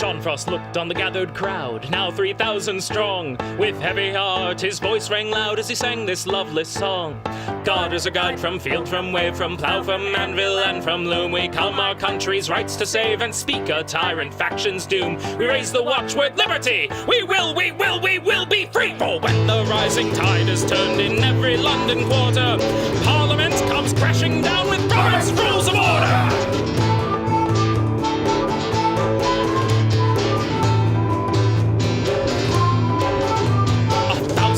John Frost looked on the gathered crowd, now 3,000 strong. With heavy heart, his voice rang loud as he sang this loveless song. God is a guide from field, from wave, from plough, from anvil, and from loom. We come our country's rights to save and speak a tyrant faction's doom. We raise the watchword liberty. We will be free. For when the rising tide is turned in every London quarter, Parliament comes crashing down with Robert's Rules of Order.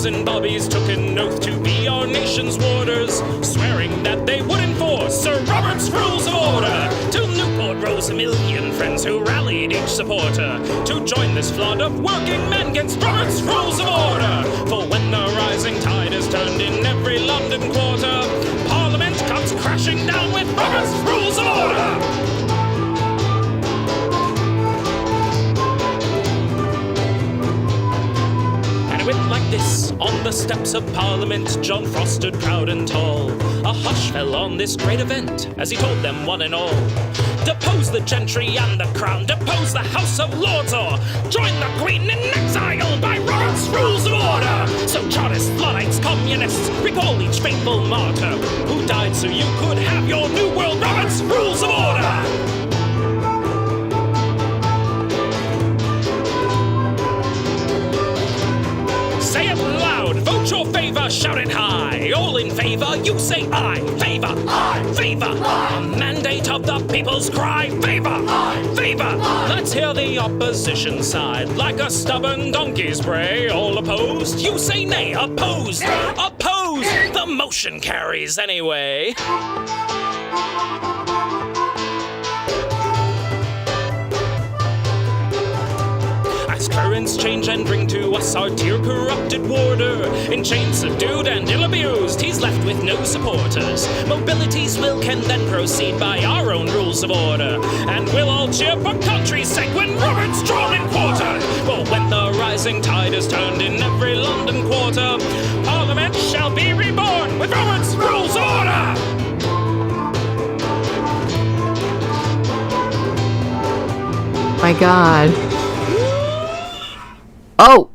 And bobbies took an oath to be our nation's warders, swearing that they would enforce Sir Robert's Rules of Order. Till Newport rose a million friends who rallied each supporter to join this flood of working men against Robert's Rules of Order. For when the rising tide is turned in every London quarter, Parliament comes crashing down with Robert's Rules of Order. Went like this on the steps of Parliament. John Frost stood proud and tall. A hush fell on this great event as he told them one and all, depose the gentry and the crown, depose the House of Lords, or join the Queen in exile by Robert's Rules of Order. So Chartists, Luddites, Communists, recall each faithful martyr who died so you could have your new world. Robert's Rules of Order. Say it loud, vote your favor, shout it high. All in favor, you say aye. Favor, aye, favor, aye. A mandate of the people's cry. Favor, aye, favor, aye. Let's hear the opposition side. Like a stubborn donkey's bray. All opposed, you say nay. Opposed, opposed. The motion carries anyway. As currents change and bring to us our tear-corrupted warder, in chains subdued and ill-abused, he's left with no supporters. Mobility's will can then proceed by our own rules of order, and we'll all cheer for country's sake when Robert's drawn and quartered. For when the rising tide is turned in every London quarter, Parliament shall be reborn with Robert's Rules of Order! My God. Oh,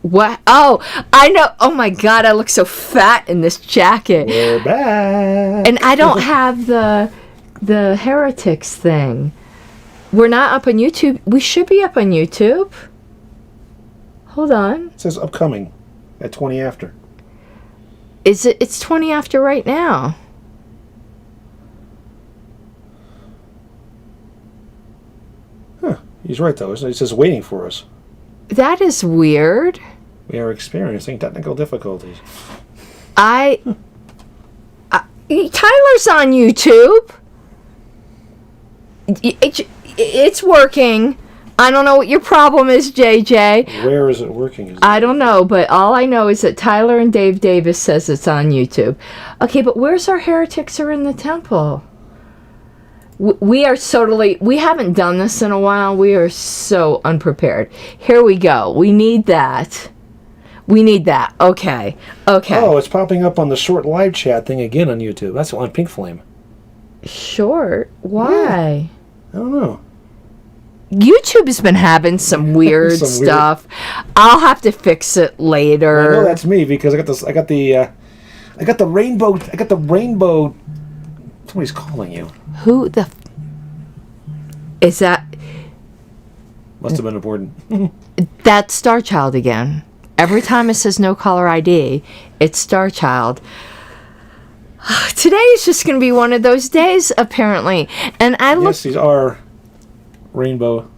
what? Oh, I know. Oh my God, I look so fat in this jacket. We're back. And I don't have the heretics thing. We're not up on YouTube. We should be up on YouTube. Hold on. It says upcoming at 20 after. Is it? It's 20 after right now. Huh. He's right, though. It says waiting for us. That is weird. We are experiencing technical difficulties. Tyler's on YouTube. It's working. I don't know what your problem is, JJ. Where is it working? I don't know, but all I know is that Tyler and Dave Davis says it's on YouTube. Okay, but where's our heretics are in the temple? We are totally... We haven't done this in a while. We are so unprepared. Here we go. We need that. We need that. Okay. Okay. Oh, it's popping up on the short live chat thing again on YouTube. That's on Pink Flame. Short? Why? Yeah. I don't know. YouTube has been having some weird stuff. I'll have to fix it later. I know that's me because I got the rainbow. Somebody's calling you. Who the is that? Must have been important. That's Starchild again. Every time it says no caller ID, it's Starchild. Today is just going to be one of those days, apparently. And I look. Yes, these are rainbow.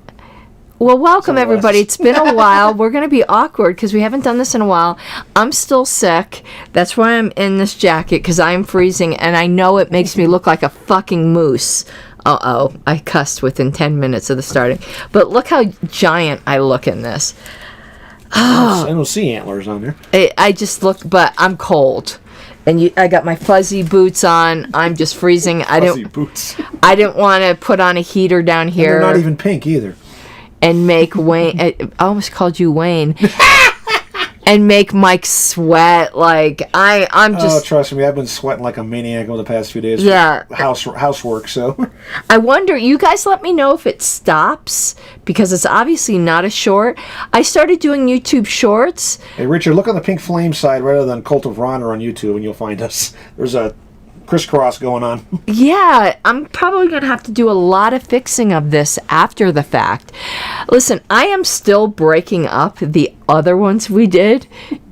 Well, welcome everybody. It's been a while. We're going to be awkward because we haven't done this in a while. I'm still sick. That's why I'm in this jacket, because I'm freezing, and I know it makes me look like a fucking moose. Uh-oh. I cussed within 10 minutes of the starting. But look how giant I look in this. I don't see antlers on there. I just look, but I'm cold. And I got my fuzzy boots on. I'm just freezing. Fuzzy boots. I didn't want to put on a heater down here. And they're not even pink either. And make Wayne... I almost called you Wayne. and make Mike sweat. Like I'm just. Oh, trust me, I've been sweating like a maniac over the past few days. Yeah. For housework. So. I wonder. You guys, let me know if it stops because it's obviously not a short. I started doing YouTube Shorts. Hey, Richard, look on the Pink Flame side rather than Cult of RONR on YouTube, and you'll find us. There's a crisscross going on. Yeah, I'm probably going to have to do a lot of fixing of this after the fact. Listen, I am still breaking up the other ones we did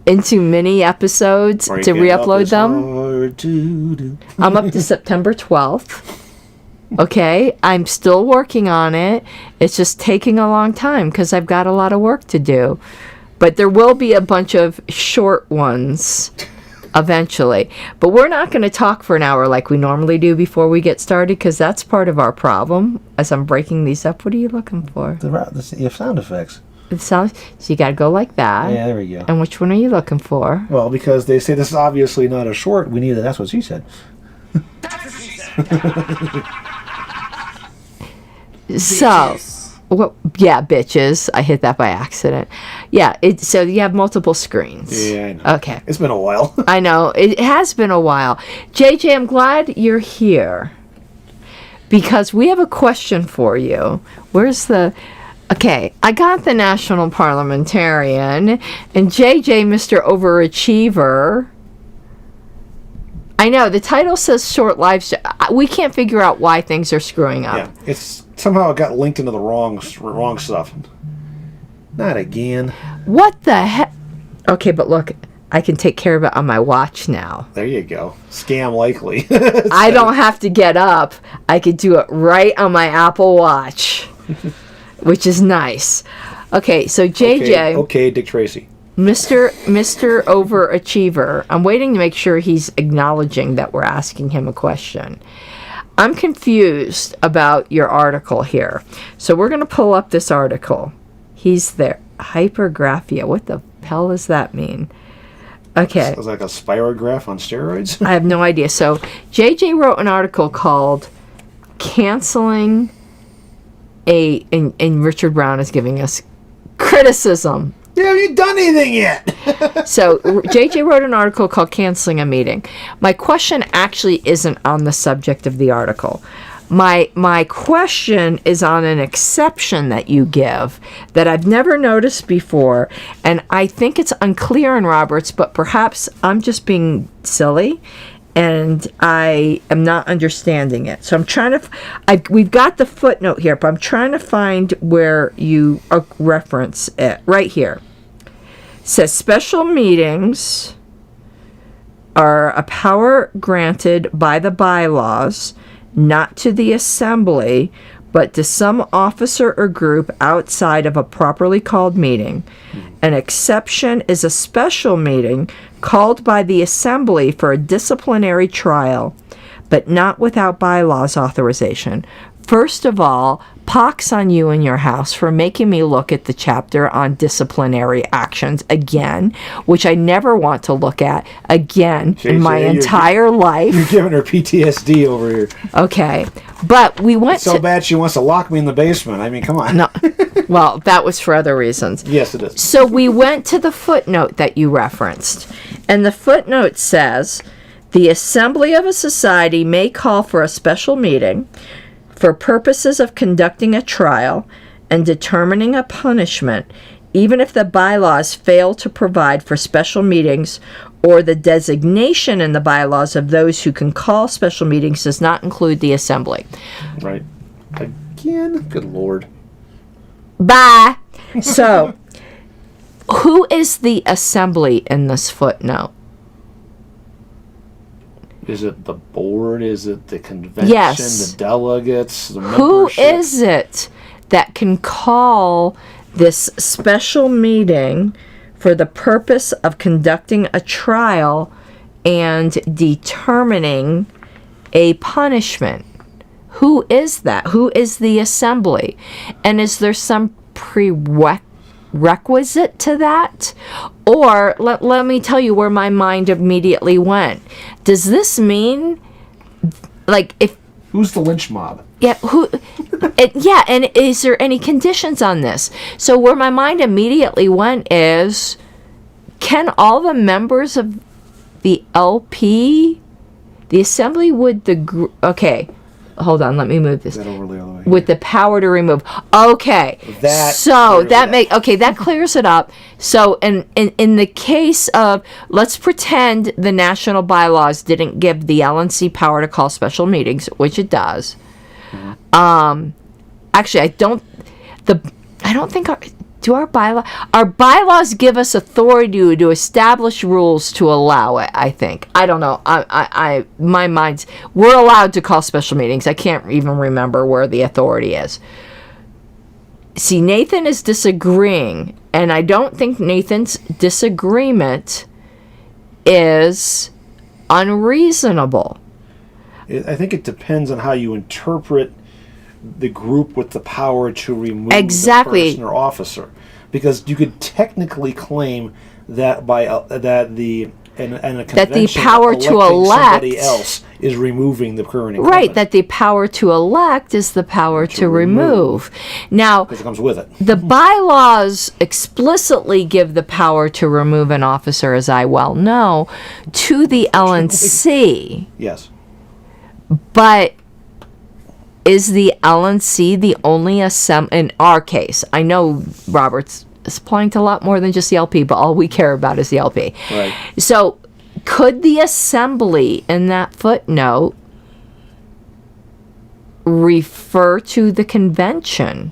into mini episodes to re-upload them. I'm up to September 12th. Okay, I'm still working on it. It's just taking a long time because I've got a lot of work to do. But there will be a bunch of short ones eventually. But we're not going to talk for an hour like we normally do before we get started because that's part of our problem as I'm breaking these up. What are you looking for? The sound effects. It sounds, so you got to go like that. Yeah, there we go. And which one are you looking for? Well, because they say this is obviously not a short. We need it. That's what she said. So, well, yeah, bitches. I hit that by accident. Yeah, so you have multiple screens. Yeah, I know. Okay. It's been a while. I know. It has been a while. JJ, I'm glad you're here. Because we have a question for you. Where's the... Okay, I got the national parliamentarian, and JJ, Mr. Overachiever. I know, the title says short lives. We can't figure out why things are screwing up. Yeah, it's somehow it got linked into the wrong stuff. Not again. What the heck? Okay, but look, I can take care of it on my watch now. There you go. Scam likely. I don't have to get up. I could do it right on my Apple Watch, which is nice. Okay, so JJ. Okay, Dick Tracy. Mr. Overachiever, I'm waiting to make sure he's acknowledging that we're asking him a question. I'm confused about your article here. So we're going to pull up this article. He's there. Hypergraphia. What the hell does that mean? Okay. Sounds like a spirograph on steroids. I have no idea. So JJ wrote an article called Canceling and Richard Brown is giving us criticism. Have you done anything yet? So JJ wrote an article called Canceling a Meeting. My question actually isn't on the subject of the article. My question is on an exception that you give that I've never noticed before, and I think it's unclear in Roberts, but perhaps I'm just being silly and I am not understanding it. So I'm trying to... we've got the footnote here, but I'm trying to find where you reference it. Right here. It says, special meetings are a power granted by the bylaws, not to the assembly, but to some officer or group outside of a properly called meeting. An exception is a special meeting called by the assembly for a disciplinary trial, but not without bylaws authorization. First of all, pox on you and your house for making me look at the chapter on disciplinary actions again, which I never want to look at again in my entire life. You're giving her PTSD over here. Okay, but we went it's so bad she wants to lock me in the basement. I mean, come on. No, well, that was for other reasons. Yes, it is. So we went to the footnote that you referenced, and the footnote says, the assembly of a society may call for a special meeting for purposes of conducting a trial and determining a punishment, even if the bylaws fail to provide for special meetings or the designation in the bylaws of those who can call special meetings does not include the assembly. Right. Again? Good Lord. Bye. So, who is the assembly in this footnote? Is it the board? Is it the convention? Yes. The delegates? The Who membership? is it that can call this special meeting for the purpose of conducting a trial and determining a punishment? Who is that? Who is the assembly? And is there some prerequisite to that? Or let me tell you where my mind immediately went. Does this mean, like, if... Who's the lynch mob? Yeah, yeah, and is there any conditions on this? So where my mind immediately went is, can all the members of the LP, the assembly would okay, hold on, let me move this. That overlay all the way With the power to remove. Okay. That clears it up. So in the case of, let's pretend the national bylaws didn't give the LNC power to call special meetings, which it does. Actually, I don't think our bylaws give us authority to establish rules to allow it. I think. I don't know. My mind's, we're allowed to call special meetings. I can't even remember where the authority is. See, Nathan is disagreeing, and I don't think Nathan's disagreement is unreasonable. I think it depends on how you interpret the group with the power to remove the person or officer, because you could technically claim that by that the power to elect somebody else is removing the current incumbent. Right, that the power to elect is the power to remove. Now, because it comes with it. The bylaws explicitly give the power to remove an officer, as I well know, to the LNC. Yes. But is the LNC the only in our case? I know Robert's applying to a lot more than just the LP, but all we care about is the LP. Right. So, could the assembly in that footnote refer to the convention?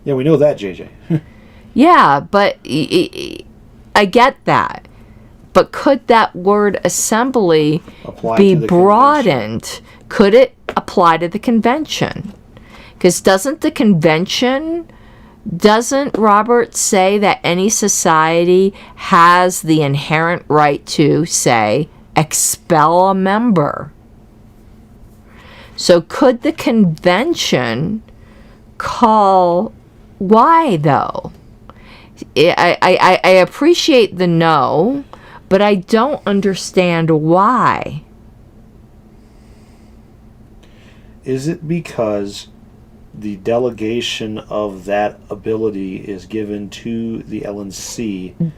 Yeah, we know that, JJ. Yeah, but I get that. But could that word assembly be broadened? Convention. Could it apply to the convention? Because doesn't Robert say that any society has the inherent right to, say, expel a member? So could the convention call... Why, though? I appreciate the no, but I don't understand why. Is it because the delegation of that ability is given to the LNC?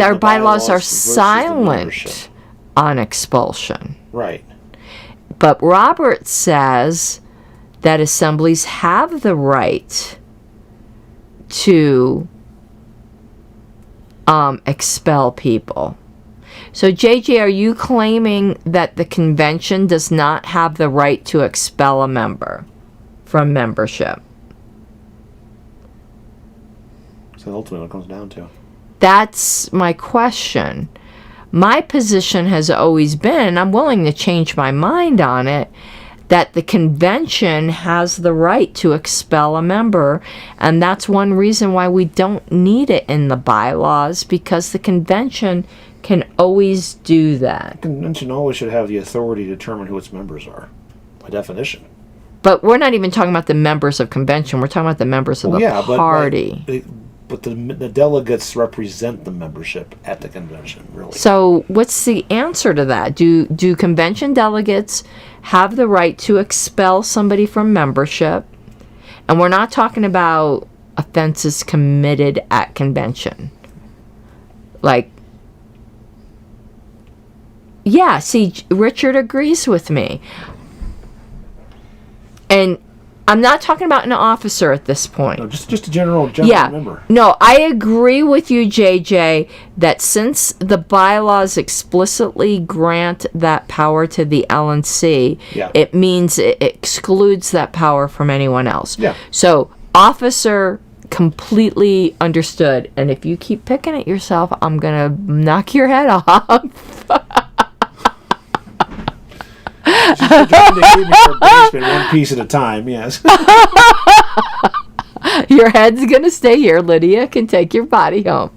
Our bylaws are silent on expulsion. Right. But Robert says that assemblies have the right to expel people. So, JJ, are you claiming that the convention does not have the right to expel a member from membership? So ultimately what it comes down to. That's my question. My position has always been, and I'm willing to change my mind on it, that the convention has the right to expel a member, and that's one reason why we don't need it in the bylaws, because the convention can always do that. The convention always should have the authority to determine who its members are, by definition. But we're not even talking about the members of convention. We're talking about the members of the party. But the delegates represent the membership at the convention, really. So what's the answer to that? Do convention delegates have the right to expel somebody from membership? And we're not talking about offenses committed at convention. Like, yeah, see, Richard agrees with me. And I'm not talking about an officer at this point. No, just a general member. No, I agree with you, JJ, that since the bylaws explicitly grant that power to the LNC, it means it excludes that power from anyone else. Yeah. So, officer, completely understood. And if you keep picking at yourself, I'm going to knock your head off. She's trying to keep me in her basement one piece at a time, yes. Your head's going to stay here. Lydia can take your body home.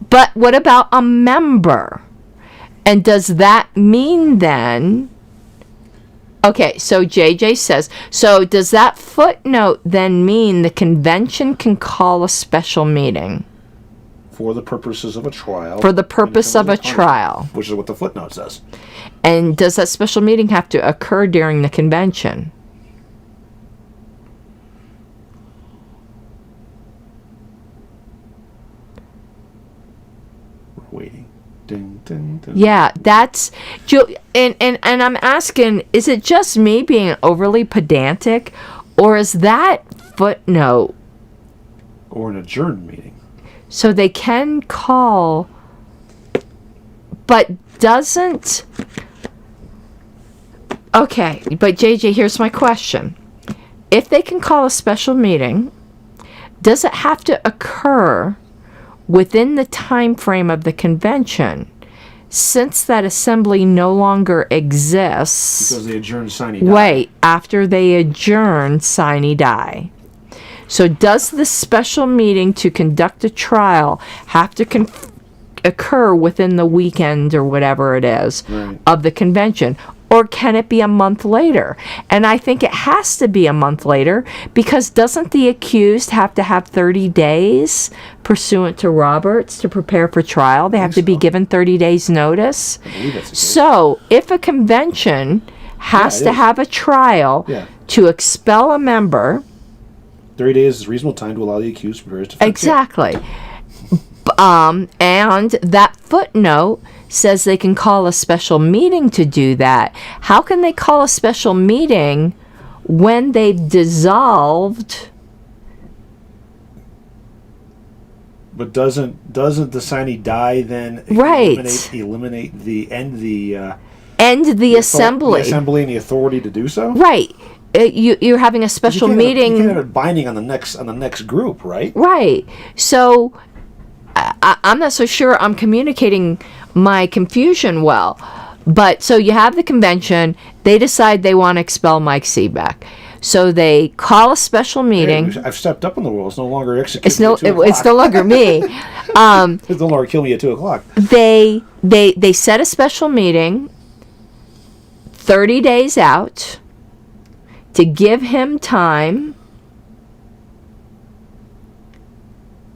But what about a member? And does that mean then... Okay, so JJ says, so does that footnote then mean the convention can call a special meeting? For the purposes of a trial. For the purpose of a trial. Which is what the footnote says. And does that special meeting have to occur during the convention? Yeah, that's... And I'm asking, is it just me being overly pedantic, or is that footnote... Or an adjourned meeting. So they can call, but doesn't... Okay, but JJ, here's my question. If they can call a special meeting, does it have to occur within the time frame of the convention, since that assembly no longer exists? Because they adjourn sine die. Wait, after they adjourn sine die. So does the special meeting to conduct a trial have to occur within the weekend or whatever it is of the convention? Or can it be a month later? And I think it has to be a month later, because doesn't the accused have to have 30 days pursuant to Roberts to prepare for trial? They have to be given 30 days notice. I believe that's the case. So if a convention has to have a trial to expel a member... 30 days is a reasonable time to allow the accused to prepare his defense. Exactly. And that footnote says they can call a special meeting to do that. How can they call a special meeting when they've dissolved? But doesn't the sine die then eliminate the end the assembly? The assembly and the authority to do so? Right. You're having a special meeting. You can't have it binding on the next group, right? Right. So I'm not so sure I'm communicating my confusion well. But so you have the convention. They decide they want to expel Mike Seebeck. So they call a special meeting. Hey, I've stepped up in the world. It's no longer executed. It's no longer me. It's no longer kill me at 2:00. They set a special meeting 30 days out to give him time.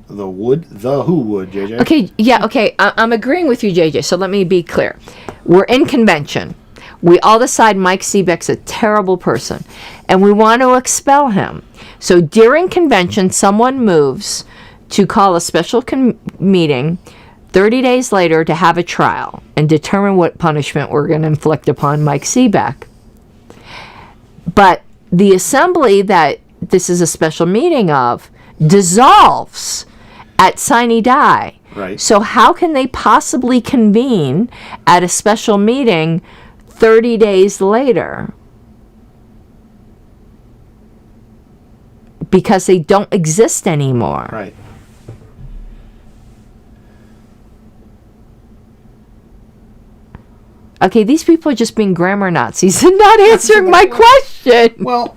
Who would, JJ? Okay, I'm agreeing with you, JJ, so let me be clear. We're in convention. We all decide Mike Seebeck's a terrible person, and we want to expel him. So during convention, someone moves to call a special meeting 30 days later to have a trial and determine what punishment we're going to inflict upon Mike Seebeck. But the assembly that this is a special meeting of dissolves at sine die. Right. So how can they possibly convene at a special meeting 30 days later? Because they don't exist anymore. Right. Okay, these people are just being grammar Nazis and not answering my question. Well,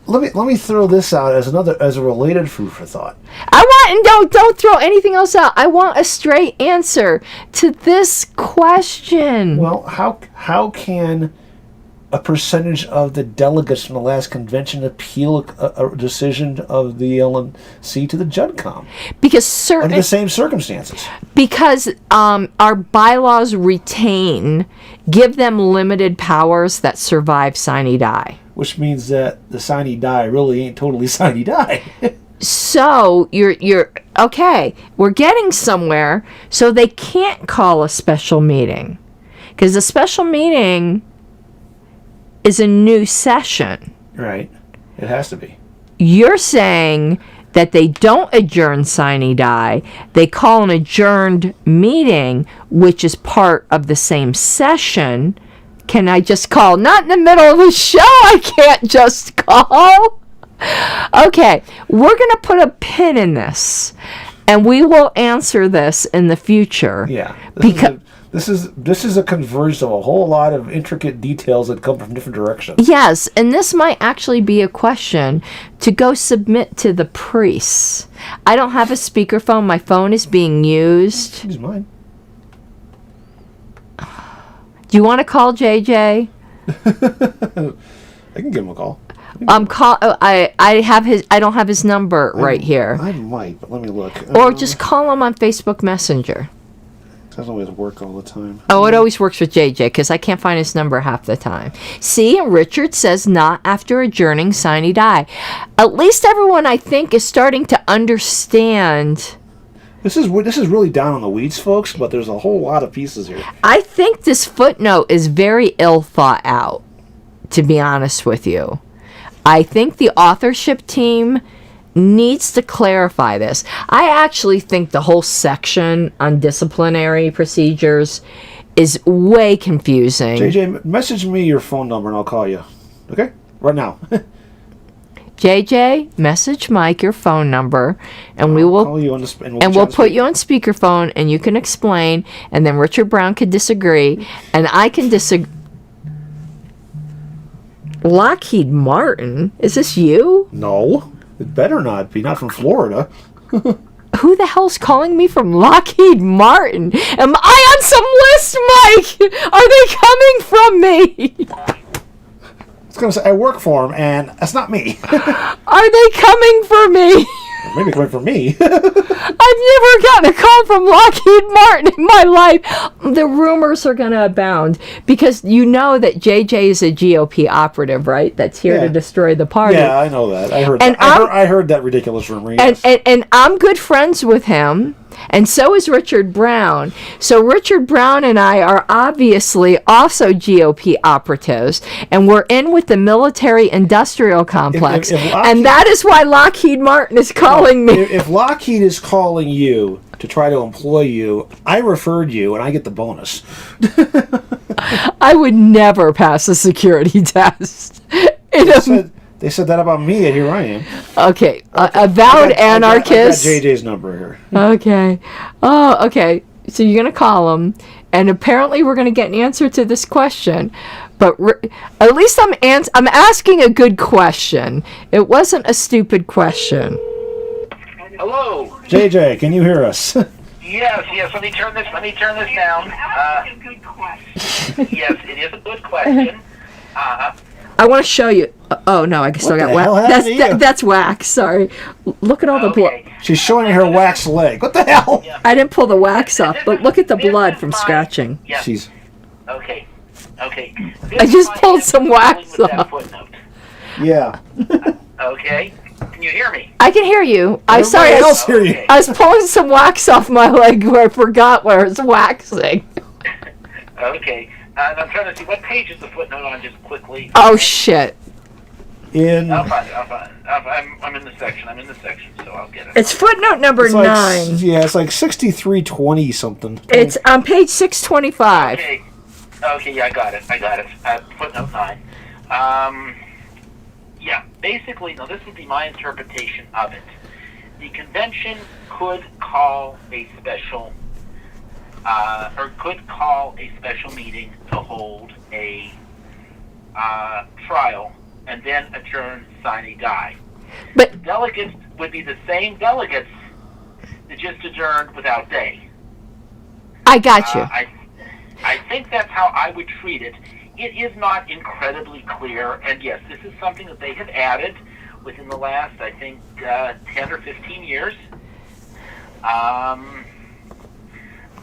let me throw this out as a related food for thought. Don't throw anything else out. I want a straight answer to this question. Well, how can a percentage of the delegates from the last convention appeal a decision of the LNC to the JudCom? Because under the same circumstances. Because our bylaws give them limited powers that survive sine die. Which means that the sine die really ain't totally sine die. So you're okay. We're getting somewhere. So they can't call a special meeting, because a special meeting is a new session. Right. It has to be. You're saying that they don't adjourn sine die. They call an adjourned meeting, which is part of the same session. Can I just call? Not in the middle of the show. I can't just call. Okay, we're going to put a pin in this, and we will answer this in the future. Yeah. This is a convergence of a whole lot of intricate details that come from different directions. Yes, and this might actually be a question to go submit to the priests. I don't have a speakerphone. My phone is being used. Use mine. Do you want to call JJ? I can give him a call. I don't have his number right here. I might, but let me look. Or just call him on Facebook Messenger. It doesn't always work all the time. Oh, it always works with JJ, because I can't find his number half the time. See, and Richard says not after adjourning sine die. At least everyone, I think, is starting to understand This is really down on the weeds, folks, but there's a whole lot of pieces here. I think this footnote is very ill thought out, to be honest with you. I think the authorship team needs to clarify this. I actually think the whole section on disciplinary procedures is way confusing. JJ, message me your phone number and I'll call you. Okay? Right now. JJ, message Mike your phone number, and I'll call you on the we'll put you on speakerphone, and you can explain, and then Richard Brown can disagree, and I can disagree. Lockheed Martin? Is this you? No. It better not be. Not from Florida. Who the hell's calling me from Lockheed Martin? Am I on some list, Mike? Are they coming from me? I was going to say, I work for him, and that's not me. Are they coming for me? Maybe coming from me. I've never gotten a call from Lockheed Martin in my life. The rumors are going to abound because you know that JJ is a GOP operative, right? That's here to destroy the party. Yeah, I know that. I heard that. I heard that ridiculous rumor. Yes. And I'm good friends with him. And so is Richard Brown. So Richard Brown and I are obviously also GOP operatives, and we're in with the military-industrial complex. And that is why Lockheed Martin is calling me. If Lockheed is calling you to try to employ you, I referred you, and I get the bonus. I would never pass a security test. They said that about me, and here I am. Okay, avowed anarchist. I got JJ's number here. Okay. Oh, okay. So you're going to call him, and apparently we're going to get an answer to this question. But at least I'm asking a good question. It wasn't a stupid question. Hello. JJ, can you hear us? Yes. Let me turn this down. A good question. Yes, it is a good question. I want to show you. Oh no, I still got wax. That's wax. Sorry. Look at all the blood. She's showing her wax leg. What the hell? Yeah. I didn't pull the wax off, but look at the blood from scratching. Yes. She's. Okay. I just pulled some wax off. Yeah. Okay. Can you hear me? I can hear you. I'm sorry. Okay. I was pulling some wax off my leg where I forgot where it's waxing. Okay. And I'm trying to see what page is the footnote on, just quickly. Oh shit. I'll find it. I'm in the section, so I'll get it. It's footnote number 9. It's like 6320 something. It's on page 625. Okay, yeah, I got it. Footnote 9. Yeah, basically, now this would be my interpretation of it. The convention could call a special meeting to hold a trial and then adjourn sine die. But the delegates would be the same delegates that just adjourned without day. I got you. I think that's how I would treat it. It is not incredibly clear, and yes, this is something that they have added within the last, I think, 10 or 15 years.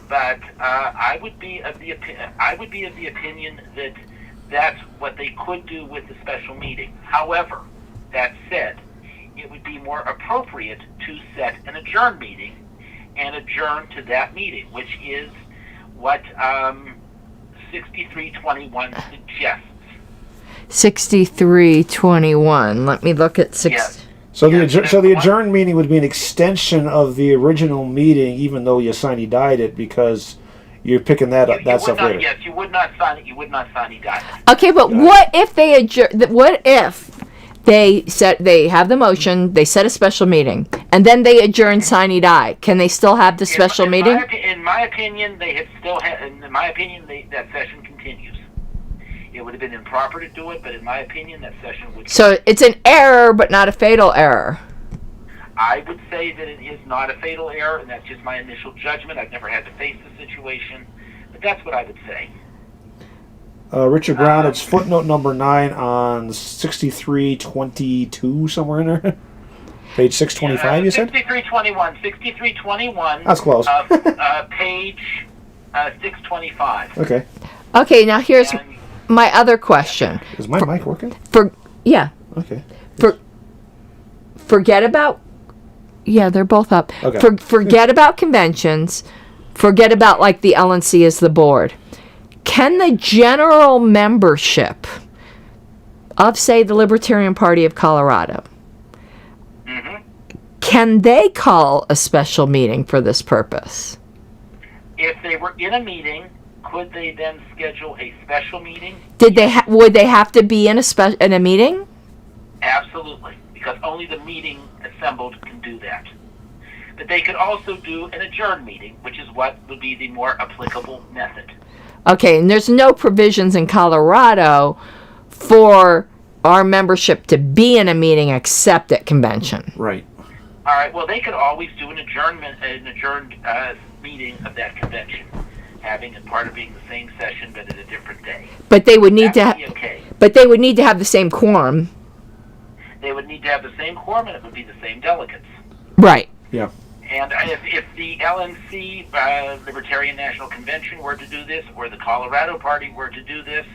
But I would be of the opinion that that's what they could do with the special meeting. However, that said, it would be more appropriate to set an adjourn meeting and adjourn to that meeting, which is what 6321 suggests. 6321. Let me look at 6. Yes. So the adjourned meeting would be an extension of the original meeting, even though you sine died it, because you're picking that up. That stuff later. Yes, you would not sign it. You would not sign die. Okay, but what if they adjourn? What if they have the motion, they set a special meeting, and then they adjourn sine die? Can they still have the special meeting? In my opinion, that session continues. It would have been improper to do it, but in my opinion, that session would. So it's an error, but not a fatal error. I would say that it is not a fatal error, and that's just my initial judgment. I've never had to face the situation, but that's what I would say. Richard Brown, it's footnote number 9 on 6322, somewhere in there. Page 625, you said? 6321. That's close. Page 625. Okay. Okay, now here's my other question. Is my mic working? Yeah. Okay. Forget about Yeah, they're both up. Okay. Forget about conventions. Forget about like the LNC as the board. Can the general membership of, say, the Libertarian Party of Colorado, can they call a special meeting for this purpose? If they were in a meeting, could they then schedule a special meeting? Would they have to be in a meeting? Absolutely, because only the meeting assembled can do that. But they could also do an adjourned meeting, which is what would be the more applicable method. Okay, and there's no provisions in Colorado for our membership to be in a meeting except at convention. Right. All right, well, they could always do an adjourned meeting of that convention, having it part of being the same session but at a different day. But they would need That would be okay. But they would need to have the same quorum. They would need to have the same quorum, and it would be the same delegates. Right. Yeah. And if the LNC, Libertarian National Convention, were to do this, or the Colorado Party were to do this,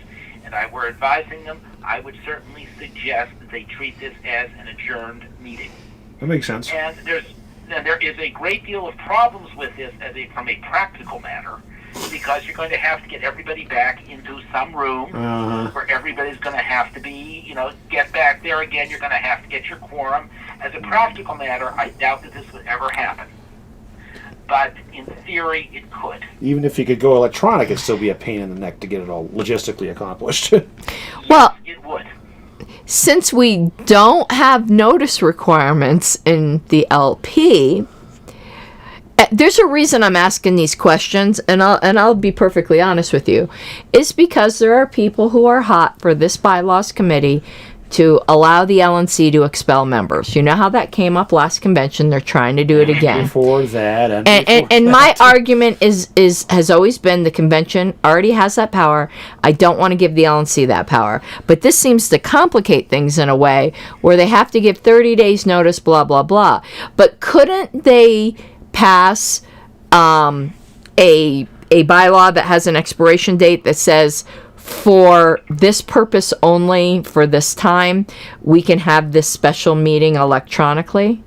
and I were advising them, I would certainly suggest that they treat this as an adjourned meeting. That makes sense. And there is a great deal of problems with this from a practical matter, because you're going to have to get everybody back into some room where everybody's going to have to be, get back there again. You're going to have to get your quorum. As a practical matter, I doubt that this would ever happen. But in theory, it could. Even if you could go electronic, it'd still be a pain in the neck to get it all logistically accomplished. Well, it would. Since we don't have notice requirements in the LP, there's a reason I'm asking these questions, and I'll be perfectly honest with you. It's because there are people who are hot for this bylaws committee to allow the LNC to expel members. You know how that came up last convention. They're trying to do it again. Before that, and my argument has always been the convention already has that power. I don't want to give the LNC that power. But this seems to complicate things in a way where they have to give 30 days notice, blah, blah, blah. But couldn't they pass a bylaw that has an expiration date that says, for this purpose only, for this time, we can have this special meeting electronically?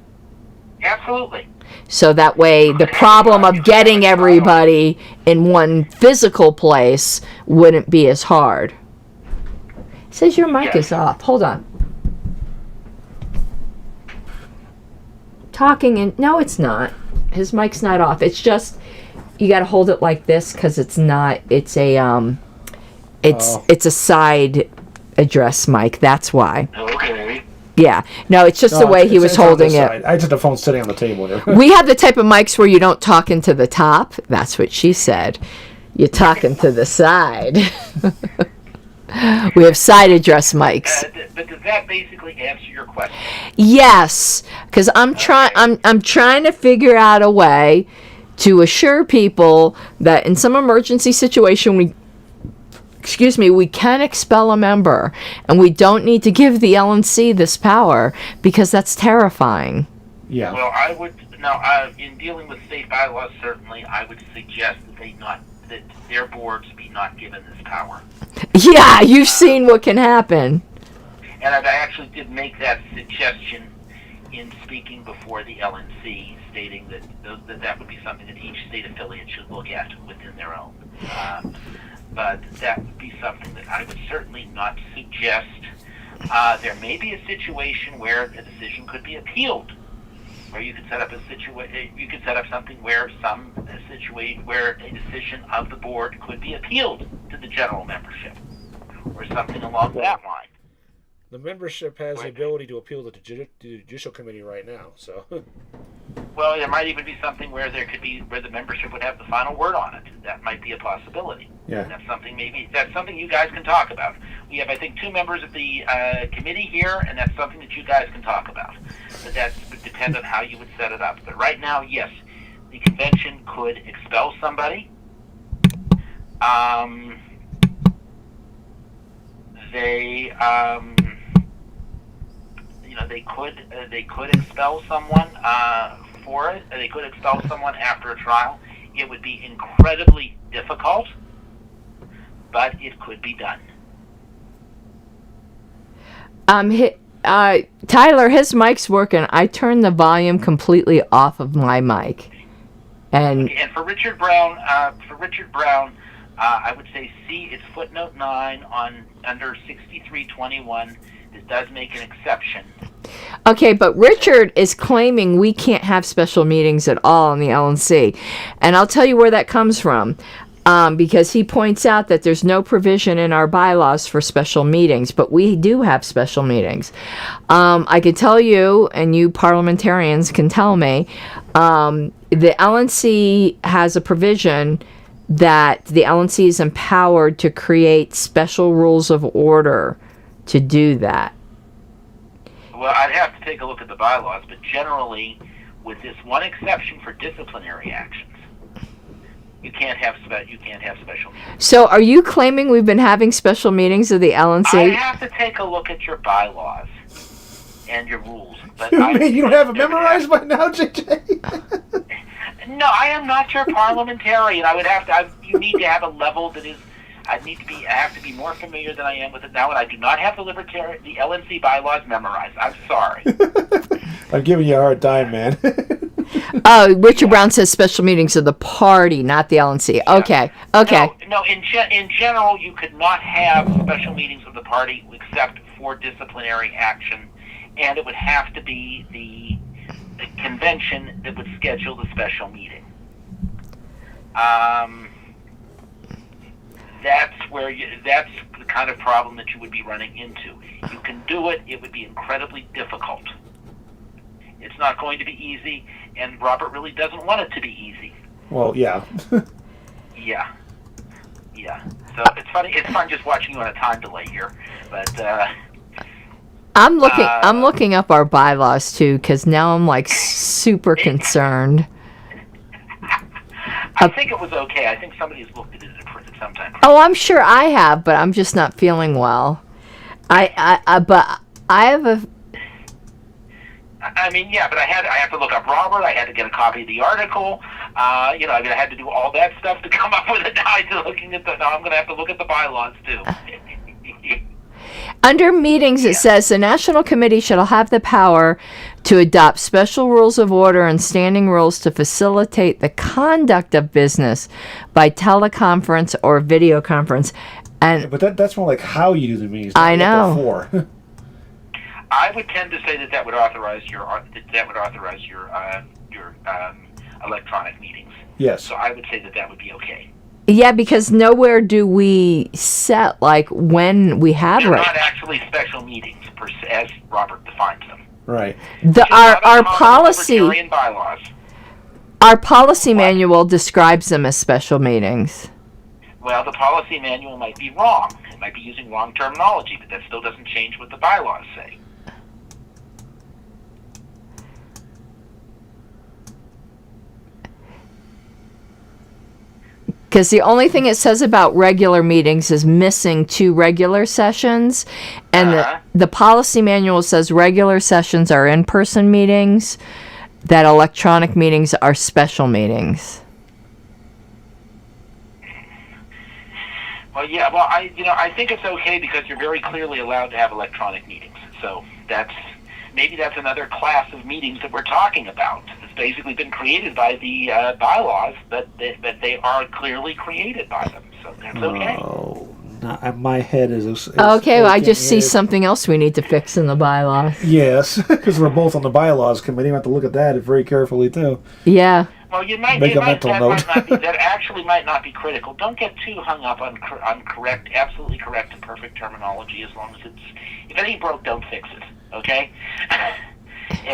Absolutely. So that way the problem of getting everybody in one physical place wouldn't be as hard. It says your mic is off. Hold on. Talking and no, it's not. His mic's not off. It's just you got to hold it like this because it's not. It's a it's a side address mic. That's why. Okay. Yeah. No, it's just the way he was holding it. I just had the phone sitting on the table there. We have the type of mics where you don't talk into the top. That's what she said. You're talking to the side. We have side address mics. But does that basically answer your question? Yes, because I'm trying to figure out a way to assure people that in some emergency situation we can expel a member, and we don't need to give the LNC this power because that's terrifying. Yeah. Well, I would now in dealing with state bylaws, certainly I would suggest that their boards be not given this power. Yeah, you've seen what can happen. And I actually did make that suggestion in speaking before the LNC, stating that would be something that each state affiliate should look at within their own. But that would be something that I would certainly not suggest. There may be a situation where a decision could be appealed, where you could set up something where a decision of the board could be appealed to the general membership, or something along that line. The membership has the ability to appeal to the judicial committee right now, so. Well, there might even be something where the membership would have the final word on it. That might be a possibility. Yeah. That's something you guys can talk about. We have, I think, 2 members of the committee here, and that's something that you guys can talk about. But that would depend on how you would set it up. But right now, yes, the convention could expel somebody. They could expel someone for it. They could expel someone after a trial. It would be incredibly difficult, but it could be done. Tyler, his mic's working. I turned the volume completely off of my mic. And for Richard Brown, I would say see it's footnote 9 on under 6321. It does make an exception. Okay, but Richard is claiming we can't have special meetings at all in the LNC. And I'll tell you where that comes from. Because he points out that there's no provision in our bylaws for special meetings, but we do have special meetings. I could tell you, and you parliamentarians can tell me, the LNC has a provision that the LNC is empowered to create special rules of order to do that. Well, I'd have to take a look at the bylaws, but generally, with this one exception for disciplinary actions, you can't have special meetings. So are you claiming we've been having special meetings of the LNC? I have to take a look at your bylaws and your rules. But you don't have it memorized by now, JJ? No, I am not your parliamentarian. I would have to. You need to have a level that is. I have to be more familiar than I am with it now, and I do not have the LNC bylaws memorized. I'm sorry. I'm giving you a hard time, man. Richard Brown says special meetings of the party, not the LNC. Okay. No. In general, you could not have special meetings of the party except for disciplinary action, and it would have to be the convention that would schedule the special meeting. That's the kind of problem that you would be running into. You can do it. It would be incredibly difficult. It's not going to be easy, and Robert really doesn't want it to be easy. Well, yeah. Yeah. So it's funny. It's fun just watching you on a time delay here, but. I'm looking up our bylaws too, because now I'm like super concerned. I think it was okay. I think somebody's looked at it at some time. Oh, I'm sure I have, but I'm just not feeling well. But I have a. I mean, yeah, but I have to look up Robert. I had to get a copy of the article. I had to do all that stuff to come up with it. Now I'm going to have to look at the bylaws too. Under meetings, it says the National Committee shall have the power to adopt special rules of order and standing rules to facilitate the conduct of business by teleconference or video conference. And but that's more like how you do the meetings. I know. For. I would tend to say that would authorize your electronic meetings. Yes. So I would say that would be okay. Yeah, because nowhere do we set like when we have. They're not actually special meetings as Robert defines them. Right. Our policy. Bylaws. Our policy manual describes them as special meetings. Well, the policy manual might be wrong. It might be using wrong terminology, but that still doesn't change what the bylaws say. Because the only thing it says about regular meetings is missing 2 regular sessions. And the policy manual says regular sessions are in-person meetings, that electronic meetings are special meetings. Well, yeah, I think it's okay because you're very clearly allowed to have electronic meetings. So maybe that's another class of meetings that we're talking about. It's basically been created by the bylaws, but they are clearly created by them. So that's okay. Oh, my head is okay, well, I just see something else we need to fix in the bylaws. Yes, because we're both on the bylaws committee. We have to look at that very carefully, too. Yeah. Well, that actually might not be critical. Don't get too hung up on correct, absolutely correct and perfect terminology. As long as if it ain't broke, don't fix it. Okay.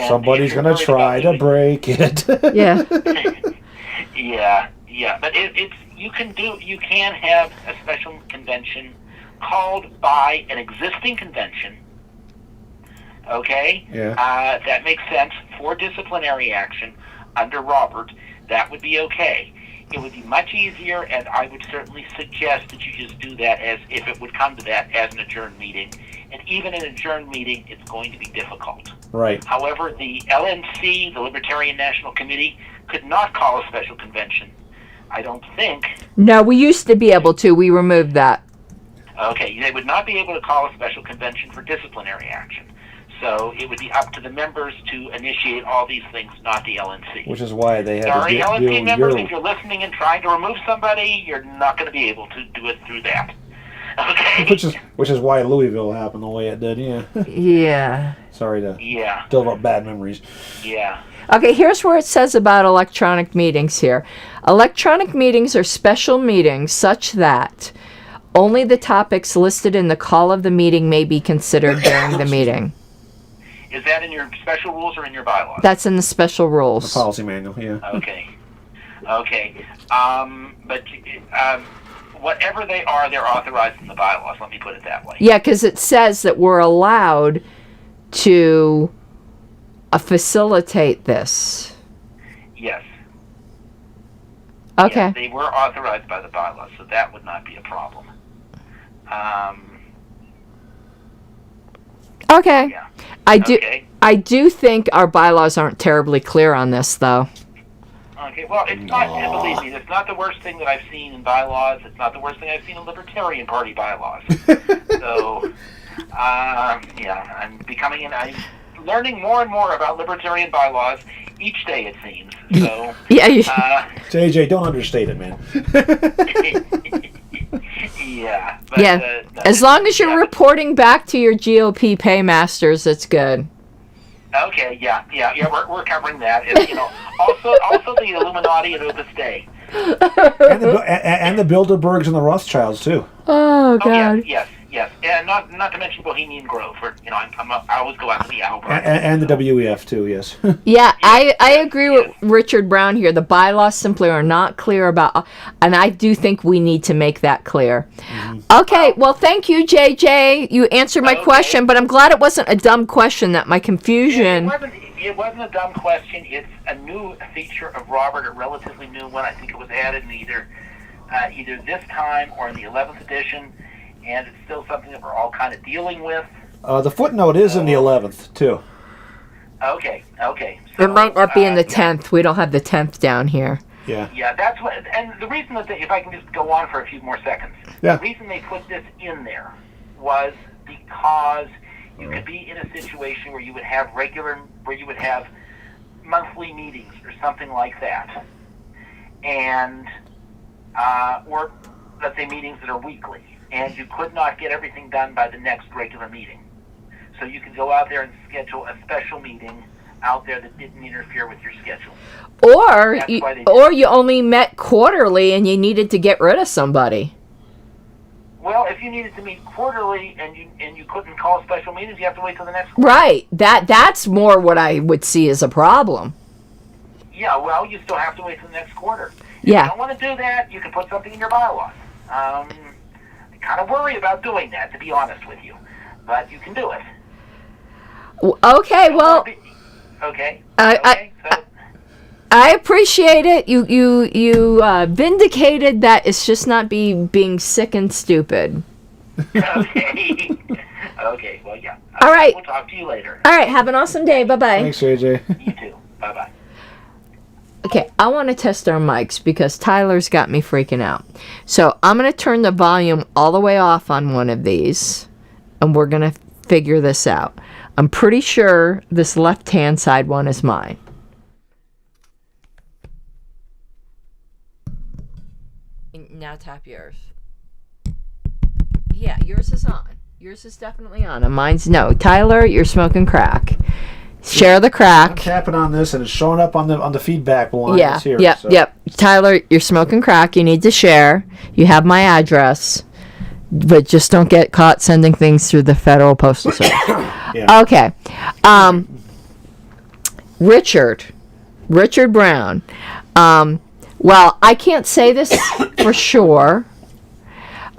Somebody's gonna try to break it. Yeah. Yeah. But you can have a special convention called by an existing convention. Okay. Yeah. That makes sense for disciplinary action under Robert. That would be okay. It would be much easier, and I would certainly suggest that you just do that as if it would come to that as an adjourned meeting. And even an adjourned meeting, it's going to be difficult. Right. However, the LNC, the Libertarian National Committee, could not call a special convention. I don't think. No, we used to be able to. We removed that. Okay, they would not be able to call a special convention for disciplinary action. So it would be up to the members to initiate all these things, not the LNC. Which is why they had Sorry, to LNC do members, your... if you're listening and trying to remove somebody, you're not going to be able to do it through that. Okay? Which is why Louisville happened the way it did, yeah. Yeah. Sorry to delve up bad memories. Yeah. Okay, here's where it says about electronic meetings here. Electronic meetings are special meetings such that only the topics listed in the call of the meeting may be considered during the meeting. Is that in your special rules or in your bylaws? That's in the special rules. The policy manual, yeah. Okay. But whatever they are, they're authorized in the bylaws. Let me put it that way. Yeah, because it says that we're allowed to facilitate this. Yes. Okay. Yes, they were authorized by the bylaws, so that would not be a problem. Okay. Yeah. I do think our bylaws aren't terribly clear on this, though. Okay, well, it's not, believe me, it's not the worst thing that I've seen in bylaws. It's not the worst thing I've seen in Libertarian Party bylaws. So, I'm learning more and more about Libertarian bylaws each day, it seems. So, JJ, don't understate it, man. Yeah. But, yeah. As long as you're reporting back to your GOP paymasters, it's good. Okay. Yeah. We're covering that. And, also the Illuminati and Opus Dei. and the Bilderbergs and the Rothschilds too. Oh God. Yes. And not to mention Bohemian Grove. I always go out to the Albert. And the WEF too. Yes. Yeah, I agree with Richard Brown here. The bylaws simply are not clear about, and I do think we need to make that clear. Mm-hmm. Okay, well, thank you, JJ. You answered my question, but I'm glad it wasn't a dumb question. That my confusion. It wasn't a dumb question. It's a new feature of Robert, a relatively new one. I think it was added in either this time or in the 11th edition, and it's still something that we're all kind of dealing with. The footnote is in the 11th, too. Okay. So, it might not be in the 10th. We don't have the 10th down here. Yeah. Yeah, that's what, and the reason that if I can just go on for a few more seconds, the reason they put this in there was because you could be in a situation where you would have monthly meetings or something like that, and or let's say meetings that are weekly, and you could not get everything done by the next regular meeting. So you could go out there and schedule a special meeting out there that didn't interfere with your schedule. Or you only met quarterly and you needed to get rid of somebody. Well, if you needed to meet quarterly and you couldn't call special meetings, you have to wait till the next quarter. Right. That's more what I would see as a problem. Yeah, well, you still have to wait till the next quarter. If Yeah. you don't want to do that, you can put something in your bylaws. I kind of worry about doing that, to be honest with you. But you can do it. Okay, well... Okay. I appreciate it. You vindicated that it's just not being sick and stupid. Okay. Okay, well, yeah. All right. We'll talk to you later. All right, have an awesome day. Bye-bye. Thanks, JJ. You too. Bye-bye. Okay, I want to test our mics because Tyler's got me freaking out. So I'm going to turn the volume all the way off on one of these, and we're going to figure this out. I'm pretty sure this left-hand side one is mine. Now tap yours. Yeah, yours is on. Yours is definitely on, and mine's no. Tyler, you're smoking crack. Share the crack. I'm tapping on this, and it's showing up on the feedback line. Yeah, here, yep. Tyler, you're smoking crack. You need to share. You have my address, but just don't get caught sending things through the Federal Postal Service. Yeah. Okay. Richard Brown. Well, I can't say this for sure.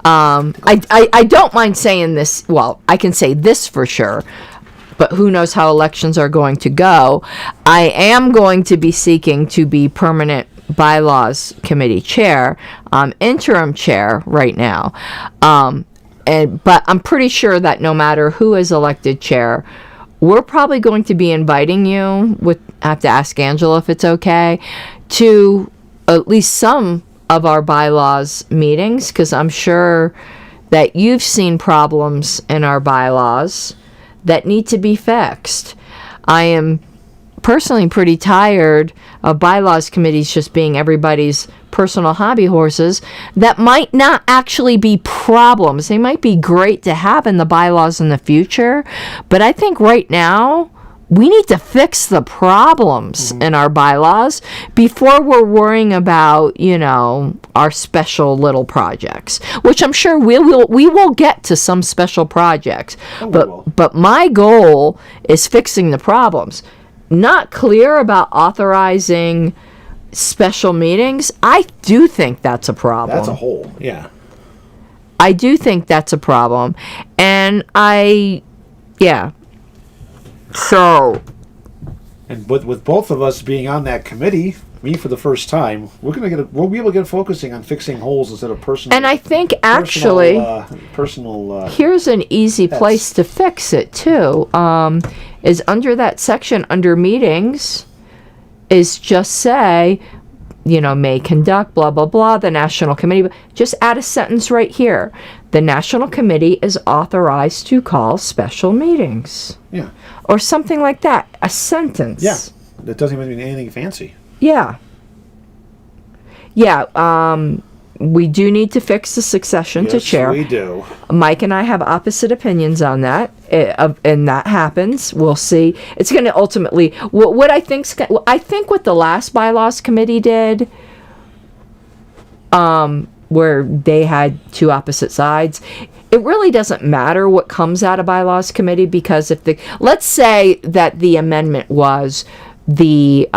I don't mind saying this. Well, I can say this for sure. But who knows how elections are going to go. I am going to be seeking to be permanent bylaws committee chair, interim chair right now. But I'm pretty sure that no matter who is elected chair, we're probably going to be inviting you, I have to ask Angela if it's okay, to at least some of our bylaws meetings, because I'm sure that you've seen problems in our bylaws that need to be fixed. I am personally pretty tired of bylaws committees just being everybody's personal hobby horses that might not actually be problems. They might be great to have in the bylaws in the future, but I think right now we need to fix the problems in our bylaws before we're worrying about, our special little projects, which I'm sure we will get to some special projects. But my goal is fixing the problems. Not clear about authorizing special meetings. I do think that's a problem. That's a hole, yeah. I do think that's a problem. And So. And with both of us being on that committee, me for the first time, we'll be able to get focusing on fixing holes instead of personal. And I think actually, here's an easy place to fix it too. Is under that section under meetings, is just say, may conduct blah blah blah the national committee. Just add a sentence right here. The national committee is authorized to call special meetings. Yeah. Or something like that. A sentence. Yeah. That doesn't even mean anything fancy. Yeah. Yeah. We do need to fix the succession to chair. Yes, we do. Mike and I have opposite opinions on that, and that happens. We'll see. It's going to ultimately what I think what the last bylaws committee did, where they had two opposite sides. It really doesn't matter what comes out of bylaws committee, because let's say that the amendment was the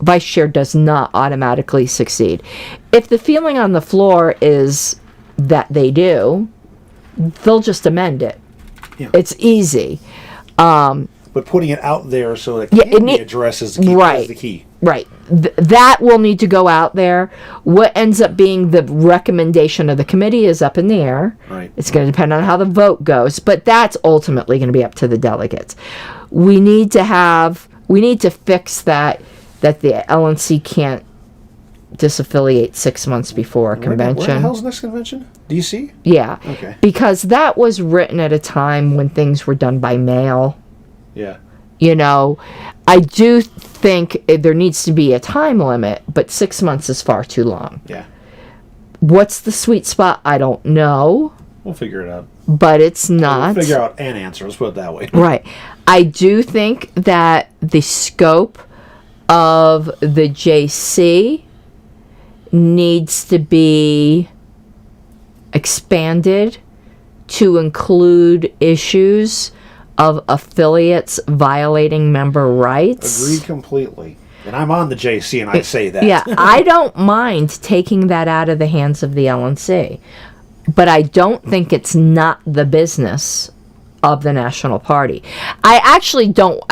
vice chair does not automatically succeed. If the feeling on the floor is that they do, they'll just amend it. Yeah. It's easy. But putting it out there so that it can be addressed is the key. Right. That will need to go out there. What ends up being the recommendation of the committee is up in the air. Right. It's going to depend on how the vote goes, but that's ultimately going to be up to the delegates. We need to fix that the LNC can't disaffiliate 6 months before a convention. Where the hell's the next convention? DC? Yeah. Okay. Because that was written at a time when things were done by mail. Yeah. I do think there needs to be a time limit, but 6 months is far too long. Yeah. What's the sweet spot? I don't know. We'll figure it out. But it's not. We'll figure out an answer. Let's put it that way. Right. I do think that the scope of the JC needs to be expanded to include issues of affiliates violating member rights. Agreed completely. And I'm on the JC and I say that. Yeah, I don't mind taking that out of the hands of the LNC. But I don't think it's not the business of the National Party. I actually don't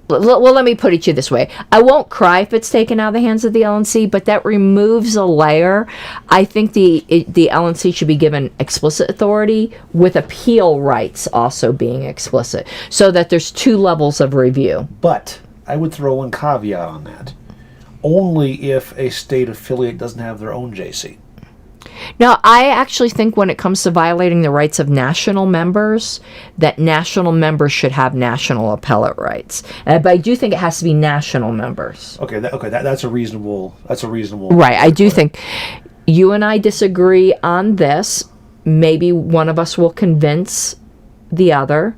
well, let me put it to you this way. I won't cry if it's taken out of the hands of the LNC, but that removes a layer. I think the LNC should be given explicit authority with appeal rights also being explicit, so that there's two levels of review. But I would throw one caveat on that. Only if a state affiliate doesn't have their own JC. Now, I actually think when it comes to violating the rights of national members, that national members should have national appellate rights. But I do think it has to be national members. Okay, that's a reasonable. Right, I do think you and I disagree on this. Maybe one of us will convince the other.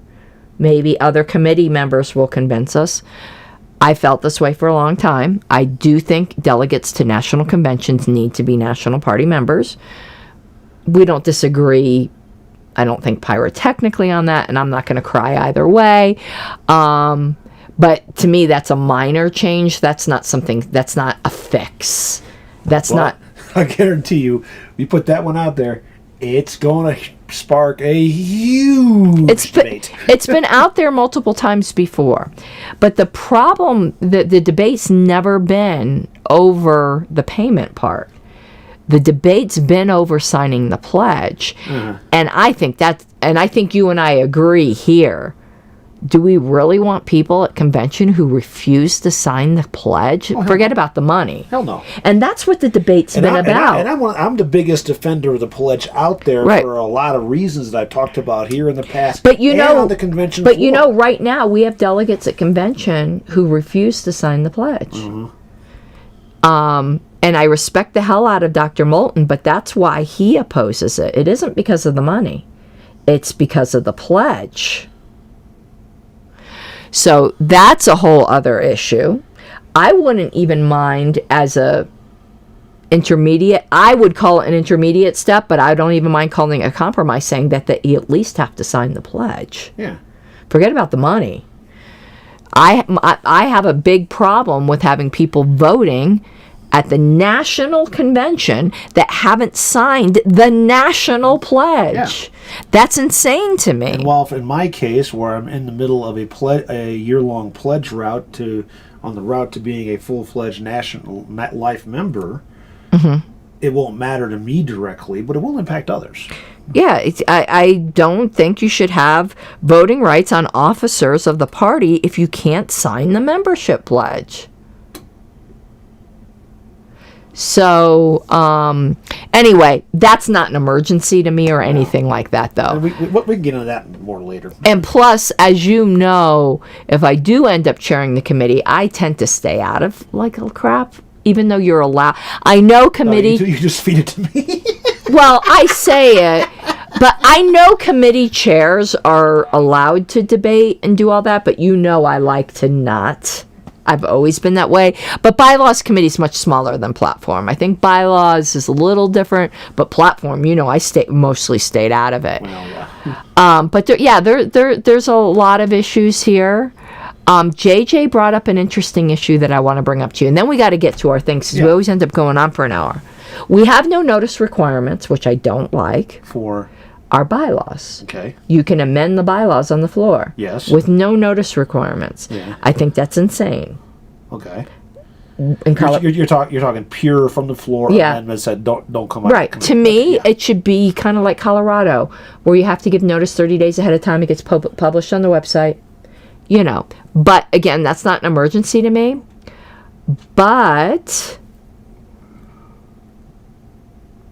Maybe other committee members will convince us. I felt this way for a long time. I do think delegates to national conventions need to be National Party members. We don't disagree, I don't think, pyrotechnically on that, and I'm not going to cry either way. But to me, that's a minor change. That's not a fix. I guarantee you put that one out there, it's going to spark a huge debate. It's been out there multiple times before. But the problem, the debate's never been over the payment part. The debate's been over signing the pledge. And I think you and I agree here do we really want people at convention who refuse to sign the pledge? Forget about the money. Hell no. And that's what the debate's been about. I'm the biggest defender of the pledge out there for a lot of reasons that I've talked about here in the past. But on the convention floor. Right now we have delegates at convention who refuse to sign the pledge. And I respect the hell out of Dr. Moulton, but that's why he opposes it. It isn't because of the money. It's because of the pledge. So that's a whole other issue. I wouldn't even mind as a intermediate. I would call it an intermediate step, but I don't even mind calling it a compromise, saying that they at least have to sign the pledge. Yeah. Forget about the money. I have a big problem with having people voting at the national convention that haven't signed the national pledge. Yeah. That's insane to me. And while in my case, where I'm in the middle of a year-long pledge route on the route to being a full-fledged national life member, it won't matter to me directly, but it will impact others. Yeah, I don't think you should have voting rights on officers of the party if you can't sign the membership pledge. So, anyway, that's not an emergency to me or anything like that, though. We can get into that more later. And plus, as you know, if I do end up chairing the committee, I tend to stay out of, like, crap, even though you're allowed. I know committee... You just feed it to me. Well, I say it, but I know committee chairs are allowed to debate and do all that, but you know I like to not. I've always been that way. But bylaws committee is much smaller than platform. I think bylaws is a little different, but platform, I mostly stayed out of it. Well, yeah. But there's a lot of issues here. JJ brought up an interesting issue that I want to bring up to you, and then we got to get to our things because we always end up going on for an hour. We have no notice requirements, which I don't like. For our bylaws. Okay. You can amend the bylaws on the floor. Yes. With no notice requirements. Yeah. I think that's insane. Okay. You're talking pure from the floor amendments that don't come out. Right. To me, it should be kind of like Colorado, where you have to give notice 30 days ahead of time. It gets published on the website. But again, that's not an emergency to me. But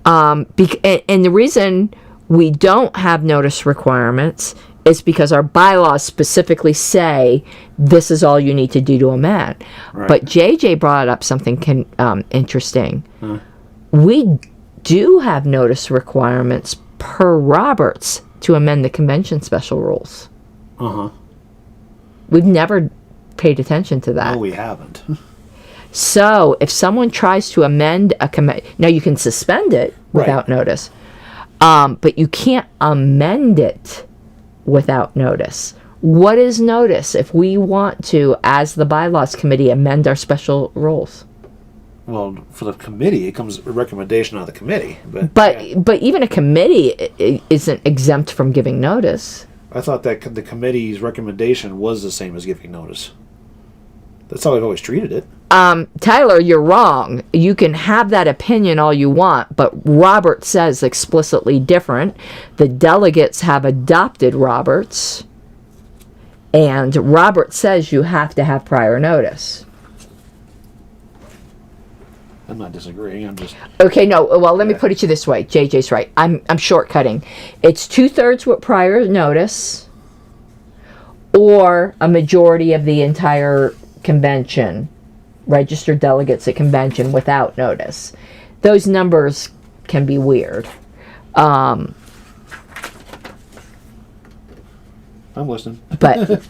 and the reason we don't have notice requirements is because our bylaws specifically say this is all you need to do to amend. Right. But JJ brought up something interesting. We do have notice requirements per Roberts to amend the convention special rules. We've never paid attention to that. No, we haven't. So if someone tries to amend now you can suspend it without notice. But you can't amend it without notice. What is notice if we want to, as the bylaws committee, amend our special rules? Well, for the committee, it comes a recommendation on the committee. But even a committee isn't exempt from giving notice. I thought that the committee's recommendation was the same as giving notice. That's how I've always treated it. Tyler, you're wrong. You can have that opinion all you want, but Robert says explicitly different. The delegates have adopted Roberts, and Robert says you have to have prior notice. I'm not disagreeing. I'm just... Okay, no. Well, let me put it to you this way. JJ's right. I'm shortcutting. It's 2/3 with prior notice, or a majority of the entire convention, registered delegates at convention without notice. Those numbers can be weird. I'm listening. But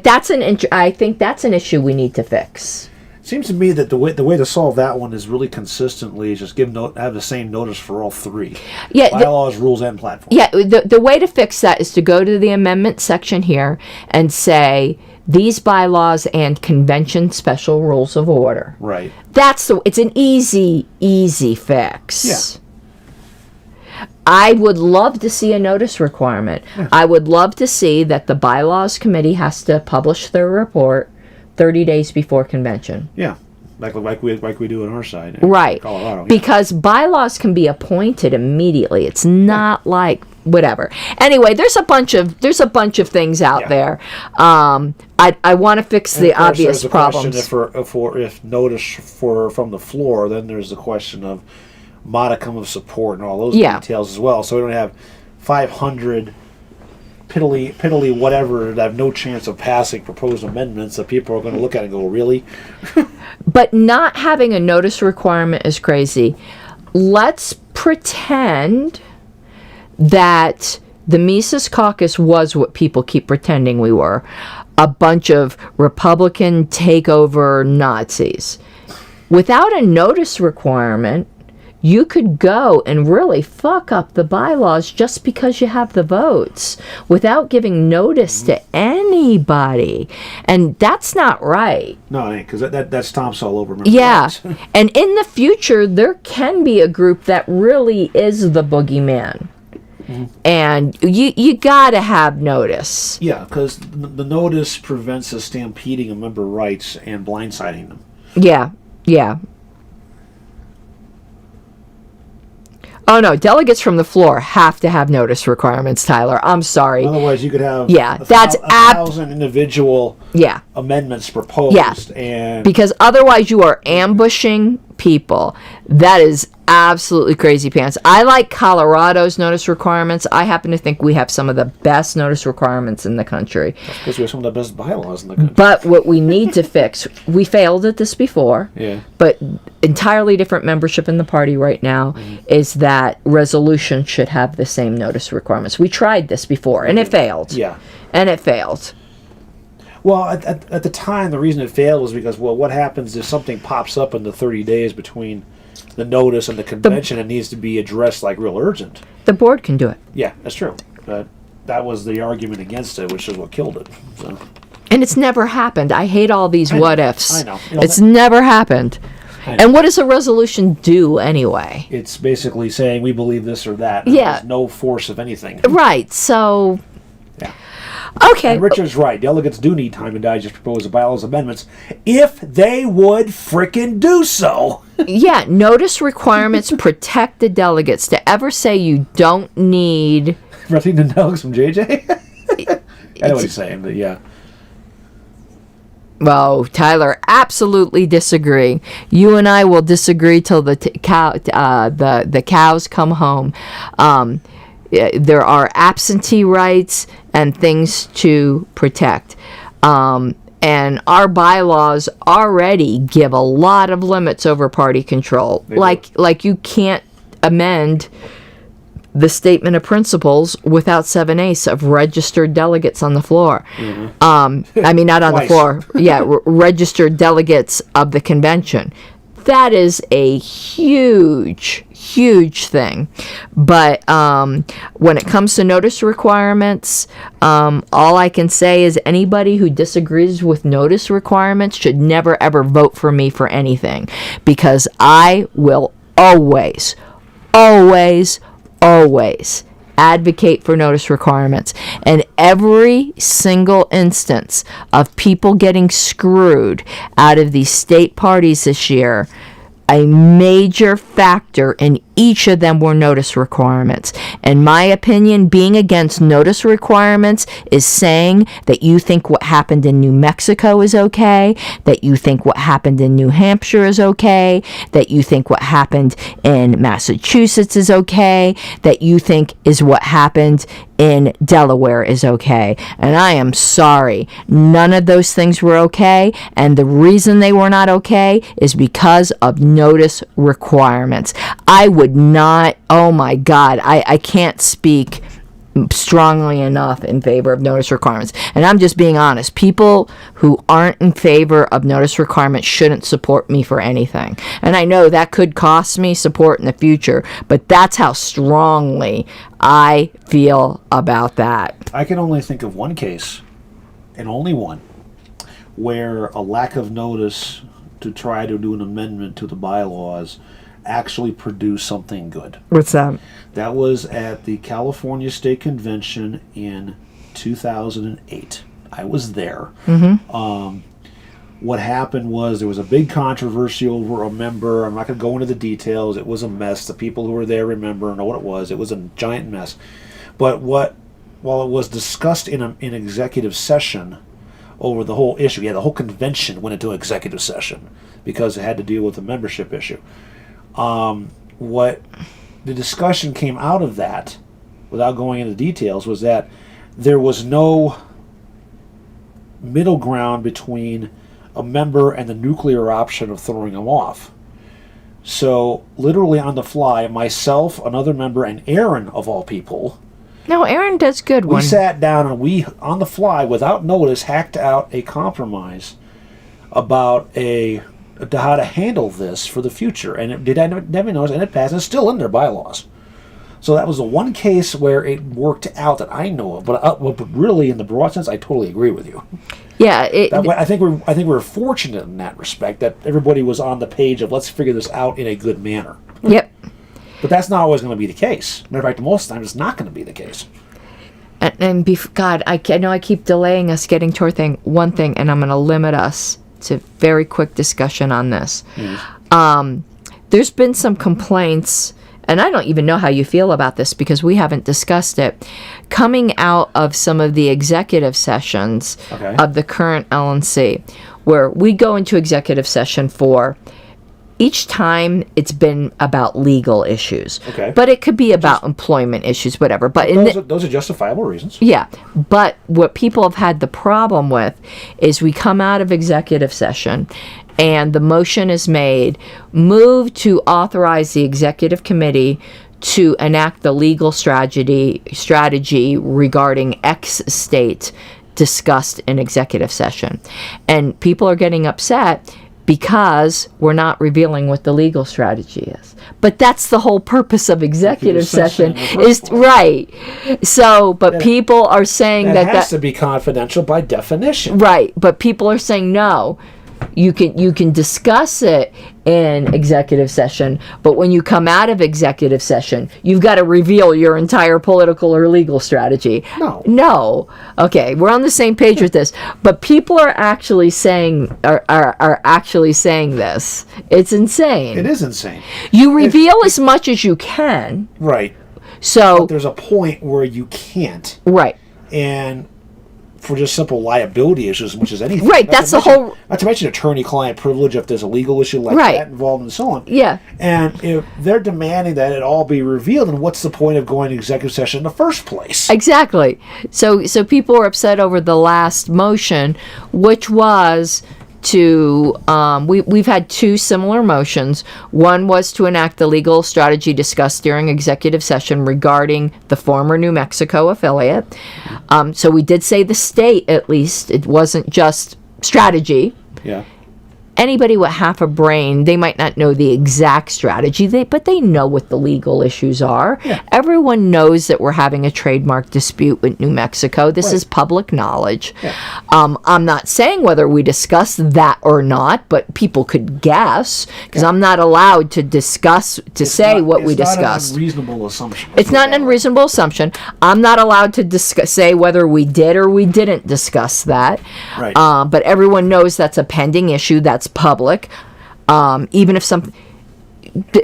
that's I think that's an issue we need to fix. Seems to me that the way to solve that one is really consistently just have the same notice for all three. Yeah, bylaws, rules, and platforms. Yeah, the way to fix that is to go to the amendment section here and say these bylaws and convention special rules of order. Right. It's an easy fix. Yeah. I would love to see a notice requirement. Yeah. I would love to see that the bylaws committee has to publish their report 30 days before convention. Yeah. Like we do on our side, right? Colorado, because bylaws can be appointed immediately. It's not like whatever. Anyway, there's a bunch of things out there. I want to fix the obvious problems. If notice from the floor, then there's the question of modicum of support and all those details as well. So we don't have 500 piddly whatever that have no chance of passing proposed amendments that people are going to look at and go, really? But not having a notice requirement is crazy. Let's pretend that the Mises Caucus was what people keep pretending we were. A bunch of Republican takeover Nazis. Without a notice requirement, you could go and really fuck up the bylaws just because you have the votes without giving notice to anybody. And that's not right. No, it ain't, because that stomps all over. Yeah. And in the future, there can be a group that really is the boogeyman. And you got to have notice. Yeah, because the notice prevents us stampeding a member rights and blindsiding them. Yeah. Oh, no, delegates from the floor have to have notice requirements, Tyler. I'm sorry. Otherwise, you could have that's 1,000 individual amendments proposed. Yeah, and because otherwise you are ambushing people. That is absolutely crazy pants. I like Colorado's notice requirements. I happen to think we have some of the best notice requirements in the country. That's because we have some of the best bylaws in the country. But what we need to fix, we failed at this before, but entirely different membership in the party right now, is that resolution should have the same notice requirements. We tried this before, and it failed. Yeah. And it failed. Well, at the time, the reason it failed was because, what happens if something pops up in the 30 days between the notice and the convention and needs to be addressed like real urgent? The board can do it. Yeah, that's true. But that was the argument against it, which is what killed it. So. And it's never happened. I hate all these what-ifs. I know. It's never happened. And what does a resolution do anyway? It's basically saying we believe this or that. Yeah. There's no force of anything. Right, so... Yeah. Okay. And Richard's right. Delegates do need time to digest proposed bylaws amendments if they would frickin' do so. Yeah, notice requirements protect the delegates. To ever say you don't need... Protecting the delegates from JJ? I know what he's saying, but yeah. Well, Tyler, absolutely disagree. You and I will disagree till the cows come home. There are absentee rights and things to protect. And our bylaws already give a lot of limits over party control. Like you can't amend the statement of principles without 7/8 of registered delegates on the floor. I mean, not on the floor. Yeah, registered delegates of the convention. That is a huge thing. But when it comes to notice requirements, all I can say is anybody who disagrees with notice requirements should never ever vote for me for anything, because I will always advocate for notice requirements. And every single instance of people getting screwed out of these state parties this year, a major factor in each of them were notice requirements. In my opinion, being against notice requirements is saying that you think what happened in New Mexico is okay, that you think what happened in New Hampshire is okay, that you think what happened in Massachusetts is okay, that you think is what happened in Delaware is okay. And I am sorry, none of those things were okay, and the reason they were not okay is because of notice requirements. I would not, oh my God, I can't speak strongly enough in favor of notice requirements. And I'm just being honest. People who aren't in favor of notice requirements shouldn't support me for anything. And I know that could cost me support in the future, but that's how strongly I feel about that. I can only think of one case, and only one, where a lack of notice to try to do an amendment to the bylaws actually produced something good. What's that? That was at the California State Convention in 2008. I was there. what happened was there was a big controversy over a member. I'm not going to go into the details. It was a mess. The people who were there remember, know what it was. It was a giant mess. But while it was discussed in executive session over the whole issue, the whole convention went into executive session because it had to deal with the membership issue. What the discussion came out of that, without going into details, was that there was no middle ground between a member and the nuclear option of throwing them off. So, literally on the fly, myself, another member, and Aaron, of all people... No, Aaron does good we sat down and we, on the fly, without notice, hacked out a compromise about how to handle this for the future. And it did never notice, and it passed, and it's still in their bylaws. So that was the one case where it worked out that I know of. But really, in the broad sense, I totally agree with you. Yeah, I think we're fortunate in that respect that everybody was on the page of let's figure this out in a good manner. Yep. But that's not always going to be the case. Matter of fact, most of the time, it's not going to be the case. God, I know I keep delaying us getting to one thing, and I'm going to limit us to very quick discussion on this. There's been some complaints. And I don't even know how you feel about this because we haven't discussed it, coming out of some of the executive sessions of the current LNC, where we go into executive session for, each time it's been about legal issues. But it could be about employment issues, whatever. But those are justifiable reasons. Yeah. But what people have had the problem with is we come out of executive session and the motion is move to authorize the executive committee to enact the legal strategy regarding X state discussed in executive session. And people are getting upset because we're not revealing what the legal strategy is. But that's the whole purpose of executive session is right. So, but people are saying that has to be confidential by definition. Right, but people are saying no. You can discuss it in executive session, but when you come out of executive session, you've got to reveal your entire political or legal strategy. No. Okay, we're on the same page with this, but people are actually saying are actually saying this. It's insane. It is insane. You reveal as much as you can. Right. So but there's a point where you can't. Right. And for just simple liability issues, which is anything. Right, that's the whole... Not to mention attorney-client privilege if there's a legal issue like that involved and so on. Yeah. And if they're demanding that it all be revealed, then what's the point of going to executive session in the first place? Exactly. So people were upset over the last motion, which was to... we've had two similar motions. One was to enact the legal strategy discussed during executive session regarding the former New Mexico affiliate. So we did say the state, at least. It wasn't just strategy. Yeah. Anybody with half a brain, they might not know the exact strategy, but they know what the legal issues are. Yeah. Everyone knows that we're having a trademark dispute with New Mexico. This is public knowledge. Yeah. I'm not saying whether we discuss that or not, but people could guess, because I'm not allowed to discuss, say what we discussed. It's not an unreasonable assumption. It's not an unreasonable assumption. I'm not allowed to say whether we did or we didn't discuss that. Right. But everyone knows that's a pending issue. That's public. Even if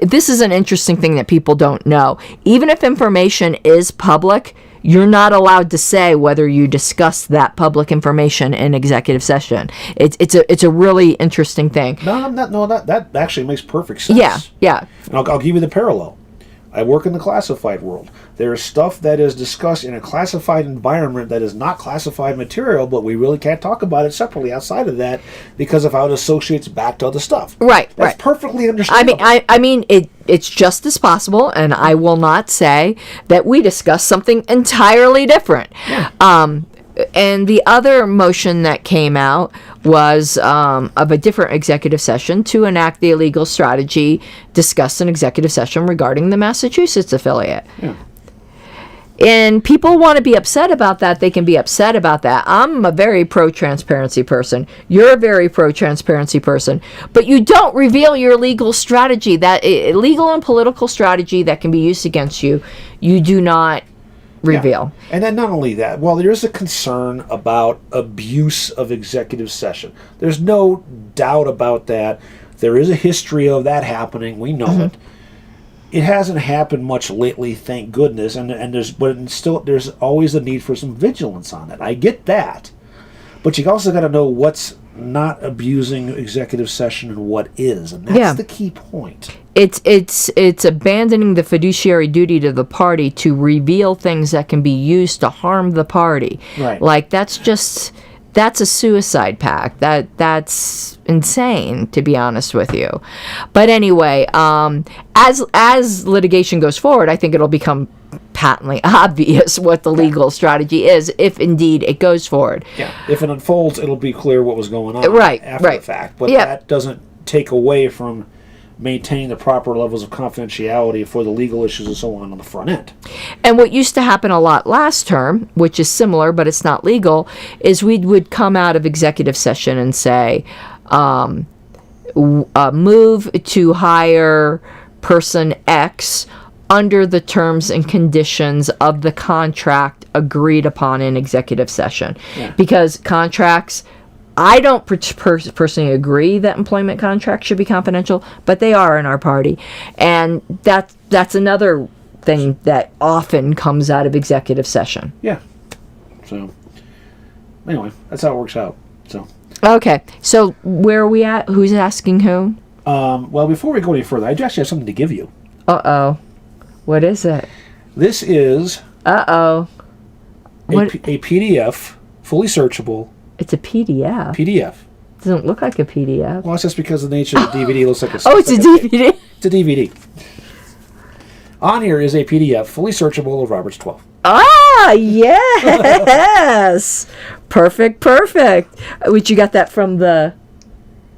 this is an interesting thing that people don't know. Even if information is public, you're not allowed to say whether you discuss that public information in executive session. It's a really interesting thing. No, that actually makes perfect sense. Yeah. And I'll give you the parallel. I work in the classified world. There is stuff that is discussed in a classified environment that is not classified material, but we really can't talk about it separately outside of that because of how it associates back to other stuff. Right. That's perfectly understandable. I mean, it's just as possible, and I will not say that we discuss something entirely different. Yeah. And the other motion that came out was of a different executive session to enact the illegal strategy discussed in executive session regarding the Massachusetts affiliate. Yeah. And people want to be upset about that, they can be upset about that. I'm a very pro-transparency person. You're a very pro-transparency person. But you don't reveal your legal strategy, that legal and political strategy that can be used against you. You do not reveal. Yeah. And then not only that, well, there is a concern about abuse of executive session. There's no doubt about that. There is a history of that happening. We know it. It hasn't happened much lately, thank goodness. And there's always a need for some vigilance on it. I get that, but you also got to know what's not abusing executive session and what is, and that's the key point. It's abandoning the fiduciary duty to the party to reveal things that can be used to harm the party. Right. Like that's a suicide pact. That's insane, to be honest with you. But anyway, as litigation goes forward, I think it'll become patently obvious what the legal strategy is, if indeed it goes forward. Yeah. If it unfolds, it'll be clear what was going on after the fact. But that doesn't take away from maintaining the proper levels of confidentiality for the legal issues and so on the front end. And what used to happen a lot last term, which is similar but it's not legal, is we would come out of executive session and say, move to hire person X under the terms and conditions of the contract agreed upon in executive session. Yeah. Because contracts, I don't personally agree that employment contracts should be confidential, but they are in our party. And that's another thing that often comes out of executive session. Yeah. So, anyway, that's how it works out. So. Okay. So, where are we at? Who's asking who? Well, before we go any further, I actually have something to give you. Uh-oh. What is it? This is... Uh-oh. A PDF, fully searchable. It's a PDF. PDF. Doesn't look like a PDF. Well, it's just because of the nature of the DVD. It looks like a... Oh, it's a DVD? It's a DVD. On here is a PDF, fully searchable of Robert's 12. Ah, yes! Perfect. Which you got that from the...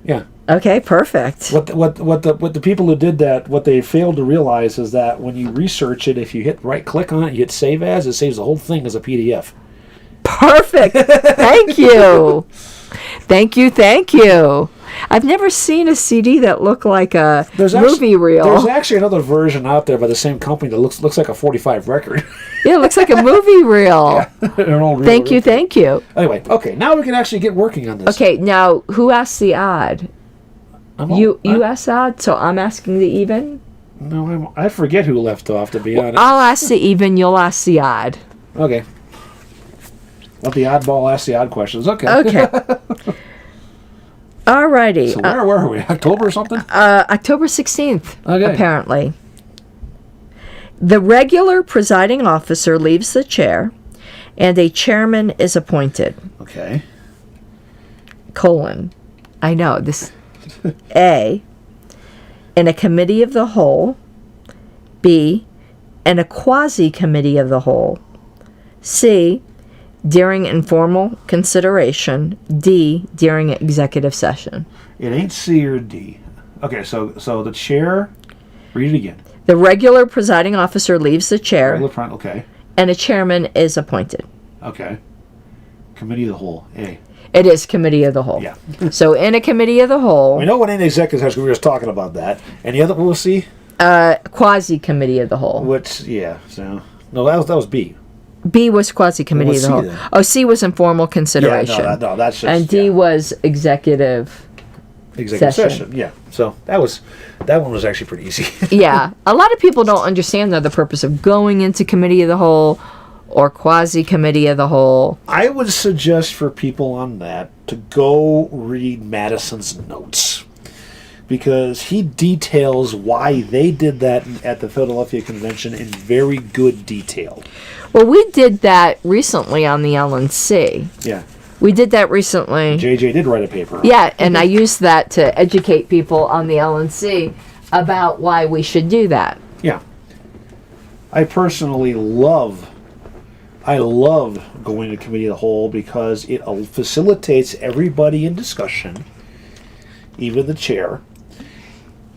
Yeah. Okay, perfect. What the people who did that, what they failed to realize is that when you research it, if you hit right-click on it, you hit Save As, it saves the whole thing as a PDF. Perfect. Thank you. Thank you. I've never seen a CD that looked like a movie reel. There's actually another version out there by the same company that looks like a 45 record. Yeah, it looks like a movie reel. Yeah, an old reel. Thank you. Anyway, okay, now we can actually get working on this. Okay, now who asked the odd? You asked the odd, so I'm asking the even? No, I forget who left off, to be honest. I'll ask the even, you'll ask the odd. Okay. Let the oddball ask the odd questions. Okay. Alrighty. So where were we? October or something? October 16th, okay. Apparently. The regular presiding officer leaves the chair, and a chairman is appointed. Okay. I know, this... A, in a committee of the whole. B, in a quasi-committee of the whole. C, during informal consideration. D, during executive session. It ain't C or D. Okay, so the chair, read it again. The regular presiding officer leaves the chair. Okay. And a chairman is appointed. Okay. Committee of the whole, A. It is committee of the whole. Yeah. So in a committee of the whole. We know what in executive session, we were just talking about that. And the other, we'll see? Quasi-committee of the whole. Which, yeah, so... No, that was B. B was quasi-committee of the whole. Then? Oh, C was informal consideration. Yeah, no, that's just... And D was executive session. Yeah. So that one was actually pretty easy. Yeah. A lot of people don't understand the purpose of going into committee of the whole or quasi-committee of the whole. I would suggest for people on that to go read Madison's notes, because he details why they did that at the Philadelphia Convention in very good detail. Well, we did that recently on the LNC. Yeah. We did that recently. JJ did write a paper. Yeah, and I used that to educate people on the LNC about why we should do that. Yeah. I personally love going to committee of the whole because it facilitates everybody in discussion, even the chair.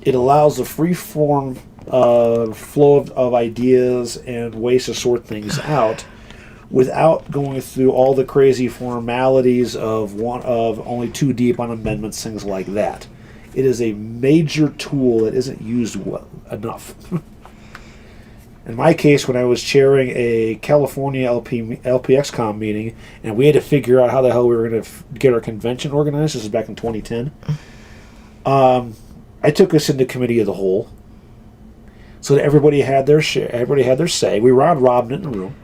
It allows a free-form flow of ideas and ways to sort things out without going through all the crazy formalities of only too deep on amendments, things like that. It is a major tool that isn't used enough. In my case, when I was chairing a California LPXCom meeting, and we had to figure out how the hell we were going to get our convention organized, this is back in 2010, I took us into committee of the whole, so that everybody had their share, everybody had their say. We round robin in the room,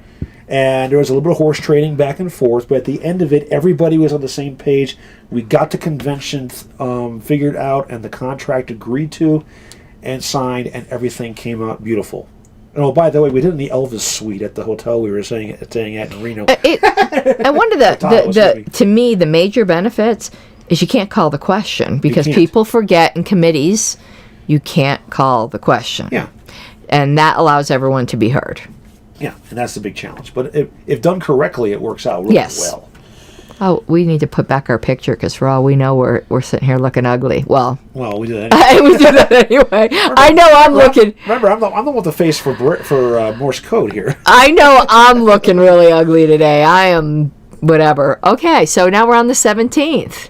and there was a little bit of horse trading back and forth, but at the end of it, everybody was on the same page. We got the convention figured out, and the contract agreed to and signed, and everything came out beautiful. And oh, by the way, we did it in the Elvis suite at the hotel we were staying at in Reno. And one of to me, the major benefits is you can't call the question, because people forget in committees, you can't call the question. Yeah. And that allows everyone to be heard. Yeah, and that's the big challenge. But if done correctly, it works out really well. Oh, we need to put back our picture, because for all we know, we're sitting here looking ugly. Well, we did that anyway. We did that anyway. I know I'm looking. Remember, I'm the one with the face for Morse code here. I know I'm looking really ugly today. I am whatever. Okay, so now we're on the 17th.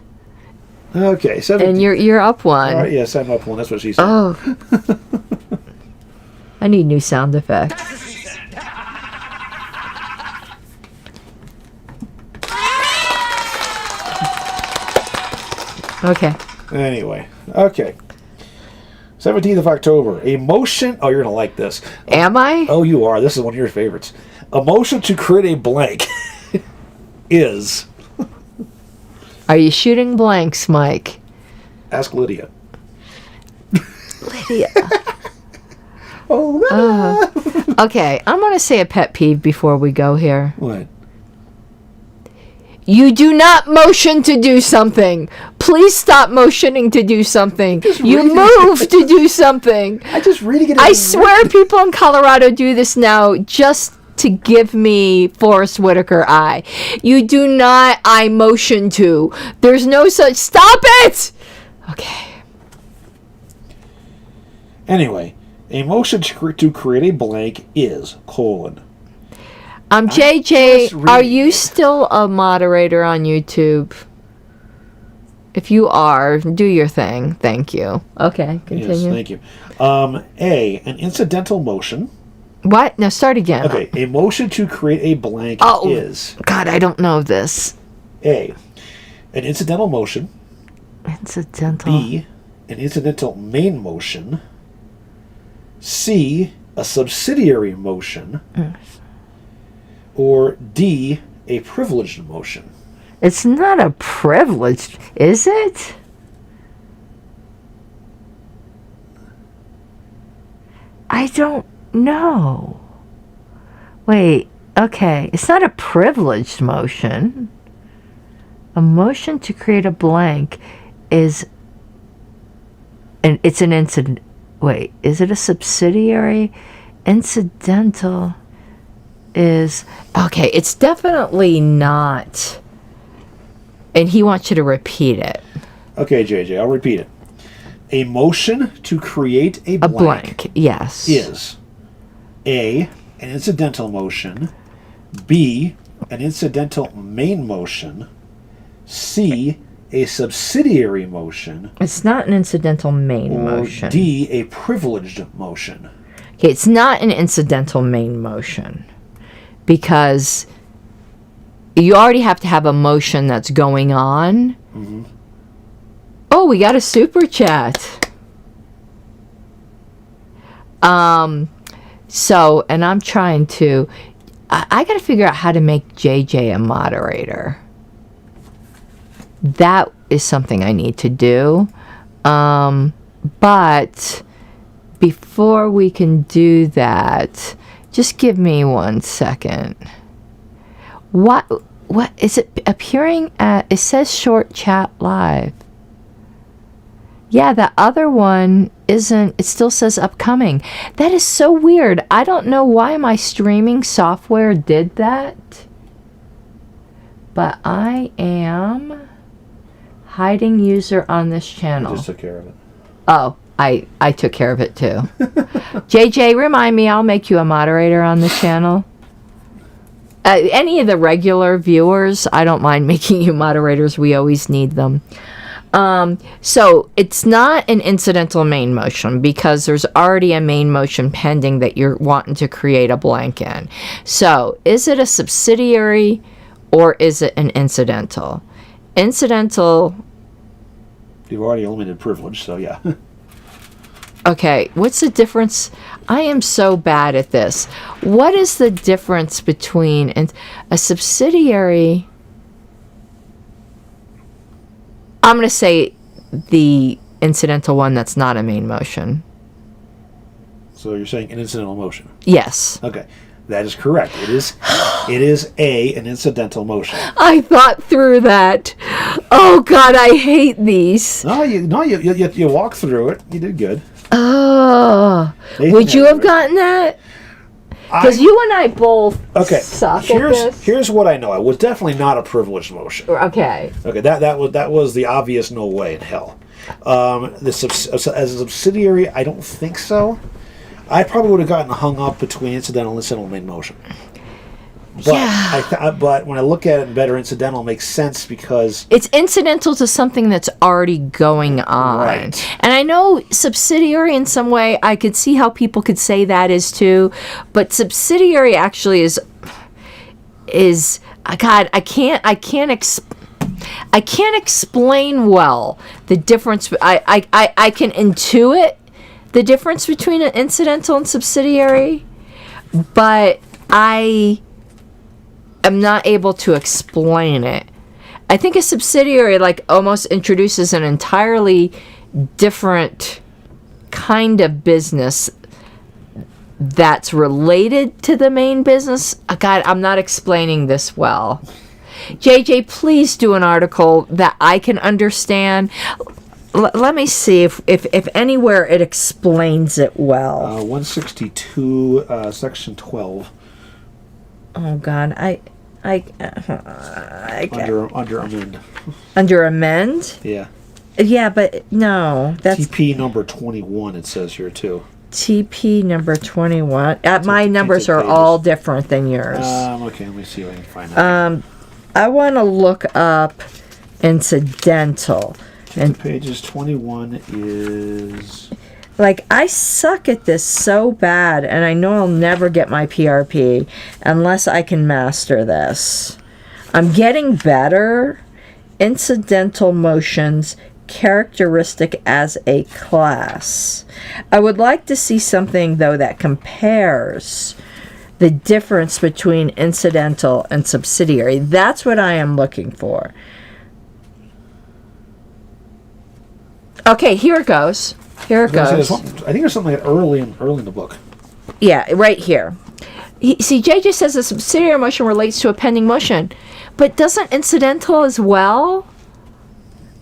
Okay, 17th. And you're up one. All right, yes, I'm up one. That's what she said. Oh. I need new sound effects. Okay. Anyway, okay. 17th of October. A motion. Oh, you're going to like this. Am I? Oh, you are. This is one of your favorites. A motion to create a blank is. Are you shooting blanks, Mike? Ask Lydia. Lydia. Oh, okay, I'm going to say a pet peeve before we go here. What? You do not motion to do something. Please stop motioning to do something. You move to do something. I just reading it. I swear people in Colorado do this now just to give me Forrest Whitaker eye. You do not I motion to. There's no such. Stop it! Okay. Anyway, a motion to create a blank is : JJ, are you still a moderator on YouTube? If you are, do your thing. Thank you. Okay, continue. Yes, thank you. An incidental motion. What? No, start again. Okay, a motion to create a blank is... God, I don't know this. A, an incidental motion. Incidental. B, an incidental main motion. C, a subsidiary motion. Or D, a privileged motion. It's not a privileged, is it? I don't know. Wait, okay. It's not a privileged motion. A motion to create a blank is... it's an incident. Wait, is it a subsidiary? Incidental is... Okay, it's definitely not. And he wants you to repeat it. Okay, JJ, I'll repeat it. A motion to create a blank, yes, is A, an incidental motion. B, an incidental main motion. C, a subsidiary motion. It's not an incidental main motion. D, a privileged motion. Okay, it's not an incidental main motion, because you already have to have a motion that's going on. Mm-hmm. Oh, we got a super chat. So, and I'm trying to... I got to figure out how to make JJ a moderator. That is something I need to do. But before we can do that, just give me 1 second. What is it appearing at? It says short chat live. Yeah, the other one isn't. It still says upcoming. That is so weird. I don't know why my streaming software did that. But I am hiding user on this channel. I just took care of it. Oh, I took care of it too. JJ, remind me, I'll make you a moderator on this channel. Any of the regular viewers, I don't mind making you moderators. We always need them. So it's not an incidental main motion because there's already a main motion pending that you're wanting to create a blank in. So is it a subsidiary or is it an incidental? Incidental. You've already eliminated privilege, so yeah. Okay, what's the difference? I am so bad at this. What is the difference between a subsidiary? I'm going to say the incidental one that's not a main motion. So you're saying an incidental motion? Yes. Okay, that is correct. It is an incidental motion. I thought through that. Oh God, I hate these. No, you walked through it. You did good. Oh, would you have gotten that? Because you and I both suck at this. Here's what I know. It was definitely not a privileged motion. Okay. Okay, that was the obvious no way in hell. As a subsidiary, I don't think so. I probably would have gotten hung up between incidental and incidental main motion. But Yeah. But when I look at it, better incidental makes sense because It's incidental to something that's already going on. Right. And I know subsidiary in some way, I could see how people could say that is too, but subsidiary actually is God, I can't explain well the difference. I can intuit the difference between an incidental and subsidiary, but I'm not able to explain it. I think a subsidiary almost introduces an entirely different kind of business that's related to the main business. God, I'm not explaining this well. JJ, please do an article that I can understand. Let me see if anywhere it explains it well. 162, section 12. Oh God, Under amend. Under amend? Yeah. Yeah, but no, that's TP number 21. It says here too. TP number 21. My numbers are pages. all different than yours. Okay, let me see if I can find that. I want to look up incidental. And pages 21 is... I suck at this so bad, and I know I'll never get my PRP unless I can master this. I'm getting better. Incidental motions, characteristic as a class. I would like to see something, though, that compares the difference between incidental and subsidiary. That's what I am looking for. Okay, here it goes. Here it goes. I think there's something early in the book. Yeah, right here. See, JJ says a subsidiary motion relates to a pending motion, but doesn't incidental as well?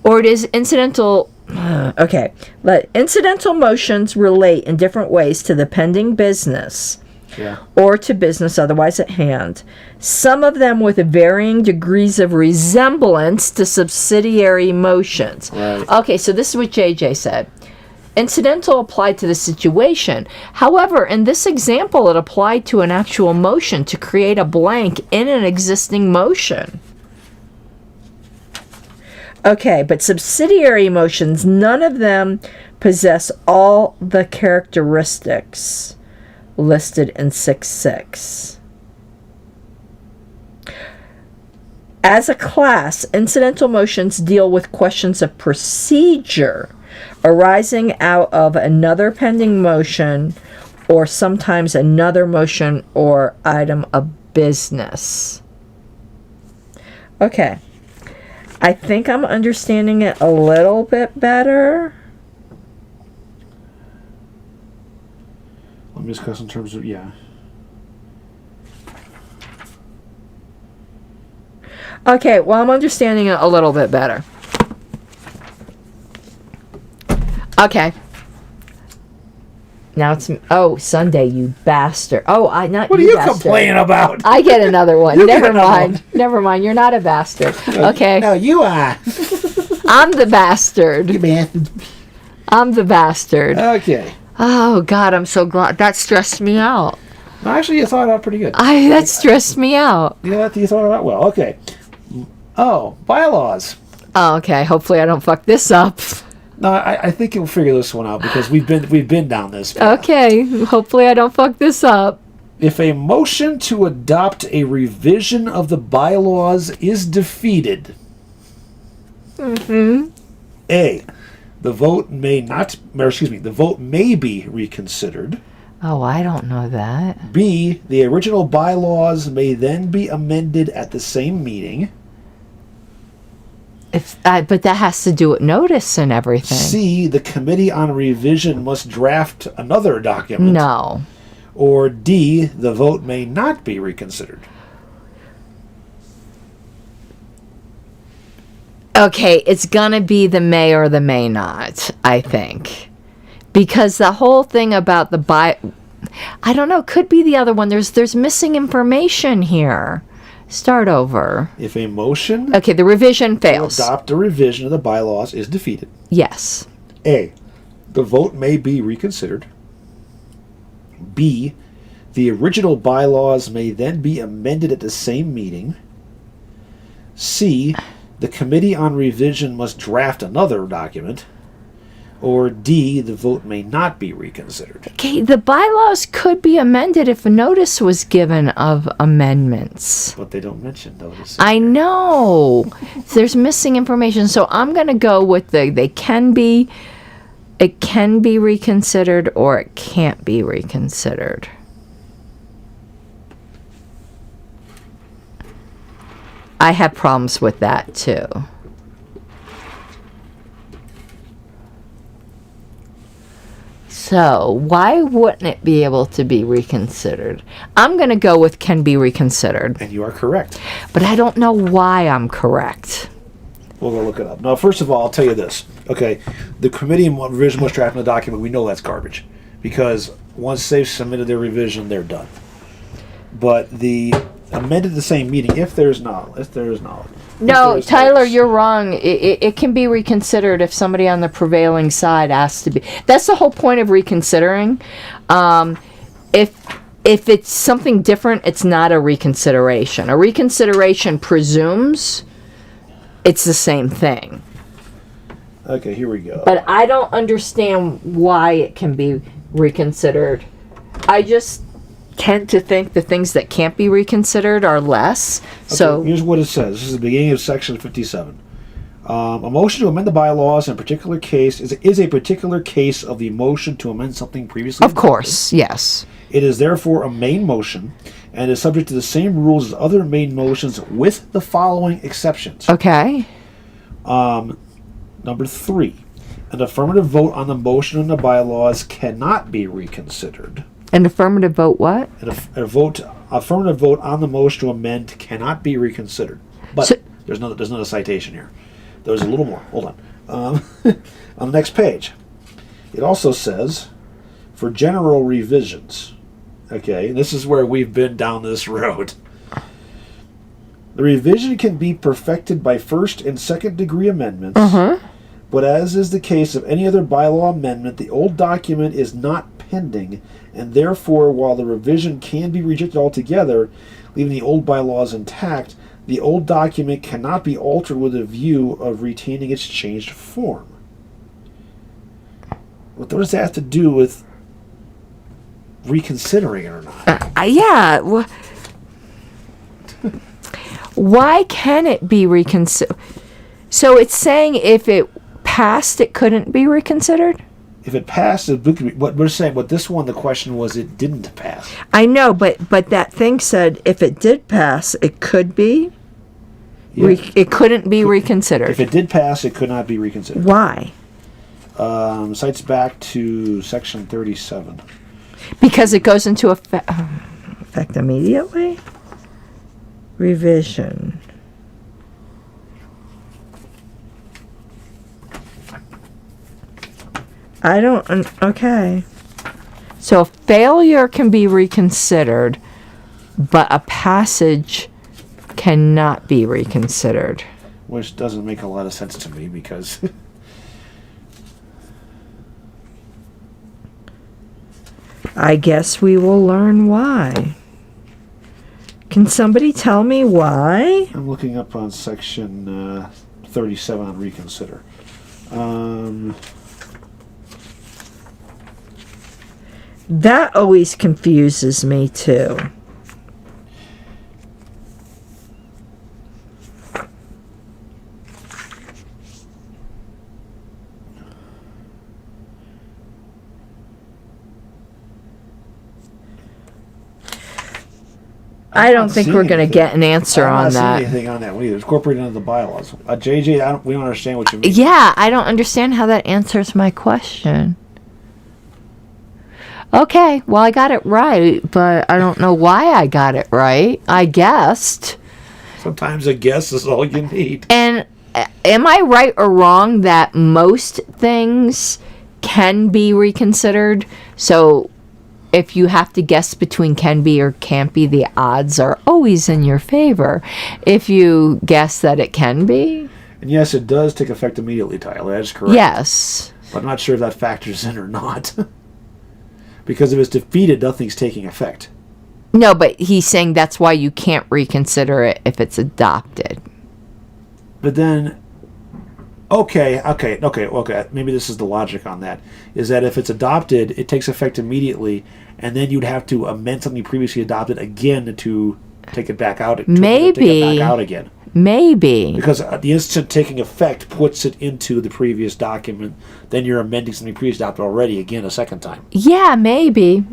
Or it is incidental... Okay, let incidental motions relate in different ways to the pending business. Yeah. Or to business otherwise at hand. Some of them with varying degrees of resemblance to subsidiary motions. Right. Okay, so this is what JJ said. Incidental applied to the situation. However, in this example, it applied to an actual motion to create a blank in an existing motion. Okay, but subsidiary motions, none of them possess all the characteristics listed in 6.6. As a class, incidental motions deal with questions of procedure arising out of another pending motion or sometimes another motion or item of business. Okay. I think I'm understanding it a little bit better. Let me discuss in terms of, yeah. Okay, well, I'm understanding it a little bit better. Okay. Now it's... Oh, Sunday, you bastard. Oh, not What are you you bastard. complaining about? I get another one. You Never get another mind. one. Never mind. You're not a bastard. Okay. No, you are. I'm the bastard. I'm the bastard. Okay. Oh, God, I'm so glad. That stressed me out. No, actually, you thought it out pretty good. That stressed me out. Yeah, you thought it out well. Okay. Oh, bylaws. Oh, okay. Hopefully I don't fuck this up. No, I think you'll figure this one out because we've been down this path. Okay. Hopefully I don't fuck this up. If a motion to adopt a revision of the bylaws is defeated, A, the vote may be reconsidered. Oh, I don't know that. B, the original bylaws may then be amended at the same meeting. But that has to do with notice and everything. C, the committee on revision must draft another document. No. Or D, the vote may not be reconsidered. Okay, it's gonna be the may or the may not, I think. Because the whole thing about I don't know, could be the other one. There's missing information here. Start over. If a motion Okay, the revision fails. to adopt a revision of the bylaws is defeated, Yes. A, the vote may be reconsidered. B, the original bylaws may then be amended at the same meeting. C, the committee on revision must draft another document. Or D, the vote may not be reconsidered. Okay, the bylaws could be amended if a notice was given of amendments. But they don't mention notice. I know. There's missing information. So I'm going to go with it can be reconsidered or it can't be reconsidered. I have problems with that too. So why wouldn't it be able to be reconsidered? I'm going to go with can be reconsidered. And you are correct. But I don't know why I'm correct. We'll go look it up. Now, first of all, I'll tell you this. Okay, the committee on revision must draft the document. We know that's garbage. Because once they've submitted their revision, they're done. But the amended the same meeting, if there is knowledge. No, Tyler, you're wrong. It can be reconsidered if somebody on the prevailing side asks to be. That's the whole point of reconsidering. If it's something different, it's not a reconsideration. A reconsideration presumes it's the same thing. Okay, here we go. But I don't understand why it can be reconsidered. I just tend to think the things that can't be reconsidered are less. Okay, So here's what it says. This is the beginning of section 57. A motion to amend the bylaws in a particular case is a particular case of the motion to amend something previously of adopted. course, yes. It is therefore a main motion and is subject to the same rules as other main motions with the following exceptions. Okay. Number 3, an affirmative vote on the motion and the bylaws cannot be reconsidered. An affirmative vote what? Affirmative vote on the motion to amend cannot be reconsidered. But So- there's another citation here. There's a little more. Hold on. On the next page, it also says, for general revisions. Okay, this is where we've been down this road. The revision can be perfected by first and second degree amendments. But as is the case of any other bylaw amendment, the old document is not pending, and therefore, while the revision can be rejected altogether, leaving the old bylaws intact, the old document cannot be altered with a view of retaining its changed form. What does that have to do with reconsidering it or not? Yeah. Why can it be reconsidered? So it's saying if it passed, it couldn't be reconsidered? If it passed, what we're saying, what this one, the question was, it didn't pass. I know, but that thing said if it did pass, it could be. Yeah. It couldn't be reconsidered. If it did pass, it could not be reconsidered. Why? Cites back to section 37. Because it goes into effect immediately? Revision. I don't... Okay. So a failure can be reconsidered, but a passage cannot be reconsidered. Which doesn't make a lot of sense to me because... I guess we will learn why. Can somebody tell me why? I'm looking up on section 37 on reconsider. That always confuses me too. I don't think we're going to get an answer on that. I'm not seeing anything on that one either. It's incorporated into the bylaws. JJ, we don't understand what you mean. Yeah, I don't understand how that answers my question. Okay, well, I got it right, but I don't know why I got it right. I guessed. Sometimes a guess is all you need. And am I right or wrong that most things can be reconsidered? So if you have to guess between can be or can't be, the odds are always in your favor. If you guess that it can be. And yes, it does take effect immediately, Tyler. That is correct. Yes. But I'm not sure if that factors in or not. Because if it's defeated, nothing's taking effect. No, but he's saying that's why you can't reconsider it if it's adopted. But then, okay. Maybe this is the logic on that. Is that if it's adopted, it takes effect immediately, and then you'd have to amend something previously adopted again to take it back out. Maybe. Take it back out again. Maybe. Because the instant taking effect puts it into the previous document, then you're amending something previously adopted already again a second time. Yeah, maybe.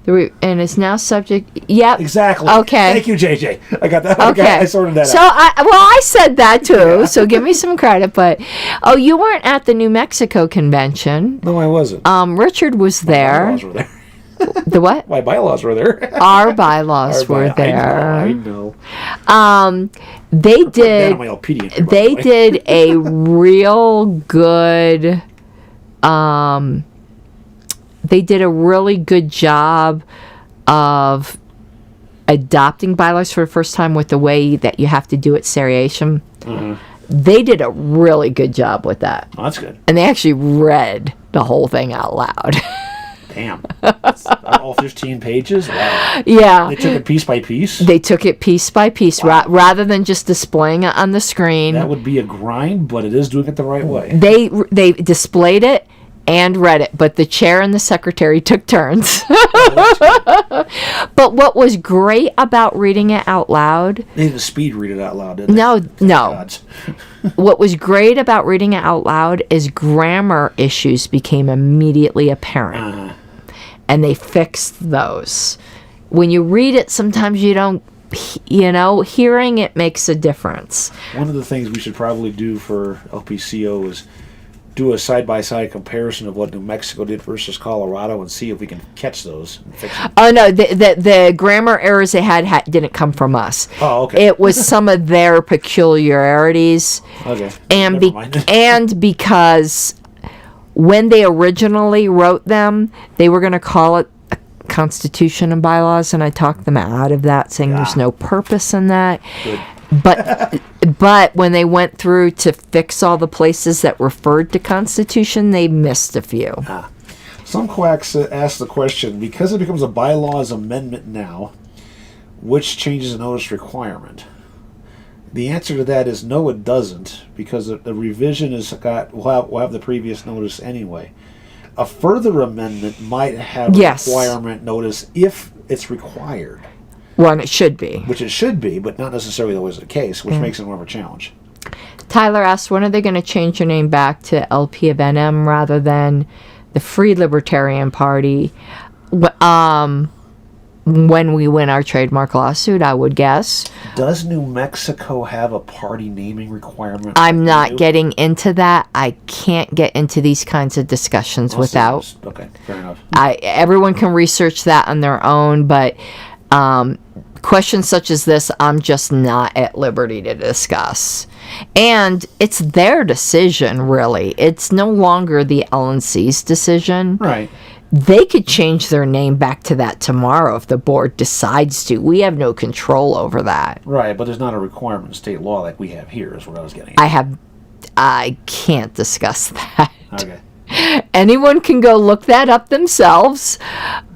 And it's now subject. Yep. Exactly. Okay. Thank you, JJ. I got that. Okay. I sorted that so out. I said that too. So give me some credit. But you weren't at the New Mexico convention. No, I wasn't. Richard was there. My bylaws were there. The what? My bylaws were there. Our bylaws were there. I know. They did. They did a real good. They did a really good job of adopting bylaws for the first time with the way that you have to do it seriation. Mm-hmm. They did a really good job with that. Oh, that's good. And they actually read the whole thing out loud. Damn. All 15 pages? Wow. Yeah. They took it piece by piece? They took it piece by piece, wow. Rather than just displaying it on the screen. That would be a grind, but it is doing it the right way. They displayed it and read it, but the chair and the secretary took turns. But what was great about reading it out loud... They didn't speed read it out loud, did they? No. What was great about reading it out loud is grammar issues became immediately apparent. And they fixed those. When you read it, sometimes you don't, hearing it makes a difference. One of the things we should probably do for LPCO is do a side-by-side comparison of what New Mexico did versus Colorado and see if we can catch those and fix them. Oh, no, the grammar errors they had didn't come from us. Oh, okay. It was some of their peculiarities. Okay. And because when they originally wrote them, they were going to call it a Constitution and bylaws, and I talked them out of that, saying there's no purpose in that. Good. But when they went through to fix all the places that referred to Constitution, they missed a few. Some quacks ask the question, because it becomes a bylaws amendment now, which changes the notice requirement? The answer to that is no, it doesn't, because the revision will have the previous notice anyway. A further amendment might have a requirement notice if it's required. Well, and it should be. Which it should be, but not necessarily always the case, which makes it more of a challenge. Tyler asked, when are they going to change your name back to LP of NM rather than the Free Libertarian Party? When we win our trademark lawsuit, I would guess. Does New Mexico have a party naming requirement? I'm not getting into that. I can't get into these kinds of discussions without. Okay, fair enough. Everyone can research that on their own, but questions such as this, I'm just not at liberty to discuss. And it's their decision, really. It's no longer the LNC's decision. Right. They could change their name back to that tomorrow if the board decides to. We have no control over that. Right, but there's not a requirement in state law like we have here, is what I was getting at. I can't discuss that. Okay. Anyone can go look that up themselves,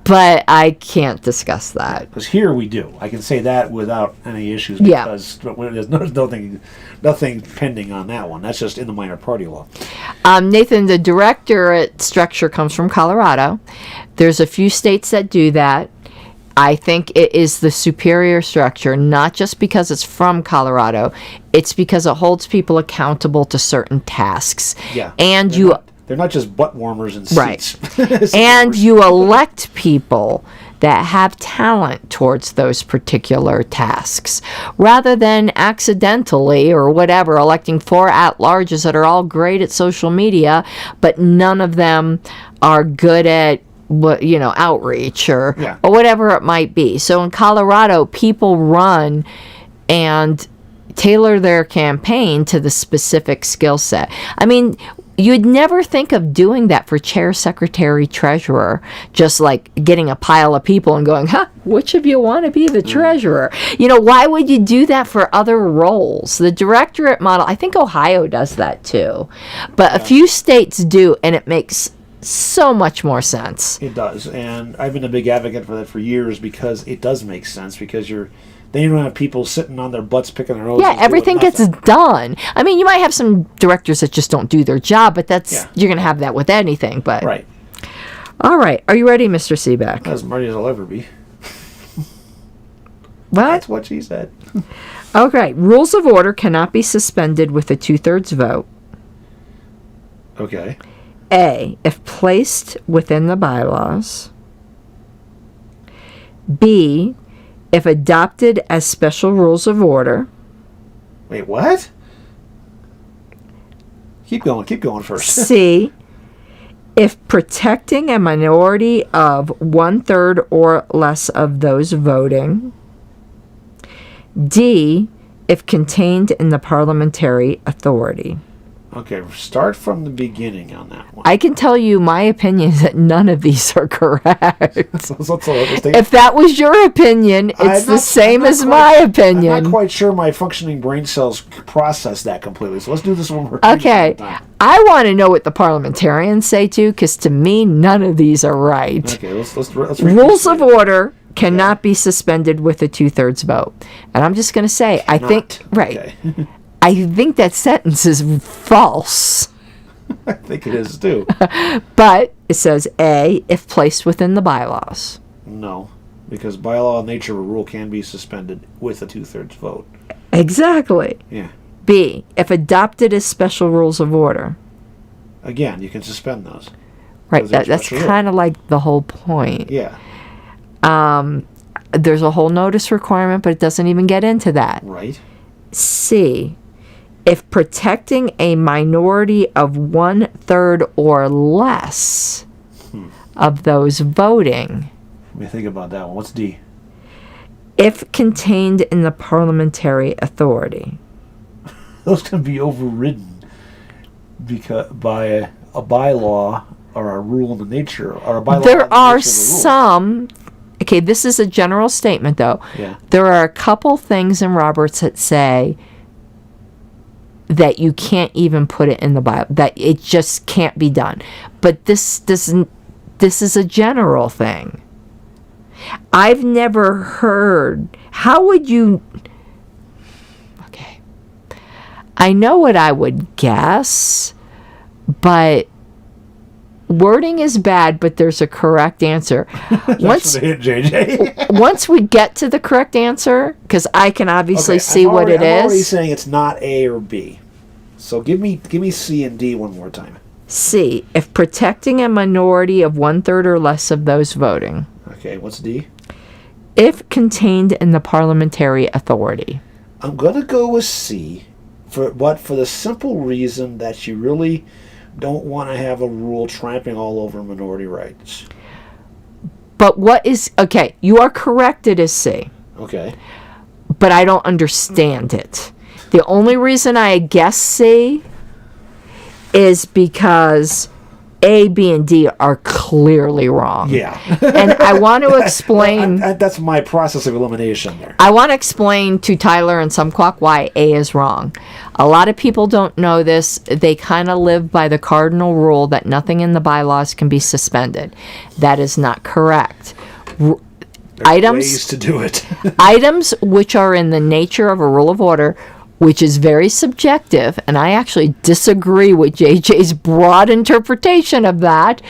but I can't discuss that. Because here we do. I can say that without any issues Yeah. because there's nothing pending on that one. That's just in the minor party law. Nathan, the directorate structure comes from Colorado. There's a few states that do that. I think it is the superior structure, not just because it's from Colorado. It's because it holds people accountable to certain tasks. Yeah. And they're not just butt warmers and right. seats. And you elect people that have talent towards those particular tasks, rather than accidentally or whatever electing 4 at-larges that are all great at social media, but none of them are good at outreach or whatever it might be. So in Colorado, people run and tailor their campaign to the specific skill set. I mean, you'd never think of doing that for chair, secretary, treasurer, just like getting a pile of people and going, which of you want to be the treasurer? Why would you do that for other roles? The directorate model, I think Ohio does that too. But a few states do, and it makes so much more sense. It does, and I've been a big advocate for that for years because it does make sense because then you don't have people sitting on their butts picking their noses. Yeah, everything gets done. I mean, you might have some directors that just don't do their job, but you're going to have that with anything. But right. All right, are you ready, Mr. Seebeck? As ready as I'll ever be. What? That's what she said. Okay, rules of order cannot be suspended with a 2/3 vote. Okay. A, if placed within the bylaws. B, if adopted as special rules of order. Wait, what? Keep going first. C, if protecting a minority of 1/3 or less of those voting. D, if contained in the parliamentary authority. Okay, start from the beginning on that one. I can tell you my opinion is that none of these are correct. If If that was your opinion, it's the same as my opinion. I'm not quite sure my functioning brain cells process that completely, so let's do this one more. Okay, I want to know what the parliamentarians say too, because to me, none of these are right. Okay, let's Rules of order cannot be suspended with a 2/3 vote. And I'm just going to say, I think, right. Okay. I think that sentence is false. I think it is too. But it says A, if placed within the bylaws. No, because bylaw, nature, or rule can be suspended with a 2/3 vote. Exactly. Yeah. B, if adopted as special rules of order. Again, you can suspend those. Right, that's kind of like the whole point. Yeah. There's a whole notice requirement, but it doesn't even get into that. Right. C, if protecting a minority of 1/3 or less of those voting. Let me think about that one. What's D? If contained in the parliamentary authority. Those can be overridden by a bylaw or a rule in the nature or a bylaw. There are some. Okay, this is a general statement, though. Yeah. There are a couple things in Roberts that say that you can't even put it in the Bible, that it just can't be done. But this is a general thing. I've never heard. How would you? Okay. I know what I would guess, but wording is bad, but there's a correct answer. Once JJ. Once we get to the correct answer, because I can obviously see what it is. I'm already saying it's not A or B. So give me C and D one more time. C, if protecting a minority of 1/3 or less of those voting. Okay, what's D? If contained in the parliamentary authority. I'm gonna go with C, for the simple reason that you really don't want to have a rule trampling all over minority rights. But what is... Okay, you are correct, it is C. Okay. But I don't understand it. The only reason I guess C is because A, B, and D are clearly wrong. Yeah. And I want to explain... That's my process of elimination there. I want to explain to Tyler and Sumquawk why A is wrong. A lot of people don't know this. They kind of live by the cardinal rule that nothing in the bylaws can be suspended. That is not correct. Items, ways to do it. items which are in the nature of a rule of order, which is very subjective, and I actually disagree with JJ's broad interpretation of that.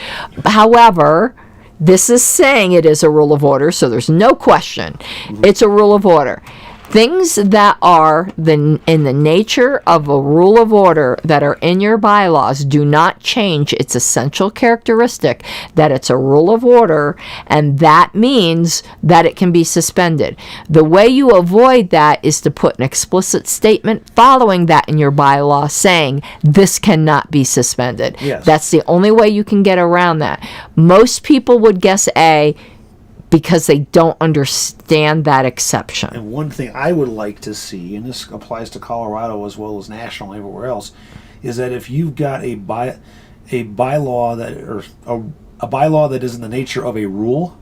However, this is saying it is a rule of order, so there's no question. It's a rule of order. Things that are in the nature of a rule of order that are in your bylaws do not change its essential characteristic that it's a rule of order, and that means that it can be suspended. The way you avoid that is to put an explicit statement following that in your bylaw saying this cannot be suspended. Yes. That's the only way you can get around that. Most people would guess A, because they don't understand that exception. And one thing I would like to see, and this applies to Colorado as well as national everywhere else, is that if you've got a bylaw that is in the nature of a rule,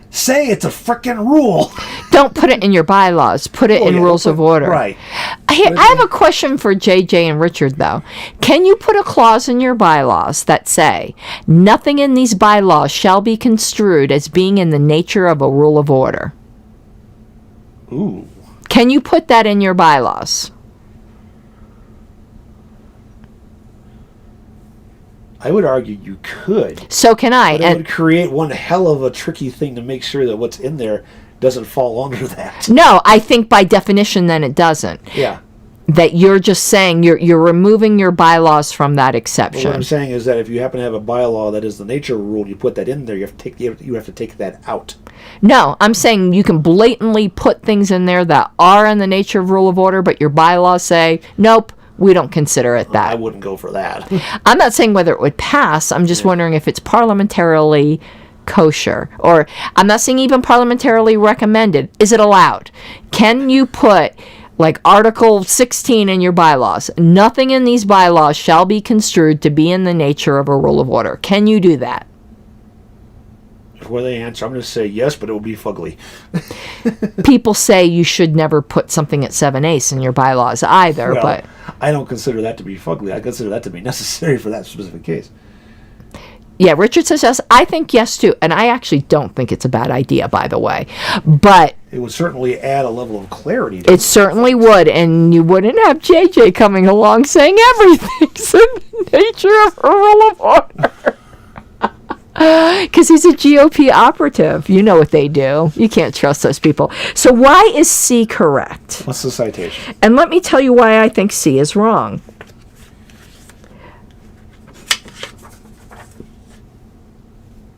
say it's a frickin' rule. Don't put it in your bylaws. Put it in rules of order. Right. Hey, I have a question for JJ and Richard, though. Can you put a clause in your bylaws that say, nothing in these bylaws shall be construed as being in the nature of a rule of order? Ooh. Can you put that in your bylaws? I would argue you could. So can I. But it would create one hell of a tricky thing to make sure that what's in there doesn't fall under that. No, I think by definition then it doesn't. Yeah. That you're just saying you're removing your bylaws from that exception. Well, what I'm saying is that if you happen to have a bylaw that is the nature of a rule, you put that in there, you have to take that out. No, I'm saying you can blatantly put things in there that are in the nature of rule of order, but your bylaws say, nope, we don't consider it that. I wouldn't go for that. I'm not saying whether it would pass. I'm just wondering if it's parliamentarily kosher. Or I'm not saying even parliamentarily recommended. Is it allowed? Can you put like Article 16 in your bylaws? Nothing in these bylaws shall be construed to be in the nature of a rule of order. Can you do that? Before they answer, I'm going to say yes, but it will be fugly. People say you should never put something at 7 ace in your bylaws either, Well, but I don't consider that to be fugly. I consider that to be necessary for that specific case. yeah, Richard says yes. I think yes too, and I actually don't think it's a bad idea, by the way. But It would certainly add a level of clarity to it certainly would, and you wouldn't have JJ coming along saying everything's in the nature of a rule of order. Because he's a GOP operative. You know what they do. You can't trust those people. So why is C correct? What's the citation? And let me tell you why I think C is wrong.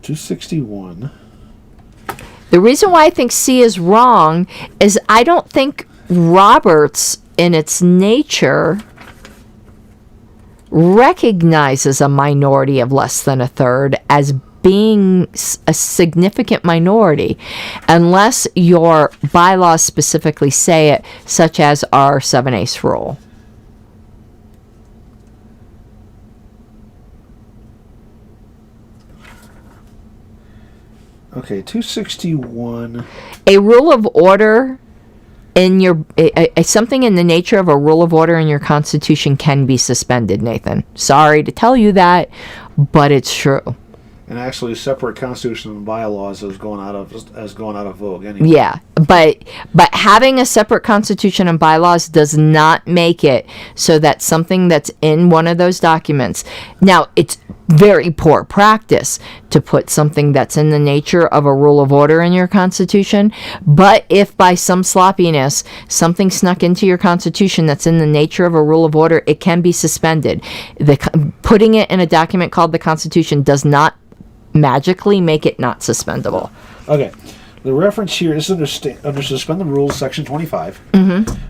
.261. The reason why I think C is wrong is I don't think Roberts, in its nature, recognizes a minority of less than a third as being a significant minority, unless your bylaws specifically say it, such as our 7 ace rule. Okay, 261. A rule of order in your something in the nature of a rule of order in your Constitution can be suspended, Nathan. Sorry to tell you that, but it's true. And actually, separate constitution and bylaws has gone out of vogue anyway. Yeah, but having a separate constitution and bylaws does not make it so that something that's in one of those documents. Now, it's very poor practice to put something that's in the nature of a rule of order in your constitution, but if by some sloppiness something snuck into your constitution that's in the nature of a rule of order, it can be suspended. Putting it in a document called the Constitution does not magically make it not suspendable. Okay. The reference here is under Suspend the Rules, Section 25.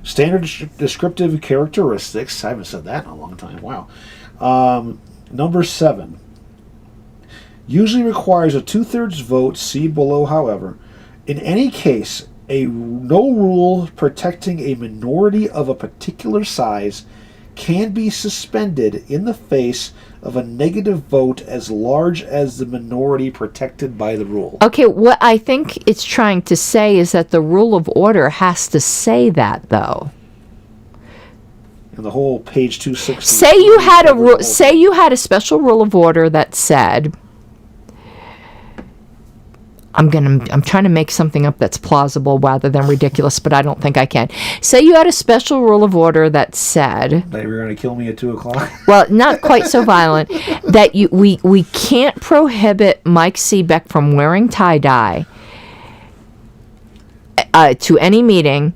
Standard descriptive characteristics. I haven't said that in a long time. Wow. Number 7. Usually requires a 2/3 vote. See below, however. In any case, no rule protecting a minority of a particular size can be suspended in the face of a negative vote as large as the minority protected by the rule. Okay, what I think it's trying to say is that the rule of order has to say that, though. And the whole page 260. Say you had a special rule of order that said, I'm trying to make something up that's plausible rather than ridiculous, but I don't think I can. Say you had a special rule of order that said that you were going to kill me at 2:00. Well, not quite so violent. That we can't prohibit Mike Seebeck from wearing tie-dye to any meeting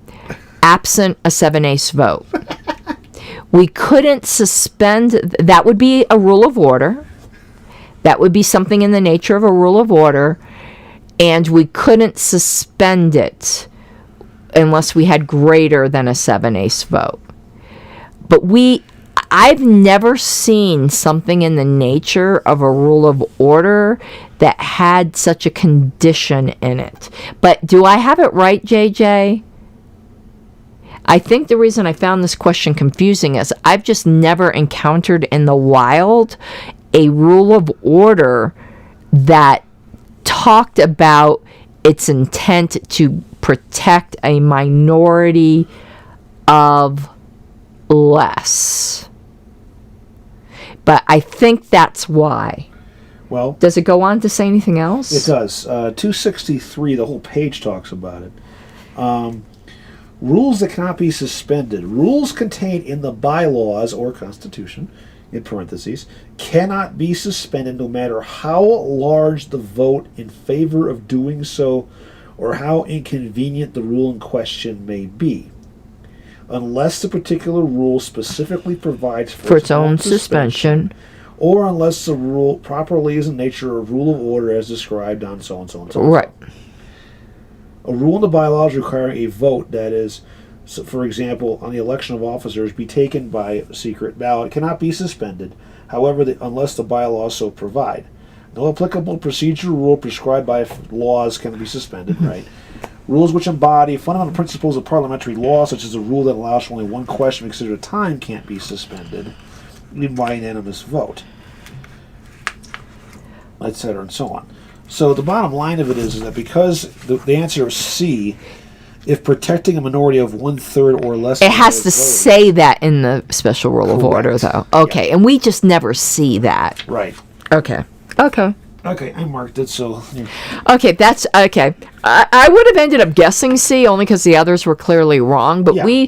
absent a 7/8 vote. We couldn't suspend. That would be a rule of order. That would be something in the nature of a rule of order. And we couldn't suspend it unless we had greater than a 7/8 vote. But I've never seen something in the nature of a rule of order that had such a condition in it. But do I have it right, JJ? I think the reason I found this question confusing is I've just never encountered in the wild a rule of order that talked about its intent to protect a minority of less. But I think that's why. Well, does it go on to say anything else? It does. 263, the whole page talks about it. Rules that cannot be suspended. Rules contained in the bylaws or constitution, in parentheses, cannot be suspended no matter how large the vote in favor of doing so or how inconvenient the rule in question may be, unless the particular rule specifically provides for its own suspension, or unless the rule properly is in nature a rule of order as described on so and so and so. Right. A rule in the bylaws requiring a vote, that is, so for example, on the election of officers, be taken by secret ballot, cannot be suspended, however, unless the bylaws so provide. No applicable procedural rule prescribed by laws can be suspended, right? Rules which embody fundamental principles of parliamentary law, such as a rule that allows for only one question considered at a time, can't be suspended, even by unanimous vote, etc., and so on. So the bottom line of it is that because the answer is C, if protecting a minority of 1/3 or less, it has to say that in the special rule of order, though. Okay, yeah. And we just never see that. Right. Okay. Okay, I marked it, so... Yeah. Okay, that's... Okay. I would have ended up guessing C, only because the others were clearly wrong, but we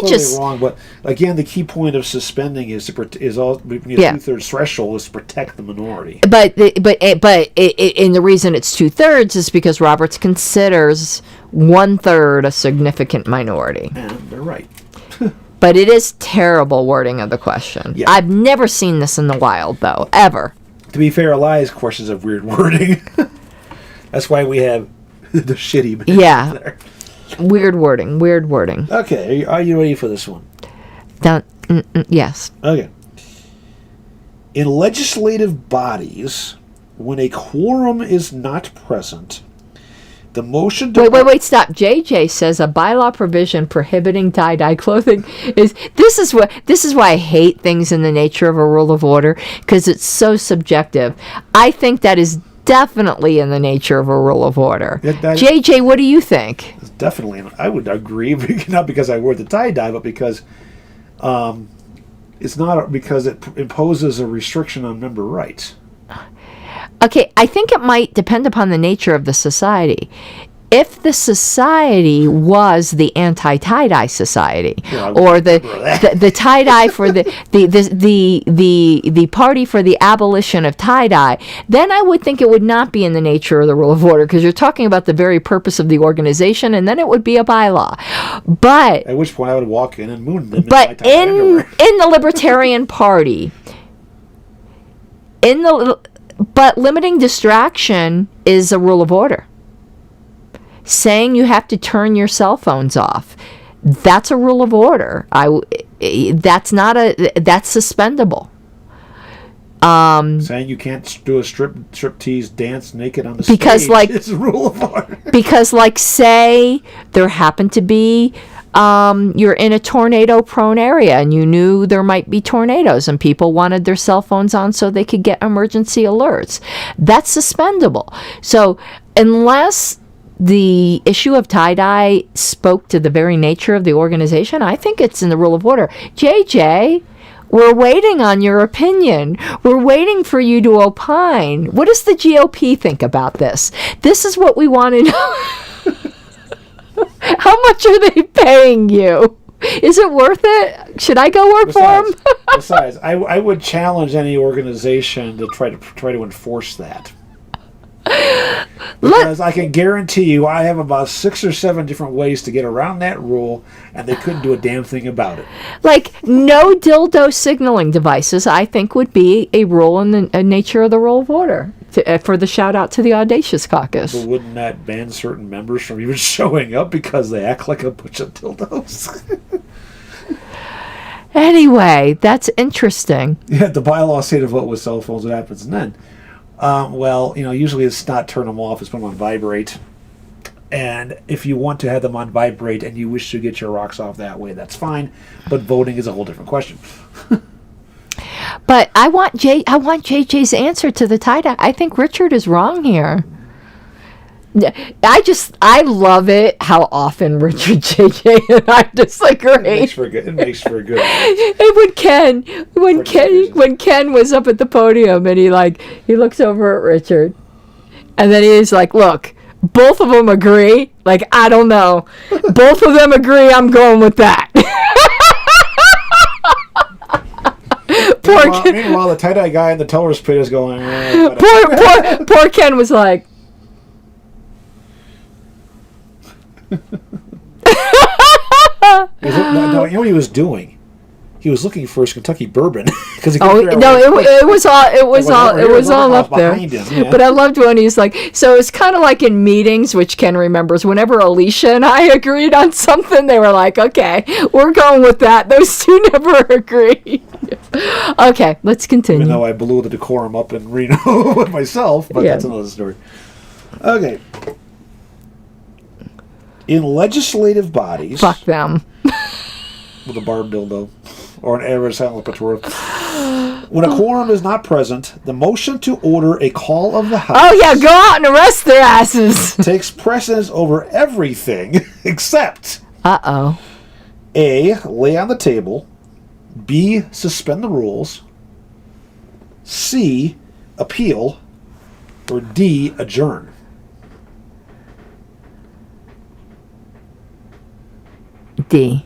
just... wrong, but again, the key point of suspending is two-thirds threshold is to protect the minority. But the reason it's 2/3 is because Roberts considers 1/3 a significant minority. And they're right. But it is terrible wording of the question. Yeah. I've never seen this in the wild, though, ever. To be fair, Elias questions have weird wording. That's why we have the shitty bit there. Weird wording. Okay, are you ready for this one? Yes. Okay. In legislative bodies, when a quorum is not present, the motion to... Wait, stop. JJ says a bylaw provision prohibiting tie-dye clothing is... This is why I hate things in the nature of a rule of order, because it's so subjective. I think that is definitely in the nature of a rule of order. JJ, what do you think? It's definitely. I would agree, not because I wore the tie-dye, but because it's not because it imposes a restriction on member rights. Okay, I think it might depend upon the nature of the society. If the society was the anti-tie-dye society, or the tie-dye for the party for the abolition of tie-dye, then I would think it would not be in the nature of the rule of order, because you're talking about the very purpose of the organization, and then it would be a bylaw. But at which point I would walk in and moon them. But in the Libertarian Party, but limiting distraction is a rule of order. Saying you have to turn your cell phones off, that's a rule of order. That's suspendable. Saying you can't do a striptease dance naked on the stage is a rule of order. Because, say there happened to be you're in a tornado-prone area and you knew there might be tornadoes and people wanted their cell phones on so they could get emergency alerts. That's suspendable. So unless the issue of tie-dye spoke to the very nature of the organization, I think it's in the rule of order. JJ, we're waiting on your opinion. We're waiting for you to opine. What does the GOP think about this? This is what we want to know. How much are they paying you? Is it worth it? Should I go work for them? Besides, I would challenge any organization to try to enforce that. Because I can guarantee you I have about 6 or 7 different ways to get around that rule, and they couldn't do a damn thing about it. Like, no dildo signaling devices, I think, would be a rule in the nature of the rule of order. For the shout out to the Audacious Caucus. But wouldn't that ban certain members from even showing up because they act like a bunch of dildos? Anyway, that's interesting. Yeah, the bylaws say to vote with cell phones. What happens then? Well, usually it's not turn them off, it's put them on vibrate. And if you want to have them on vibrate and you wish to get your rocks off that way, that's fine. But voting is a whole different question. But I want JJ's answer to the tie-dye. I think Richard is wrong here. I love it how often Richard, JJ, and I disagree. It makes for a good. And when Ken was up at the podium and he looks over at Richard, and then he's like, "Look, both of them agree. Like, I don't know, both of them agree. I'm going with that." Meanwhile, the tie-dye guy in the teller's pit is going. Poor Ken was like. You know what he was doing? He was looking for his Kentucky bourbon because it was all up there. Yeah. But I loved when he's like, so it's kind of like in meetings, which Ken remembers. Whenever Alicia and I agreed on something, they were like, "Okay, we're going with that." Those two never agreed. Okay, let's continue. Even though I blew the decorum up in Reno with myself, but that's another story. Okay. In legislative bodies... Fuck them. With a barb dildo. Or an average silent patura. When a quorum is not present, the motion to order a call of the House... Oh yeah, go out and arrest their asses! ...takes precedence over everything except... Uh-oh. A, lay on the table. B, suspend the rules. C, appeal. Or D, adjourn. D.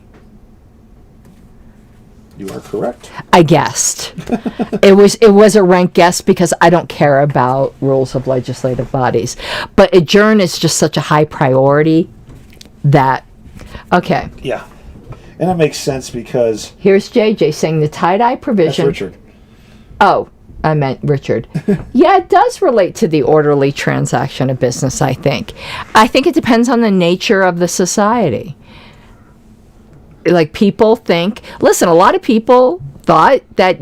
You are correct. I guessed. It was a rank guess because I don't care about rules of legislative bodies. But adjourn is just such a high priority that... Okay. Yeah. And that makes sense because... Here's JJ saying the tie-dye provision... That's Richard. Oh, I meant Richard. Yeah, it does relate to the orderly transaction of business, I think. I think it depends on the nature of the society. Like, people think... Listen, a lot of people thought that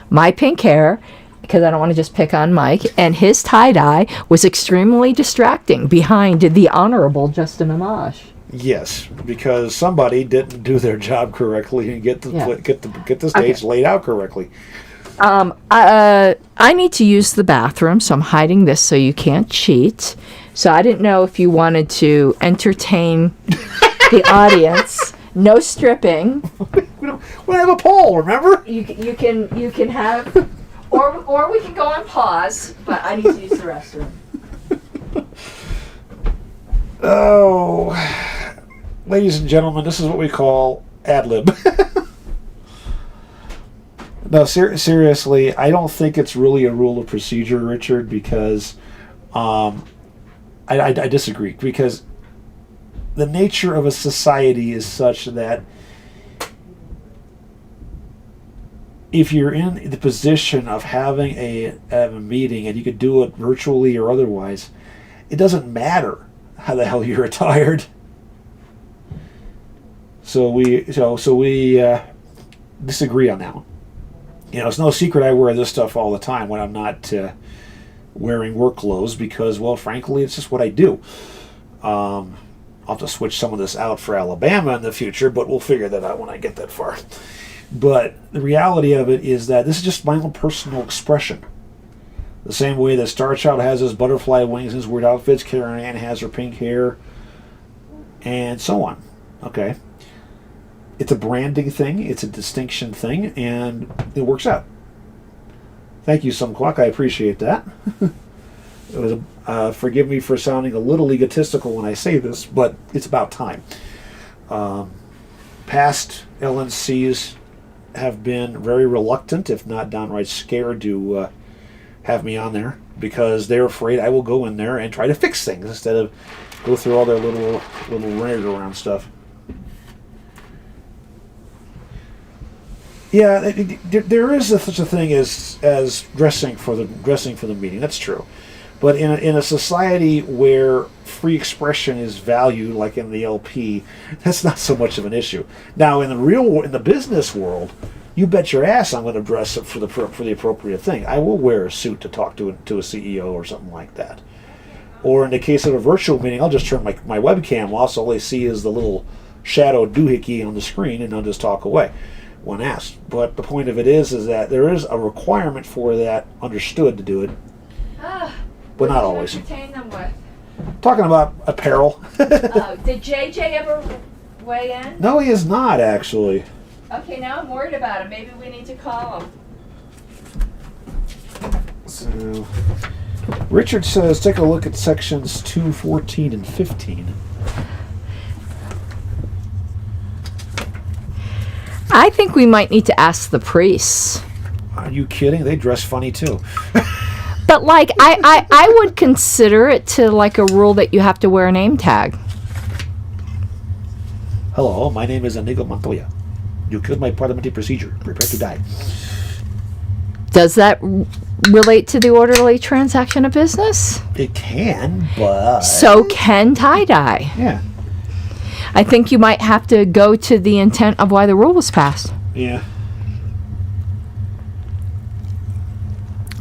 my pink hair, because I don't want to just pick on Mike, and his tie-dye was extremely distracting behind the Honorable Justin Amash. Yes, because somebody didn't do their job correctly and get the stage laid out correctly. I need to use the bathroom, so I'm hiding this so you can't cheat. So I didn't know if you wanted to entertain the audience. No stripping. We don't have a poll, remember? You can have, or we can go on pause. But I need to use the restroom. Oh, ladies and gentlemen, this is what we call ad lib. No, seriously, I don't think it's really a rule of procedure, Richard, because I disagree. Because the nature of a society is such that if you're in the position of having a meeting and you could do it virtually or otherwise, it doesn't matter how the hell you're attired. So we disagree on that one. You know, it's no secret I wear this stuff all the time when I'm not wearing work clothes because, well, frankly, it's just what I do. I'll have to switch some of this out for Alabama in the future, but we'll figure that out when I get that far. But the reality of it is that this is just my own personal expression. The same way that Star Child has his butterfly wings and his weird outfits, Caryn has her pink hair, and so on. Okay. It's a branding thing, it's a distinction thing, and it works out. Thank you, Sumquack. I appreciate that. It was forgive me for sounding a little egotistical when I say this, but it's about time. Past LNCs have been very reluctant, if not downright scared, to have me on there because they're afraid I will go in there and try to fix things instead of go through all their little around stuff. Yeah, there is such a thing as dressing for the meeting. That's true, but in a society where free expression is valued, like in the LP, that's not so much of an issue. Now, in the business world, you bet your ass I'm going to dress up for the appropriate thing. I will wear a suit to talk to a CEO or something like that. Or in the case of a virtual meeting, I'll just turn my webcam off, so all they see is the little shadow doohickey on the screen, and I'll just talk away when asked. But the point of it is that there is a requirement for that, understood, to do it, but not always. Entertain them with? Talking about apparel. Did JJ ever weigh in? No, he is not, actually. Okay, now I'm worried about him. Maybe we need to call him. So, Richard says, take a look at sections 2, 14, and 15. I think we might need to ask the priests. Are you kidding? They dress funny, too. But, like, I would consider it to, like, a rule that you have to wear a name tag. Hello, my name is Inigo Montoya. You killed my parliamentary procedure. Prepare to die. Does that relate to the orderly transaction of business? It can, but... So can tie-dye. Yeah. I think you might have to go to the intent of why the rule was passed. Yeah.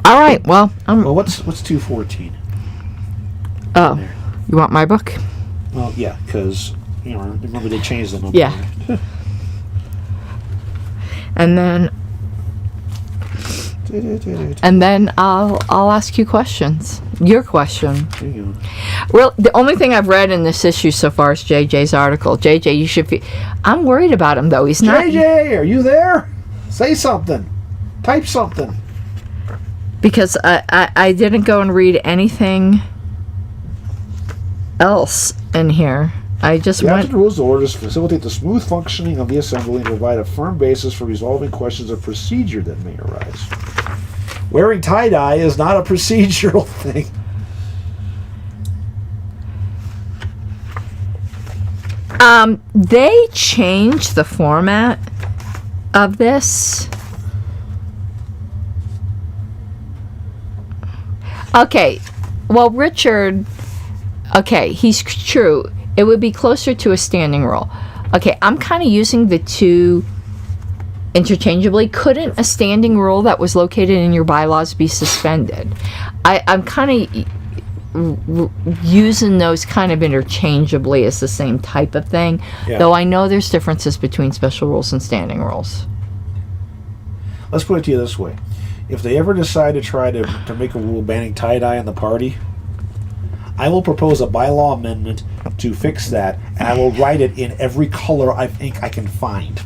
All right, well... Well, what's 214? Oh, you want my book? Well, yeah, because, remember they changed the number. Yeah. And then I'll ask you questions. Your question. Well, the only thing I've read in this issue so far is JJ's article. JJ, you should be... I'm worried about him, though. He's not... JJ, are you there? Say something. Type something. Because I didn't go and read anything else in here. I just the went... rules and orders facilitate the smooth functioning of the assembly and provide a firm basis for resolving questions of procedure that may arise. Wearing tie-dye is not a procedural thing. They changed the format of this. Okay, well, Richard... Okay, he's true. It would be closer to a standing roll. Okay, I'm kind of using the two interchangeably. Couldn't a standing roll that was located in your bylaws be suspended? I'm kind of using those kind of interchangeably as the same type of thing, though I know there's differences between special rules and standing rules. Let's put it to you this way. If they ever decide to try to make a rule banning tie-dye in the party, I will propose a bylaw amendment to fix that, and I will write it in every color I think I can find.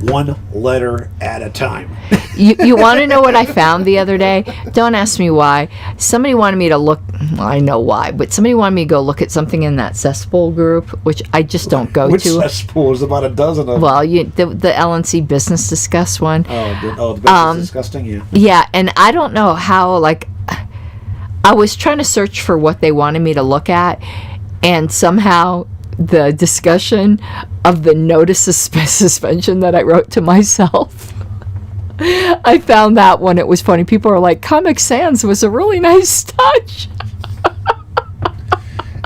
One letter at a time. You want to know what I found the other day? Don't ask me why. Somebody wanted me to look... Well, I know why, but somebody wanted me to go look at something in that cesspool group, which I just don't go Which to. Which cesspool? There's about a dozen of them. Well, the LNC Business Discuss one. The Business Disgusting, yeah. Yeah, and I don't know how, like... I was trying to search for what they wanted me to look at, and somehow the discussion of the notice of suspension that I wrote to myself, I found that one. It was funny. People are like, Comic Sans was a really nice touch.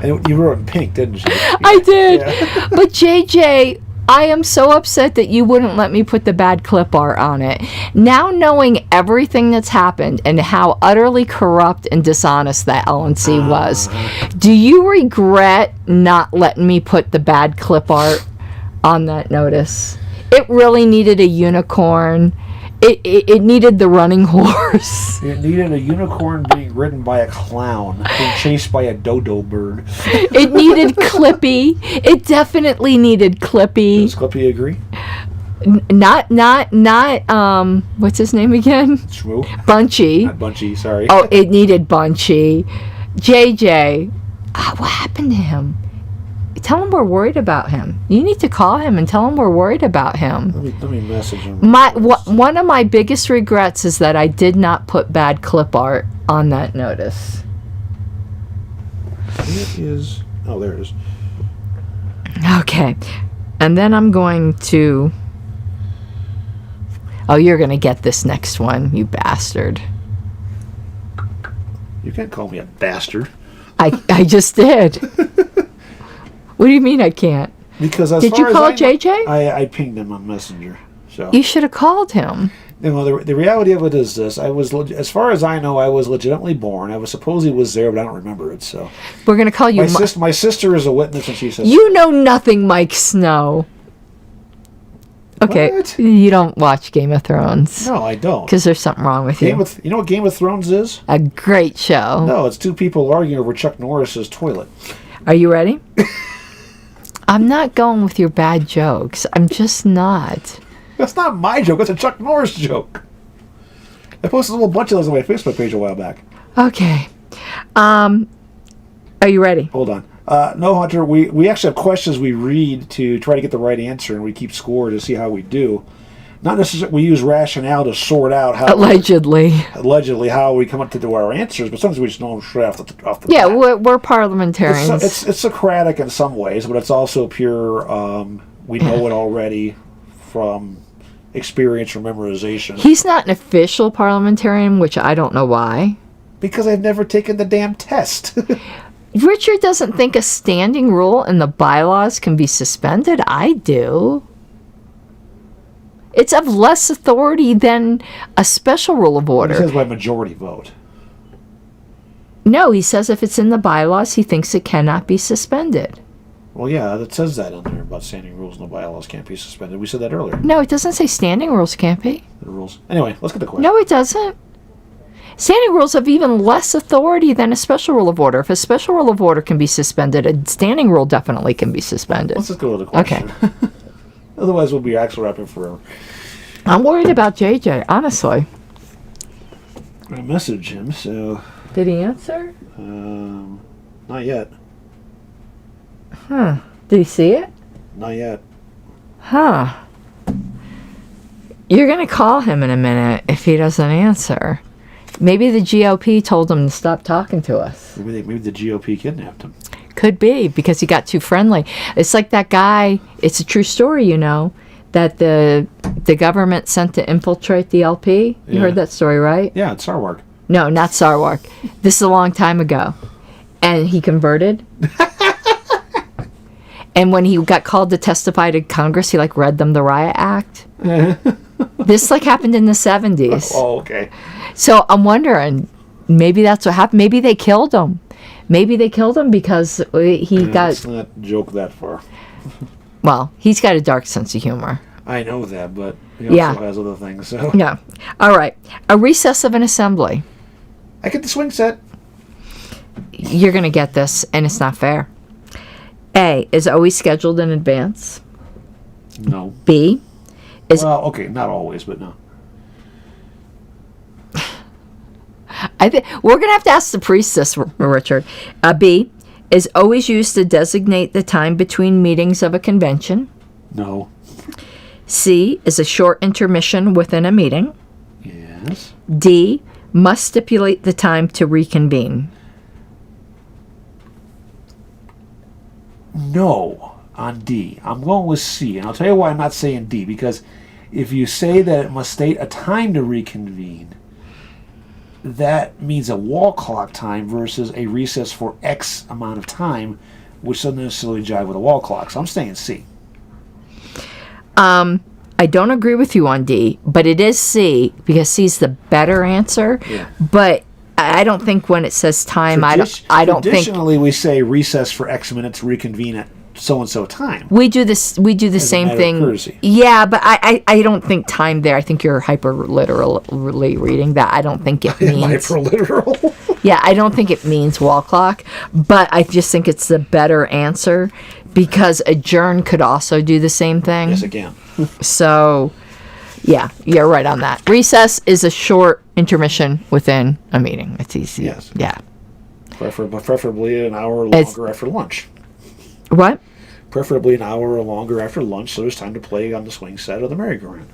And you wrote in pink, didn't you? I did. Yeah. But JJ... I am so upset that you wouldn't let me put the bad clip art on it. Now knowing everything that's happened and how utterly corrupt and dishonest that LNC was, do you regret not letting me put the bad clip art on that notice? It really needed a unicorn. It needed the running horse. It needed a unicorn being ridden by a clown, being chased by a dodo bird. It needed Clippy. It definitely needed Clippy. Does Clippy agree? Not what's his name again? Shmoo? Bunchy. Not Bunchy, sorry. Oh, it needed Bunchy. JJ, what happened to him? Tell him we're worried about him. You need to call him and tell him we're worried about him. Let me message him. One of my biggest regrets is that I did not put bad clip art on that notice. It is. Oh, there it is. Okay. And then I'm going to... Oh, you're going to get this next one, you bastard. You can't call me a bastard. I just did. What do you mean I can't? Because as did far you as call I, JJ? I pinged him on Messenger. So you should have called him. the reality of it is this: as far as I know, I was legitimately born. I was supposedly was there, but I don't remember it. So we're gonna call you. My sister is a witness, and she says you know nothing, Mike Snow. Okay, what? You don't watch Game of Thrones. No, I don't. Because there's something wrong with you. You know what Game of Thrones is? A great show. No, it's two people arguing over Chuck Norris's toilet. Are you ready? I'm not going with your bad jokes. I'm just not. That's not my joke. That's a Chuck Norris joke. I posted a little bunch of those on my Facebook page a while back. Okay. Are you ready? Hold on. No, Hunter, we actually have questions we read to try to get the right answer, and we keep score to see how we do. Not necessarily we use rationale to sort out how allegedly how we come up to do our answers, but sometimes we just know them straight off the yeah, bat. we're parliamentarians. It's Socratic in some ways, but it's also pure. We know it already from experience or memorization. He's not an official parliamentarian, which I don't know why. Because I've never taken the damn test. Richard doesn't think a standing rule in the bylaws can be suspended. I do. It's of less authority than a special rule of order. He says by majority vote. No, he says if it's in the bylaws, he thinks it cannot be suspended. Well, yeah, it says that in there about standing rules and the bylaws can't be suspended. We said that earlier. No, it doesn't say standing rules can't be. The rules. Anyway, let's get the question. No, it doesn't. Standing rules have even less authority than a special rule of order. If a special rule of order can be suspended, a standing rule definitely can be suspended. Let's just go to the question. Okay. Otherwise, we'll be actually rapping forever. I'm worried about JJ, honestly. I messaged him, so... Did he answer? Not yet. Huh. Did he see it? Not yet. Huh. You're going to call him in a minute if he doesn't answer. Maybe the GOP told him to stop talking to us. Maybe the GOP kidnapped him. Could be, because he got too friendly. It's like that guy, it's a true story, you know, that the government sent to infiltrate the LP. You heard that story, right? Yeah, it's Sarwark. No, not Sarwark. This is a long time ago. And he converted. And when he got called to testify to Congress, he read them the Riot Act. This happened in the 70s. Oh, okay. So I'm wondering, maybe that's what happened. Maybe they killed him. Maybe they killed him because he got... Let's not joke that far. Well, he's got a dark sense of humor. I know that, but he also has other things, so... Yeah. All right. A recess of an assembly. I get the swing set. You're going to get this, and it's not fair. A, is always scheduled in advance. No. B, is... Well, okay, not always, but no. I think we're going to have to ask the priestess, Richard. B, is always used to designate the time between meetings of a convention. No. C, is a short intermission within a meeting. Yes. D, must stipulate the time to reconvene. No on D. I'm going with C, and I'll tell you why I'm not saying D, because if you say that it must state a time to reconvene, that means a wall clock time versus a recess for X amount of time, which doesn't necessarily jive with a wall clock. So I'm staying C. I don't agree with you on D, but it is C because C's the better answer. Yeah. But I don't think when it says time, I don't think... Traditionally, we say recess for X minutes, reconvene at so-and-so time. We do this. We do the As a same matter of thing. courtesy. Yeah, but I don't think time there. I think you're hyper literally reading that. I don't think it means Hyper-literal. Yeah, I don't think it means wall clock, but I just think it's the better answer because adjourn could also do the same thing. Yes, it can. So, yeah, you're right on that. Recess is a short intermission within a meeting. It's easy. Yes. Yeah. Preferably an hour longer after lunch. What? Preferably an hour or longer after lunch, so there's time to play on the swing set of the merry-go-round.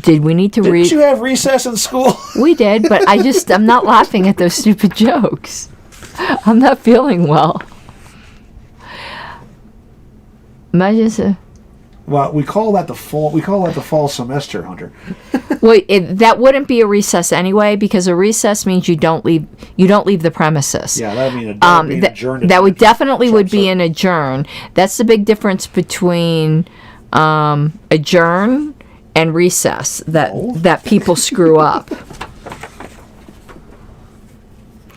Did we need to read? Didn't you have recess in school? We did, but I'm not laughing at those stupid jokes. I'm not feeling well. Imagine. Well, we call that the fall. We call that the fall semester, Hunter. Wait, that wouldn't be a recess anyway, because a recess means you don't leave the premises. Yeah, that would mean an adjourn. That would definitely would be an adjourn. That's the big difference between adjourn and recess that people screw up.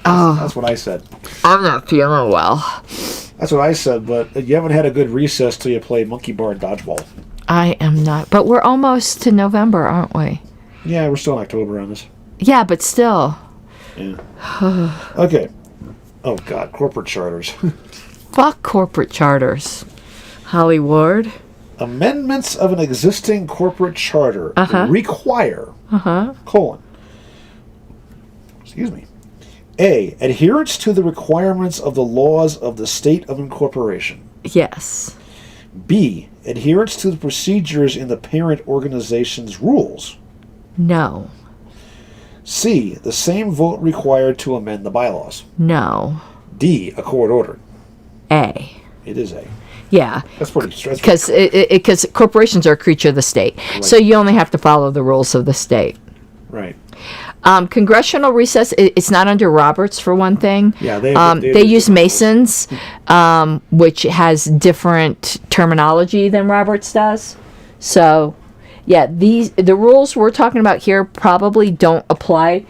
That's what I said. I'm not feeling well. That's what I said, but you haven't had a good recess till you play monkey bar and dodgeball. I am not. But we're almost to November, aren't we? Yeah, we're still in October on this. Yeah, but still. Yeah. Okay. Oh, God. Corporate charters. Fuck corporate charters. Hollywood. Amendments of an existing corporate charter require, excuse me, A, adherence to the requirements of the laws of the state of incorporation. Yes. B, adherence to the procedures in the parent organization's rules. No. C, the same vote required to amend the bylaws. No. D, a court order. A. It is A. Yeah. That's pretty stressful. Because corporations are a creature of the state. Right. So you only have to follow the rules of the state. Right. Congressional recess, it's not under Roberts for one thing. Yeah, they use Masons, which has different terminology than Roberts does. So, yeah, the rules we're talking about here probably don't apply.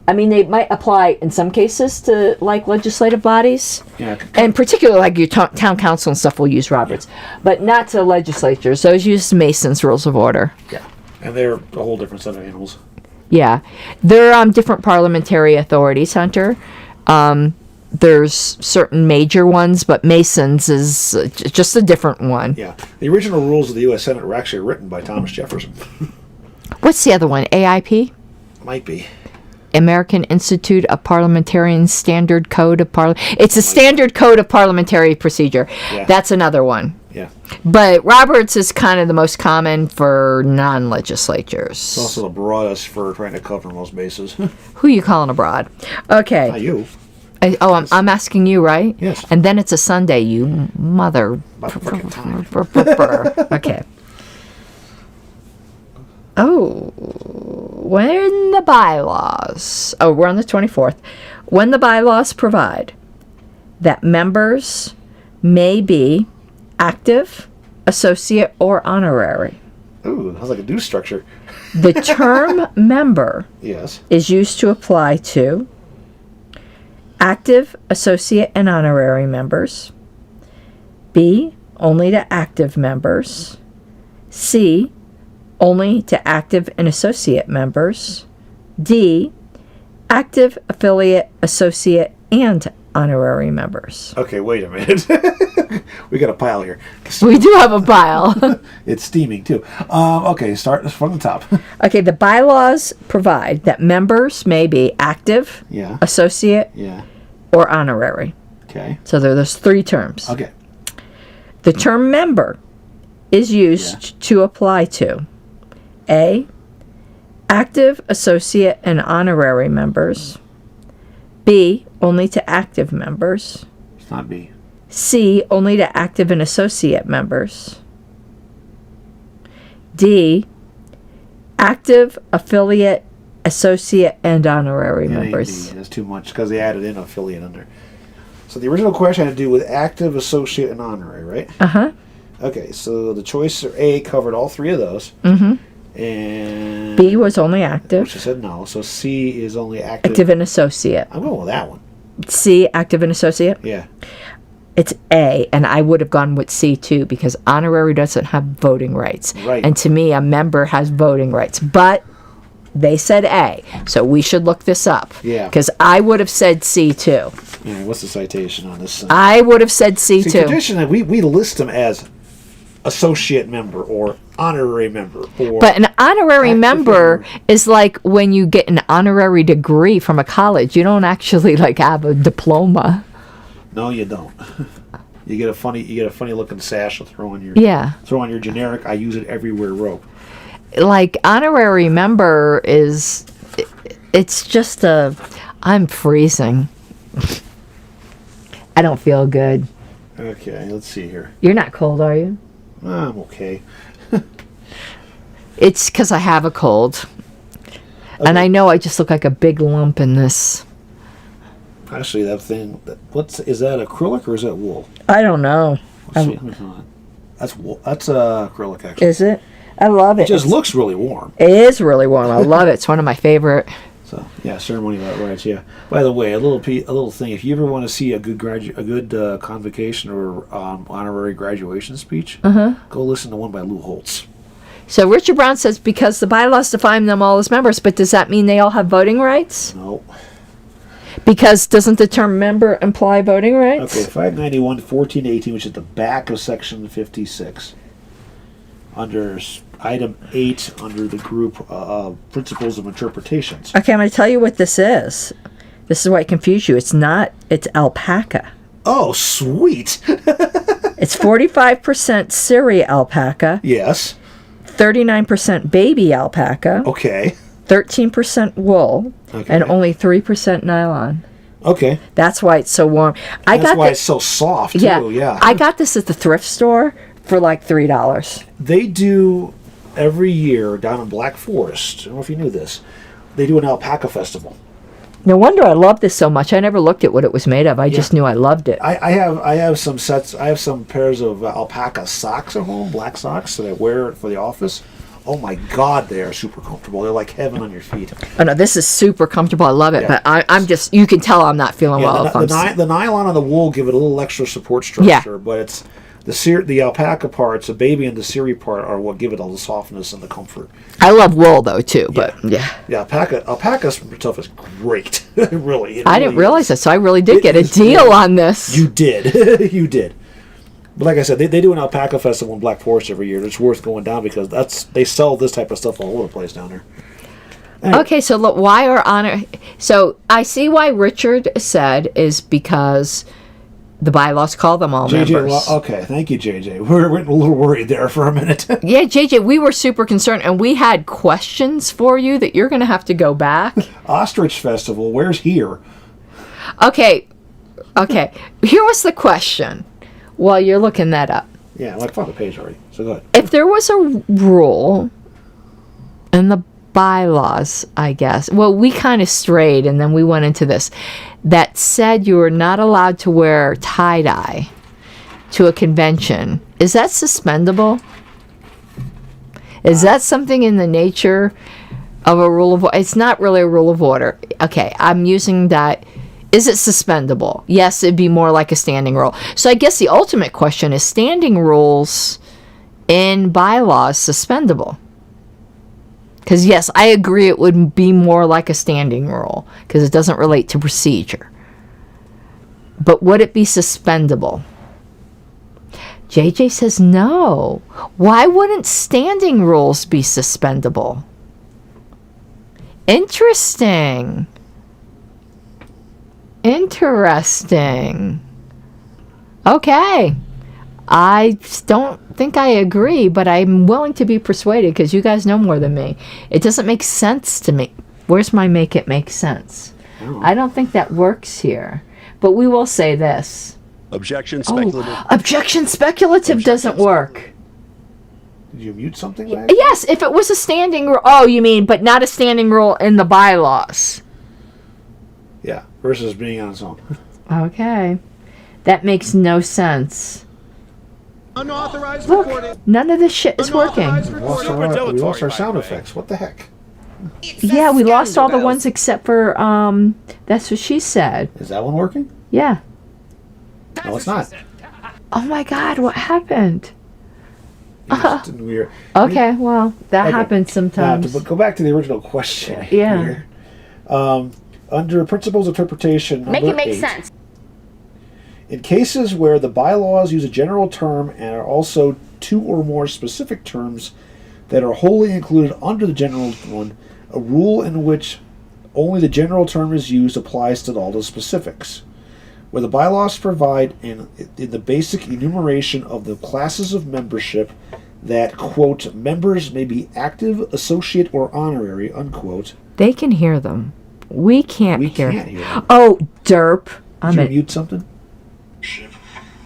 I mean, they might apply in some cases to, like, legislative bodies. Yeah. And particularly, like, your town council and stuff will use Roberts. Yeah. But not to legislatures. Those use Mason's Rules of Order. Yeah. And they're a whole different set of animals. Yeah. They're different parliamentary authorities, Hunter. There's certain major ones, but Mason's is just a different one. Yeah. The original rules of the U.S. Senate were actually written by Thomas Jefferson. What's the other one? AIP? Might be. American Institute of Parliamentarian Standard Code of It's a standard code of parliamentary procedure. Yeah. That's another one. Yeah. But Roberts is kind of the most common for non-legislatures. It's also the broadest for trying to cover most bases. Who are you calling abroad? Okay. Not you. I'm asking you, right? Yes. And then it's a Sunday, you mother. About fucking time. Okay. Oh, when the bylaws... Oh, we're on the 24th. When the bylaws provide that members may be active, associate, or honorary. Ooh, that's like a due structure. The term member yes. is used to apply to active, associate, and honorary members. B, only to active members. C, only to active and associate members. D, active, affiliate, associate, and honorary members. Okay, wait a minute. We got a pile here. We do have a pile. It's steaming, too. Okay, start from the top. Okay, the bylaws provide that members may be active, associate, or honorary. Okay. So there are those three terms. Okay. The term member is used to apply to A, active, associate, and honorary members. B, only to active members. It's not B. C, only to active and associate members. D, active, affiliate, associate, and honorary members. That's too much because they added in affiliate under. So the original question had to do with active, associate, and honorary, right? Uh-huh. Okay, so the choice A covered all three of those. Mm-hmm. And B was only active. Which I said no. So C is only active. Active and associate. I'm going with that one. C, active and associate? Yeah. It's A, and I would have gone with C too, because honorary doesn't have voting rights. Right. And to me, a member has voting rights. But they said A, so we should look this up. Yeah. Because I would have said C too. Yeah, what's the citation on this? I would have said C See, too. traditionally, we list them as associate member or honorary member. But an honorary active member is like when you get an honorary degree from a college. You don't actually like have a diploma. No, you don't. You get a funny looking sash to throw on your generic. I use it everywhere rope. Like honorary member it's just I'm freezing. I don't feel good. Okay, let's see here. You're not cold, are you? I'm okay. It's because I have a cold. Okay. And I know I just look like a big lump in this. Actually, that thing, is that acrylic or is that wool? I don't know. That's wool. That's acrylic, actually. Is it? I love it. It just looks really warm. It is really warm. I love it. It's one of my favorite. So yeah, ceremony about rights. Yeah. By the way, a little thing. If you ever want to see a good convocation or honorary graduation speech, go listen to one by Lou Holtz. So Richard Brown says because the bylaws define them all as members, but does that mean they all have voting rights? No. Because doesn't the term member imply voting rights? Okay, 591 1418, which is the back of section 56. Under item 8, under the group principles of interpretations. Okay, I'm going to tell you what this is. This is why it confused you. It's alpaca. Oh, sweet. It's 45% Syria alpaca. Yes. 39% baby alpaca. Okay. 13% wool. Okay. And only 3% nylon. Okay. That's why it's so warm. That's why it's so soft, too. Yeah. I got this at the thrift store for like $3. They do every year down in Black Forest. I don't know if you knew this. They do an alpaca festival. No wonder I love this so much. I never looked at what it was made of. I just knew I loved it. I have some sets. I have some pairs of alpaca socks at home, black socks that I wear for the office. Oh my God, they are super comfortable. They're like heaven on your feet. Oh no, this is super comfortable. I love it. Yeah. But I'm just, you can tell I'm not feeling well. The nylon and the wool give it a little extra support structure, but it's the alpaca parts, the baby and the Siri part, are what give it all the softness and the comfort. I love wool though too, but yeah, alpaca stuff is great. Really, I didn't realize that, so I really did get a deal on this. You did, you did. But like I said, they do an alpaca festival in Black Forest every year. It's worth going down because they sell this type of stuff all over the place down there. Anyway. Okay, so look, why are honor? So I see why Richard said is because the bylaws call them all members. Okay, thank you, JJ. We're a little worried there for a minute. Yeah, JJ, we were super concerned, and we had questions for you that you're going to have to go back. Ostrich Festival, where's here? Okay. Here was the question. While you're looking that up. Yeah, I found the page already, so go ahead. If there was a rule in the bylaws, I guess, well, we kind of strayed and then we went into this, that said you were not allowed to wear tie-dye to a convention, is that suspendable? Is that something in the nature of a rule of order? It's not really a rule of order. Okay, I'm using that. Is it suspendable? Yes, it'd be more like a standing rule. So I guess the ultimate question is standing rules in bylaws suspendable? Because yes, I agree it would be more like a standing rule because it doesn't relate to procedure. But would it be suspendable? JJ says no. Why wouldn't standing rules be suspendable? Interesting. Okay. I don't think I agree, but I'm willing to be persuaded because you guys know more than me. It doesn't make sense to me. Where's my make it make sense? Oh. I don't think that works here. But we will say this. Objection speculative. Objection speculative doesn't work. Did you mute something back? Yes, if it was a standing rule. Oh, you mean, but not a standing rule in the bylaws. Yeah, versus being on its own. Okay. That makes no sense. Unauthorized Look, recording. none of this shit is working. We lost our sound effects. What the heck? Yeah, we lost all the ones except for, that's what she said. Is that one working? Yeah. No, it's not. Oh my God, what happened? Weird. Okay, well, that Okay. happens sometimes. Now, to go back to the original question. Yeah. Here. Under principles of interpretation, Make number it make 8, sense. in cases where the bylaws use a general term and are also two or more specific terms that are wholly included under the general one, a rule in which only the general term is used applies to all the specifics. Where the bylaws provide in the basic enumeration of the classes of membership that, quote, members may be active, associate, or honorary, unquote. They can hear them. We can't We hear. can't hear them. Oh, derp. Did you mute something?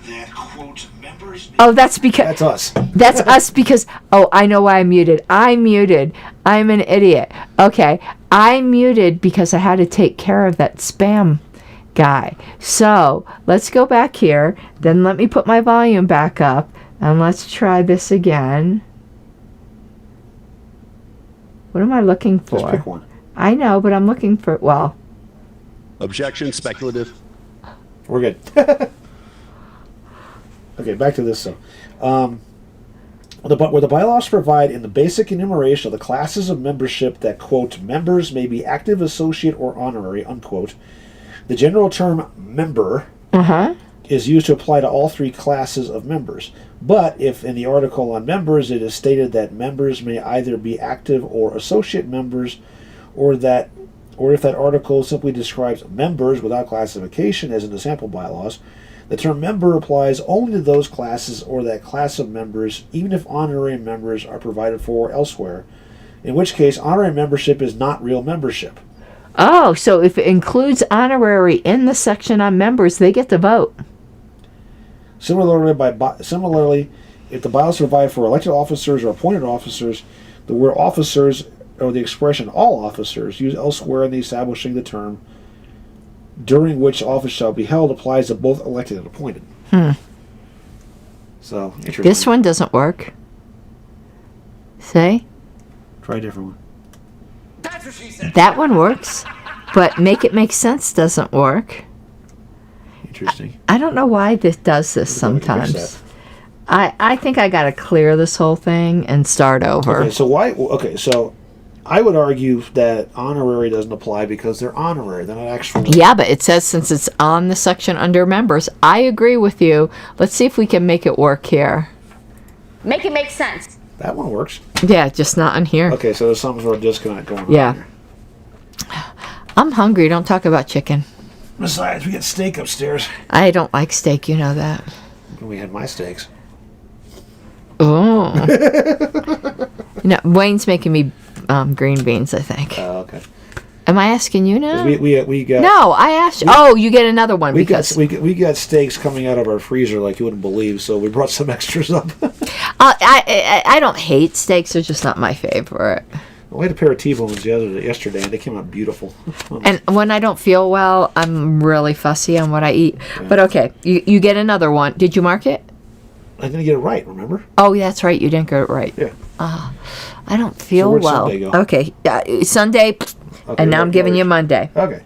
That, quote, members may Oh, that's because That's us. that's us because oh, I know why I muted. I'm muted. I'm an idiot. Okay, I muted because I had to take care of that spam guy. So let's go back here. Then let me put my volume back up and let's try this again. What am I looking for? Just pick one. I know, but I'm looking for well. Objection, speculative. We're good. Okay, back to this. So, where the bylaws provide in the basic enumeration of the classes of membership that, quote, members may be active, associate, or honorary, unquote, the general term member is used to apply to all three classes of members. But if in the article on members it is stated that members may either be active or associate members, or if that article simply describes members without classification, as in the sample bylaws, the term member applies only to those classes or that class of members, even if honorary members are provided for elsewhere, in which case honorary membership is not real membership. Oh, so if it includes honorary in the section on members, they get to vote. Similarly, if the bylaws provide for elected officers or appointed officers, the word officers or the expression all officers used elsewhere in the establishing the term during which office shall be held applies to both elected and appointed. So, interesting. This one doesn't work. Say? Try a different one. That one works, but make it make sense doesn't work. Interesting. I don't know why this does this sometimes. I think I gotta clear this whole thing and start over. So I would argue that honorary doesn't apply because they're honorary. They're not actual. Yeah, but it says since it's on the section under members. I agree with you. Let's see if we can make it work here. Make it make sense. That one works. Yeah, just not in here. Okay, so there's some sort of disconnect going on Yeah. here. I'm hungry. Don't talk about chicken. Besides, we get steak upstairs. I don't like steak. You know that. We had my steaks. Oh. No, Wayne's making me green beans, I think. Oh, okay. Am I asking you now? We got No, I asked you. Oh, you get another one we because got steaks coming out of our freezer like you wouldn't believe. So we brought some extras up. I don't hate steaks. They're just not my favorite. We had a pair of T-bones yesterday, and they came out beautiful. And when I don't feel well, I'm really fussy on what I eat. Yeah. But okay, you get another one. Did you mark it? I didn't get it right. Remember? Oh, that's right. You didn't get it right. Yeah. I don't feel where'd well. Sunday go? Okay, Sunday, Okay, and now I'm what giving you colors? Monday. Okay.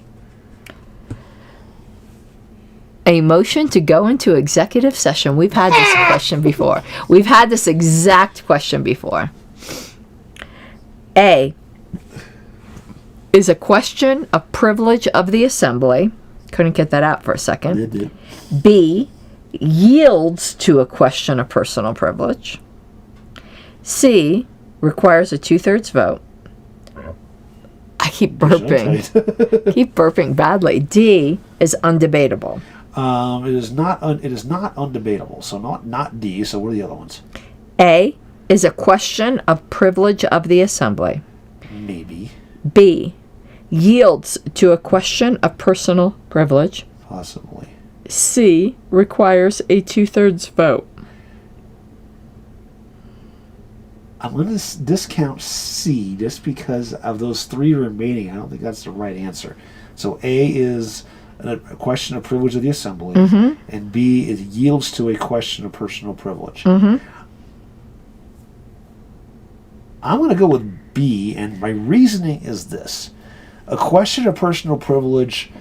A motion to go into executive session. We've had this question before. We've had this exact question before. A is a question of privilege of the assembly. Couldn't get that out for a second. It did. B yields to a question of personal privilege. C requires a 2/3 vote. I keep burping. Keep burping badly. D is undebatable. It is not undebatable. So not D. So what are the other ones? A is a question of privilege of the assembly. Maybe. B yields to a question of personal privilege. Possibly. C requires a 2/3 vote. I'm going to discount C just because of those three remaining. I don't think that's the right answer. So A is a question of privilege of the assembly, and B is yields to a question of personal privilege. I'm going to go with B, and my reasoning is this. A question of personal privilege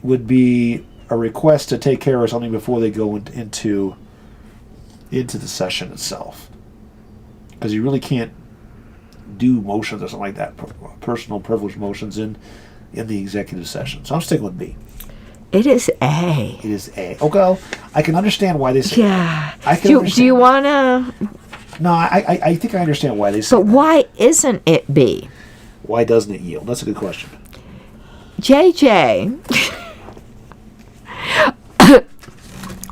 would be a request to take care of something before they go into the session itself. Because you really can't do motions or something like that, personal privilege motions in the executive session. So I'm sticking with B. It is A. It is A. Okay, well, I can understand why they say Yeah. I can Do you want to... No, I think I understand why they say But why isn't it B? Why doesn't it yield? That's a good question. JJ.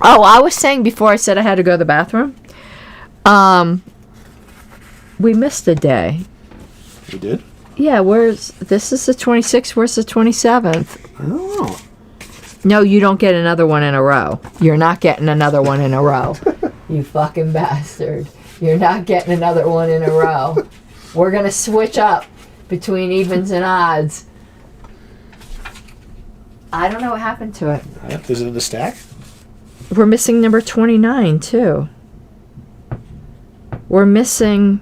Oh, I was saying before I said I had to go to the bathroom. We missed a day. We did? Yeah, this is the 26th, where's the 27th? Oh. No, you don't get another one in a row. You're not getting another one in a row. You fucking bastard. You're not getting another one in a row. We're going to switch up between evens and odds. I don't know what happened to it. Is it in the stack? We're missing number 29, too. We're missing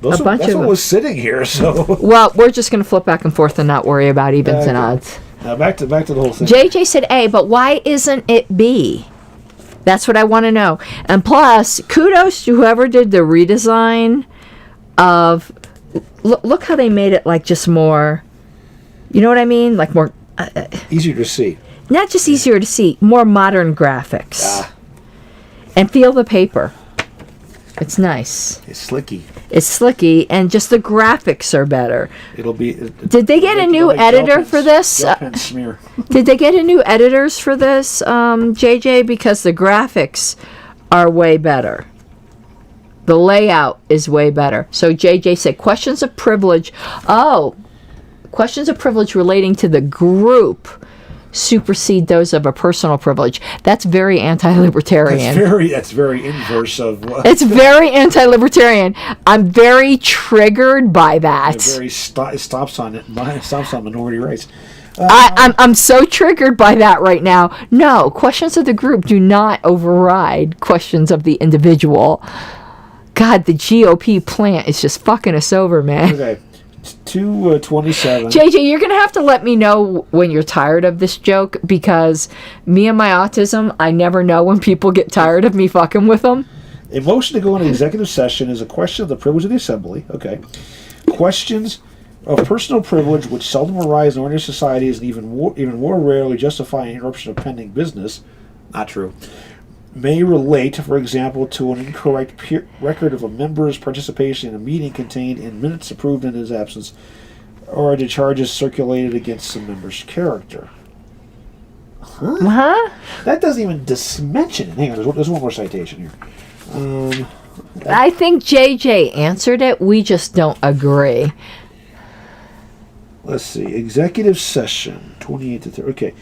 That's a bunch of what them. was sitting here, so... Well, we're just going to flip back and forth and not worry about evens and odds. Now back to the whole thing. JJ said A, but why isn't it B? That's what I want to know. And plus, kudos to whoever did the redesign of... Look how they made it like just more... You know what I mean? Like more... Easier to see. Not just easier to see, more modern graphics. And feel the paper. It's nice. It's slicky. It's slicky, and just the graphics are better. It'll be... Did they get a new editor for this? Gel pen smear. Did they get a new editors for this, JJ? Because the graphics are way better. The layout is way better. So JJ said, questions of privilege. Oh, questions of privilege relating to the group supersede those of a personal privilege. That's very anti-libertarian. That's very inverse of what... It's very anti-libertarian. I'm very triggered by that. It stops on minority rights. I'm so triggered by that right now. No, questions of the group do not override questions of the individual. God, the GOP plant is just fucking us over, man. Okay. 227. JJ, you're gonna have to let me know when you're tired of this joke, because me and my autism, I never know when people get tired of me fucking with them. A motion to go into executive session is a question of the privilege of the assembly. Okay. Questions of personal privilege, which seldom arise in ordinary society, and even more rarely justify an interruption of pending business. Not true. May relate, for example, to an incorrect record of a member's participation in a meeting contained in minutes approved in his absence, or to charges circulated against the member's character. Huh? That doesn't even mention it. Hang on, there's one more citation here. I think JJ answered it. We just don't agree. Let's see. Executive session, 28 to 30. Okay.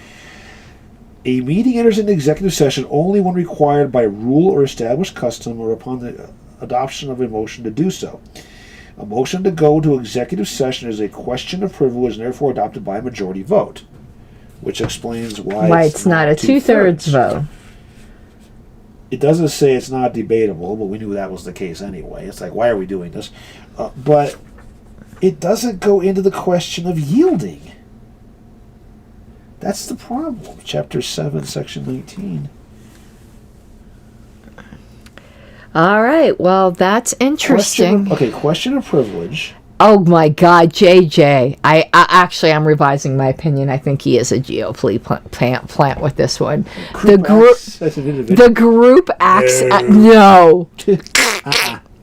A meeting enters into executive session only when required by rule or established custom or upon the adoption of a motion to do so. A motion to go to executive session is a question of privilege and therefore adopted by a majority vote, which explains why it's not a two-thirds vote. It doesn't say it's not debatable, but we knew that was the case anyway. It's like, why are we doing this? But it doesn't go into the question of yielding. That's the problem. Chapter 7, Section 19. All right. Well, that's interesting. Question of privilege. Oh, my God, JJ. I'm revising my opinion. I think he is a GOP plant with this one. The group acts... No.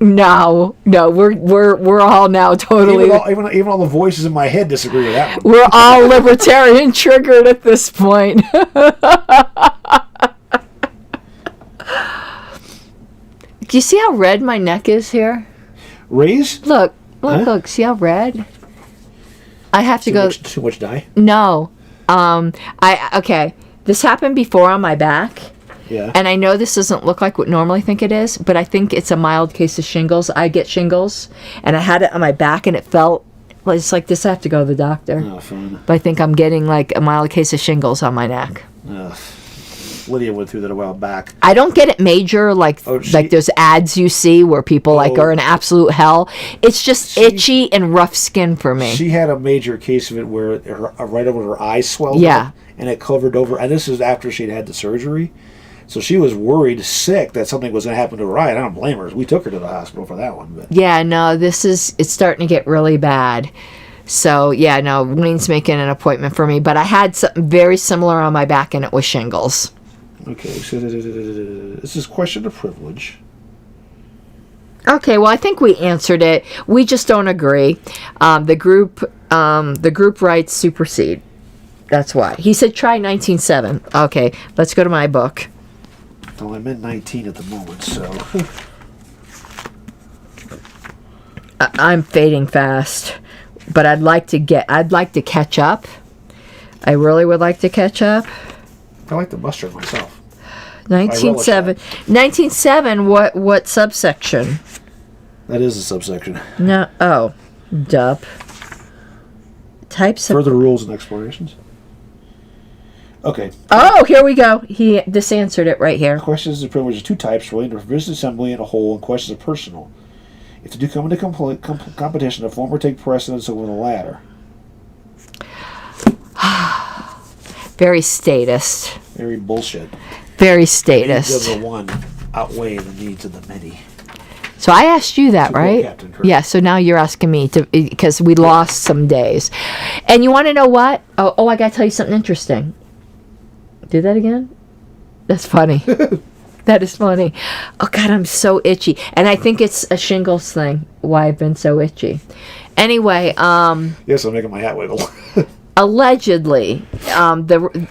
No, we're all now totally... Even all the voices in my head disagree with that one. We're all libertarian triggered at this point. Do you see how red my neck is here? Raised? Look, see how red? I have to go... Too much dye? No. Okay, this happened before on my back. Yeah. And I know this doesn't look like what normally think it is, but I think it's a mild case of shingles. I get shingles, and I had it on my back, and it felt it's like this. I have to go to the doctor. Oh, fun. But I think I'm getting like a mild case of shingles on my neck. Ugh. Lydia went through that a while back. I don't get it major like those ads you see where people like are in absolute hell. It's just itchy and rough skin for me. She had a major case of it where right over her eye swelled up, and it covered over. And this is after she'd had the surgery. So she was worried, sick, that something was going to happen to her eye. And I don't blame her. We took her to the hospital for that one. But. Yeah, no, it's starting to get really bad. So, yeah, no, Wayne's making an appointment for me. But I had something very similar on my back, and it was shingles. Okay, so this is question of privilege. Okay, well, I think we answered it. We just don't agree. The group rights supersede. That's why. He said try 19.7. Okay, let's go to my book. Well, I'm in 19 at the moment, so... I'm fading fast. But I'd like to catch up. I really would like to catch up. I like the mustard myself. 19.7, what subsection? That is a subsection. No, dup. Types of... Further rules and explanations. Okay. Oh, here we go. This answered it right here. Questions of privilege are two types relating to business assembly and a whole, and questions of personal. If the two come into competition, the former take precedence over the latter. Very statist. Very bullshit. Very statist. The needs of the one outweigh the needs of the many. So I asked you that, right? Captain, yeah, so now you're asking me to, because we lost some days. And you want to know what? Oh, I got to tell you something interesting. Do that again? That's funny. That is funny. Oh, God, I'm so itchy. And I think it's a shingles thing, why I've been so itchy. Anyway, yes, I'm making my hat wiggle. Allegedly,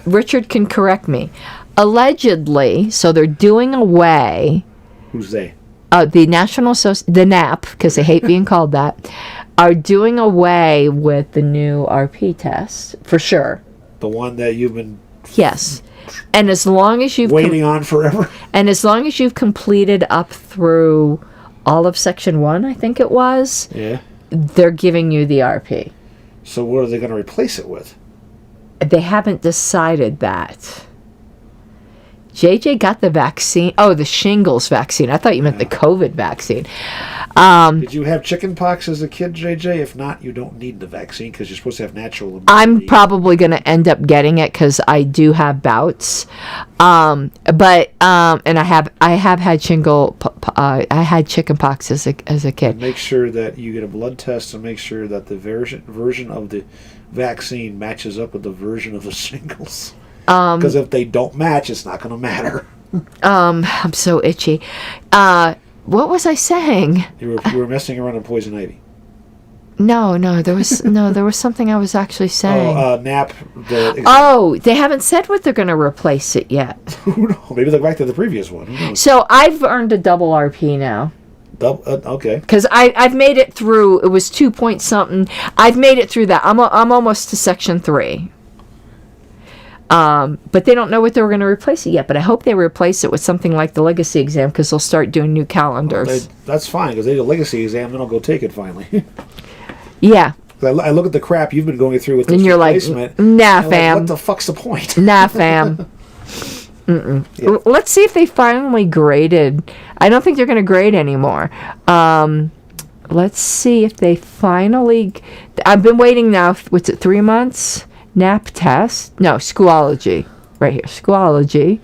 Richard can correct me. Allegedly, so they're doing away... Who's they? The National the NAP, because they hate being called that, are doing away with the new RP test, for sure. The one that you've been... Yes. And as long as you've... Waiting on forever? And as long as you've completed up through all of Section 1, I think it was, they're giving you the RP. So what are they going to replace it with? They haven't decided that. JJ got the vaccine. Oh, the shingles vaccine. I thought you meant the COVID vaccine. Did you have chicken pox as a kid, JJ? If not, you don't need the vaccine because you're supposed to have natural immunity. I'm probably going to end up getting it because I do have bouts. And I have had I had chicken pox as a kid. And make sure that you get a blood test and make sure that the version of the vaccine matches up with the version of the shingles. Because if they don't match, it's not going to matter. I'm so itchy. What was I saying? You were messing around with poison ivy. No, there was something I was actually saying. NAP. They haven't said what they're going to replace it yet. Who knows? Maybe they'll go back to the previous one. Who knows? So I've earned a double RP now. Okay. Because I've made it through. It was 2 point something. I've made it through that. I'm almost to Section 3. But they don't know what they were going to replace it yet. But I hope they replace it with something like the legacy exam because they'll start doing new calendars. Well, that's fine because they do a legacy exam, then I'll go take it finally. Yeah. I look at the crap you've been going through with this and you're replacement. Like, nah, fam. Like, what the fuck's the point? Nah, fam. Yeah. Let's see if they finally graded. I don't think they're going to grade anymore. Let's see if they finally... I've been waiting now, what's it, 3 months? NAP test? No, Schoology. Right here, Schoology.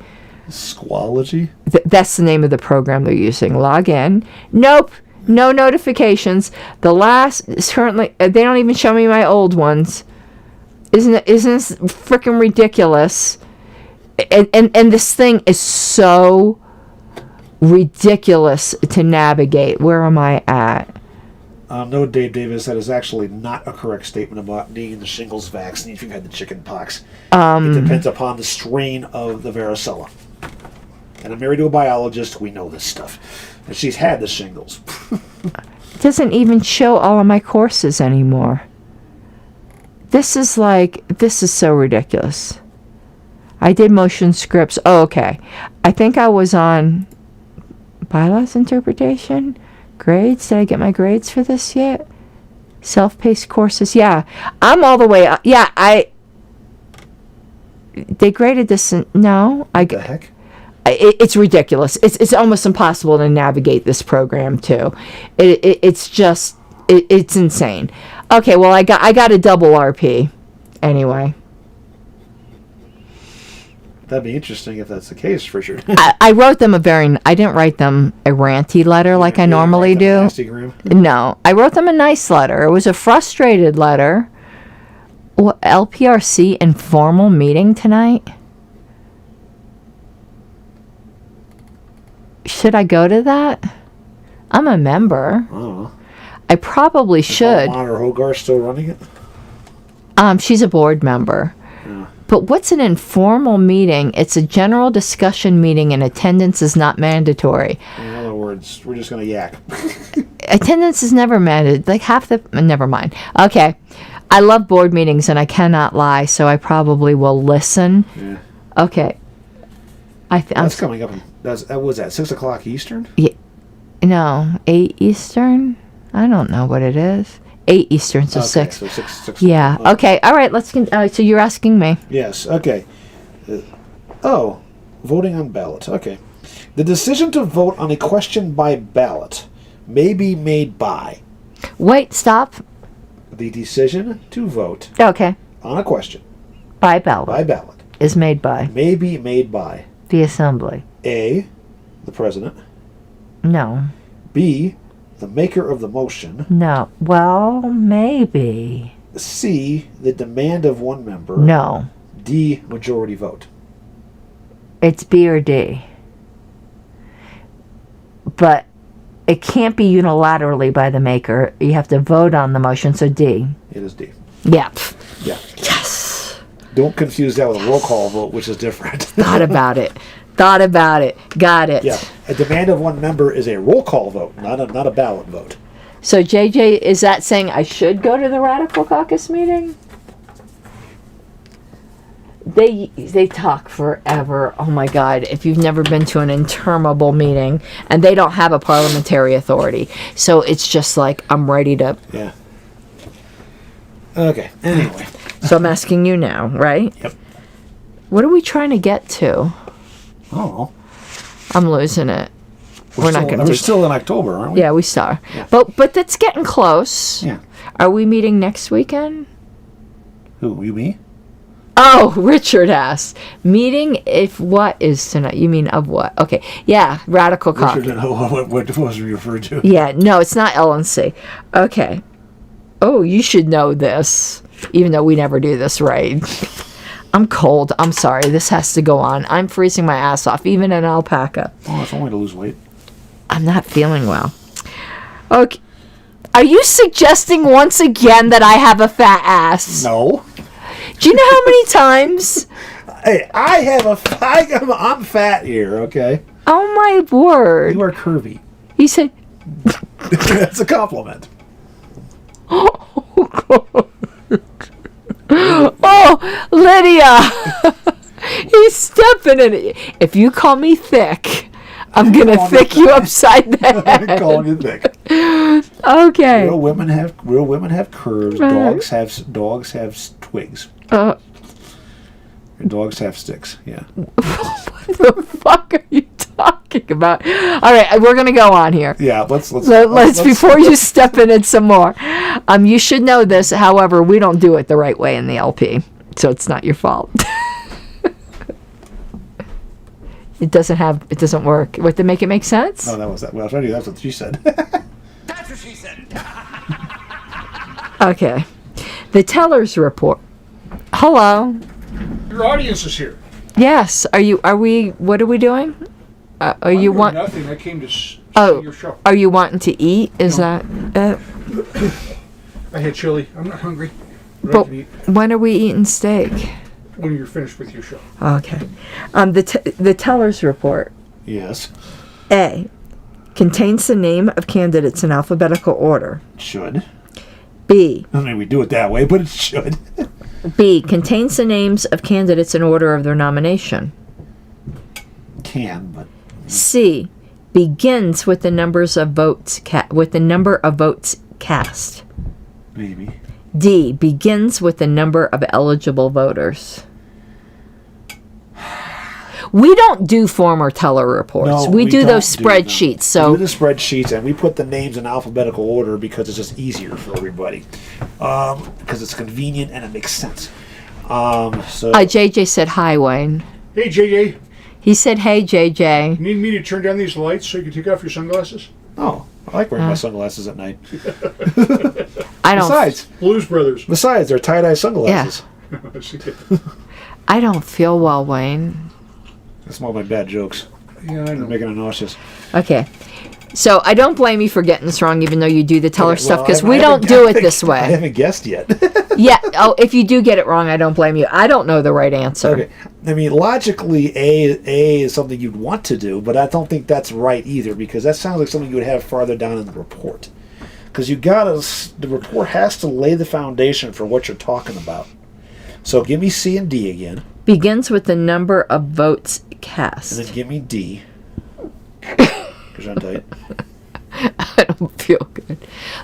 Schoology? That's the name of the program they're using. Log in. Nope. No notifications. The last is currently... They don't even show me my old ones. Isn't this freaking ridiculous? And this thing is so ridiculous to navigate. Where am I at? No, Dave Davis, that is actually not a correct statement about needing the shingles vaccine if you've had the chicken pox. It depends upon the strain of the varicella. And I'm married to a biologist. We know this stuff. And she's had the shingles. It doesn't even show all of my courses anymore. This is so ridiculous. I did motion scripts. Oh, okay. I think I was on bylaws interpretation. Grades? Did I get my grades for this yet? Self-paced courses? Yeah. I'm all the way up. Yeah, They graded this. No, What the heck? It's ridiculous. It's almost impossible to navigate this program too. It's just it's insane. Okay, well I got a double RP anyway. That'd be interesting if that's the case, for sure. I wrote them I didn't write them a ranty letter like I normally do. No, I wrote them a nice letter. It was a frustrated letter. What, LPRC informal meeting tonight? Should I go to that? I'm a member. I don't know. I probably should. Honor Hogarth still running it? She's a board member. Yeah. But what's an informal meeting? It's a general discussion meeting and attendance is not mandatory. In other words, we're just going to yak. Attendance is never mandatory. Like half the... Never mind. Okay. I love board meetings and I cannot lie, so I probably will listen. Yeah. Okay. That's coming up. What was that, 6 o'clock Eastern? Yeah. No, 8 Eastern? I don't know what it is. 8 Eastern, so 6. So 6 yeah. Okay. All right. Let's. So you're asking me. Yes. Okay. Voting on ballot. Okay. The decision to vote on a question by ballot may be made by. Wait. Stop. The decision to vote. Okay. On a question. By ballot. By ballot. Is made by. May be made by. The assembly. A. The president. No. B. The maker of the motion. No. Well, maybe. C. The demand of one member. No. D. Majority vote. It's B or D. But it can't be unilaterally by the maker. You have to vote on the motion, so D. It is D. Yeah. Yeah. Yes. Don't confuse that with a roll call vote, which is different. Thought about it. Got it. Yeah. A demand of one member is a roll call vote, not a ballot vote. So JJ, is that saying I should go to the Radical Caucus meeting? They talk forever. Oh my God! If you've never been to an interminable meeting, and they don't have a parliamentary authority, so it's just like I'm ready to. Yeah. Okay. Anyway. So I'm asking you now, right? Yep. What are we trying to get to? Oh. I'm losing it. We're not going to. We're still in October, aren't we? Yeah, we start. Yeah. But that's getting close. Yeah. Are we meeting next weekend? Who? You, me? Oh, Richard asked. Meeting if what is tonight? You mean of what? Okay. Yeah, Radical Caucus. Richard didn't know what was referred to. Yeah, no, it's not LNC. Okay. Oh, you should know this, even though we never do this right. I'm cold. I'm sorry. This has to go on. I'm freezing my ass off, even in alpaca. Oh, it's only to lose weight. I'm not feeling well. Okay. Are you suggesting once again that I have a fat ass? No. Do you know how many times? Hey, I'm fat here, okay? Oh my word. You are curvy. He said... That's a compliment. Oh, Lydia! He's stepping in it. If you call me thick, I'm going to thick you upside the head. I'm calling you thick. Okay. Real women have curves. Right. Dogs have twigs. And dogs have sticks. Yeah. What the fuck are you talking about? All right, we're gonna go on here. Yeah. Let's before you step in it some more. You should know this. However, we don't do it the right way in the LP, so it's not your fault. It doesn't work. What, to make it make sense? No, that was that. Well, that's what she said. That's what she said. Okay. The teller's report. Hello. Your audience is here. Yes. What are we doing? I'm doing nothing. I came to see your show. Are you wanting to eat? Is that it? I had chili. I'm not hungry. But when are we eating steak? When you're finished with your show. Okay. The teller's report. Yes. A. Contains the name of candidates in alphabetical order. It should. B. I mean, we do it that way, but it should. B. Contains the names of candidates in order of their nomination. Can, but. C. Begins with the numbers of votes cast. Maybe. D. Begins with the number of eligible voters. We don't do former teller reports. No, we do don't those do them. spreadsheets. So we do the spreadsheets, and we put the names in alphabetical order because it's just easier for everybody. Because it's convenient and it makes sense. JJ said hi, Wayne. Hey, JJ. He said, hey, JJ. You need me to turn down these lights so you can take off your sunglasses? Oh, I like wearing my sunglasses at night. I don't. Blues Brothers. Besides, they're tie-dye sunglasses. Yeah. I don't feel well, Wayne. That's all my bad jokes. Yeah, I know. They're making me nauseous. Okay. So I don't blame you for getting this wrong, even though you do the teller stuff, because I we don't do it this I way. haven't guessed yet. Yeah. Oh, if you do get it wrong, I don't blame you. I don't know the right answer. Okay. I mean, logically, A is something you'd want to do, but I don't think that's right either, because that sounds like something you would have farther down in the report. Because the report has to lay the foundation for what you're talking about. So give me C and D again. Begins with the number of votes cast. And then give me D. Because I'm tight. I don't feel good.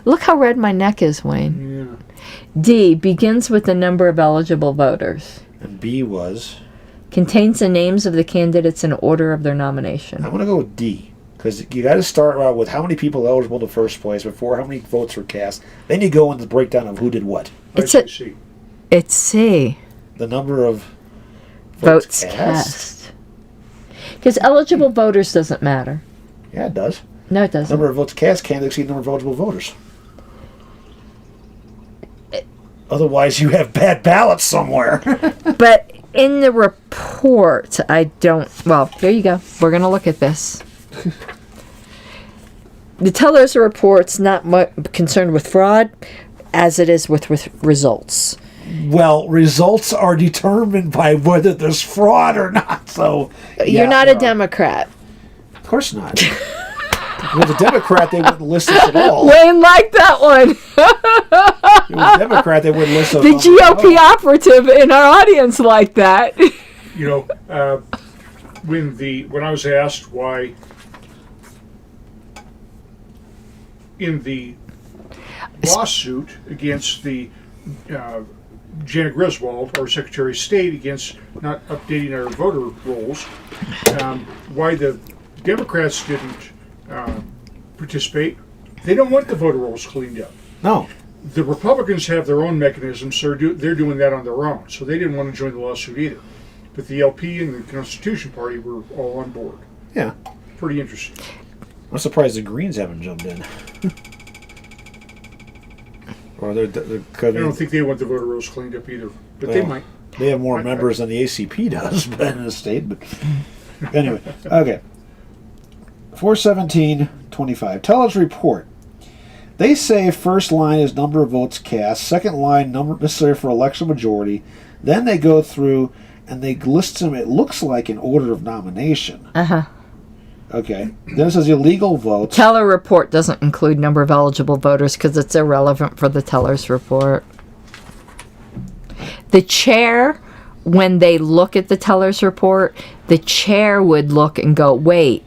Look how red my neck is, Wayne. Yeah. D. Begins with the number of eligible voters. And B was? Contains the names of the candidates in order of their nomination. I'm going to go with D. Because you got to start out with how many people are eligible in the first place before how many votes were cast. Then you go into the breakdown of who did what. It's C. The number of votes cast. Because eligible voters doesn't matter. Yeah, it does. No, it doesn't. Number of votes cast can't exceed the number of eligible voters. Otherwise, you have bad ballots somewhere. But in the report, I don't... Well, there you go. We're going to look at this. The teller's report's not concerned with fraud as it is with results. Well, results are determined by whether there's fraud or not. So You're not a Democrat. Of course not. If it was a Democrat, they wouldn't list us at all. Wayne liked that one. If it was a Democrat, they wouldn't list us. The GOP operative in our audience liked that. You know, when I was asked why in the lawsuit against the Janet Griswold, our Secretary of State, against not updating our voter rolls, why the Democrats didn't participate. They don't want the voter rolls cleaned up. No. The Republicans have their own mechanisms, so they're doing that on their own. So they didn't want to join the lawsuit either. But the LP and the Constitution Party were all on board. Yeah. Pretty interesting. I'm surprised the Greens haven't jumped in. Or they're I don't think they want the voter rolls cleaned up either, but they might. They have more members than the ACP does in the state. But anyway, okay. 417.25. Teller's report. They say first line is number of votes cast, second line number necessary for election majority. Then they go through and they list them, it looks like, in order of nomination. Uh-huh. Okay. Then it says illegal votes. Teller report doesn't include number of eligible voters because it's irrelevant for the teller's report. The chair, when they look at the teller's report, the chair would look and go, wait,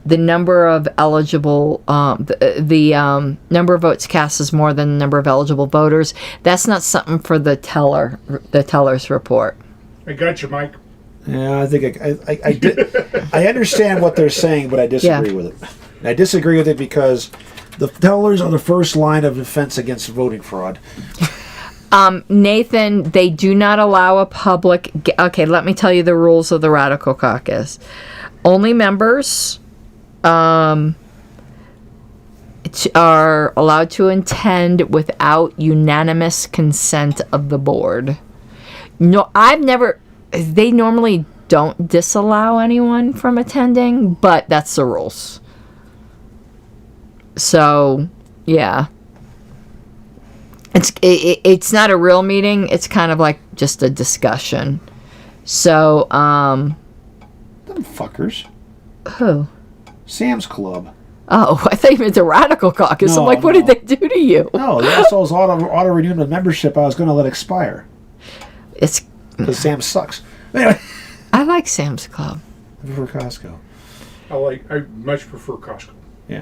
the number of eligible, the number of votes cast is more than the number of eligible voters. That's not something for the teller's report. I got you, Mike. Yeah, I think I did. I understand what they're saying, but I disagree with it. And I disagree with it because the tellers are the first line of defense against voting fraud. Nathan, they do not allow a public... Okay, let me tell you the rules of the Radical Caucus. Only members are allowed to attend without unanimous consent of the board. No, I've never... They normally don't disallow anyone from attending, but that's the rules. So, yeah. It's not a real meeting. It's kind of like just a discussion. So, Them fuckers. Who? Sam's Club. Oh, I thought you meant the Radical Caucus. I'm like, what did they do to you? No, the assholes auto-renewing the membership I was going to let expire. It's... Because Sam sucks. Anyway. I like Sam's Club. I prefer Costco. I much prefer Costco. Yeah.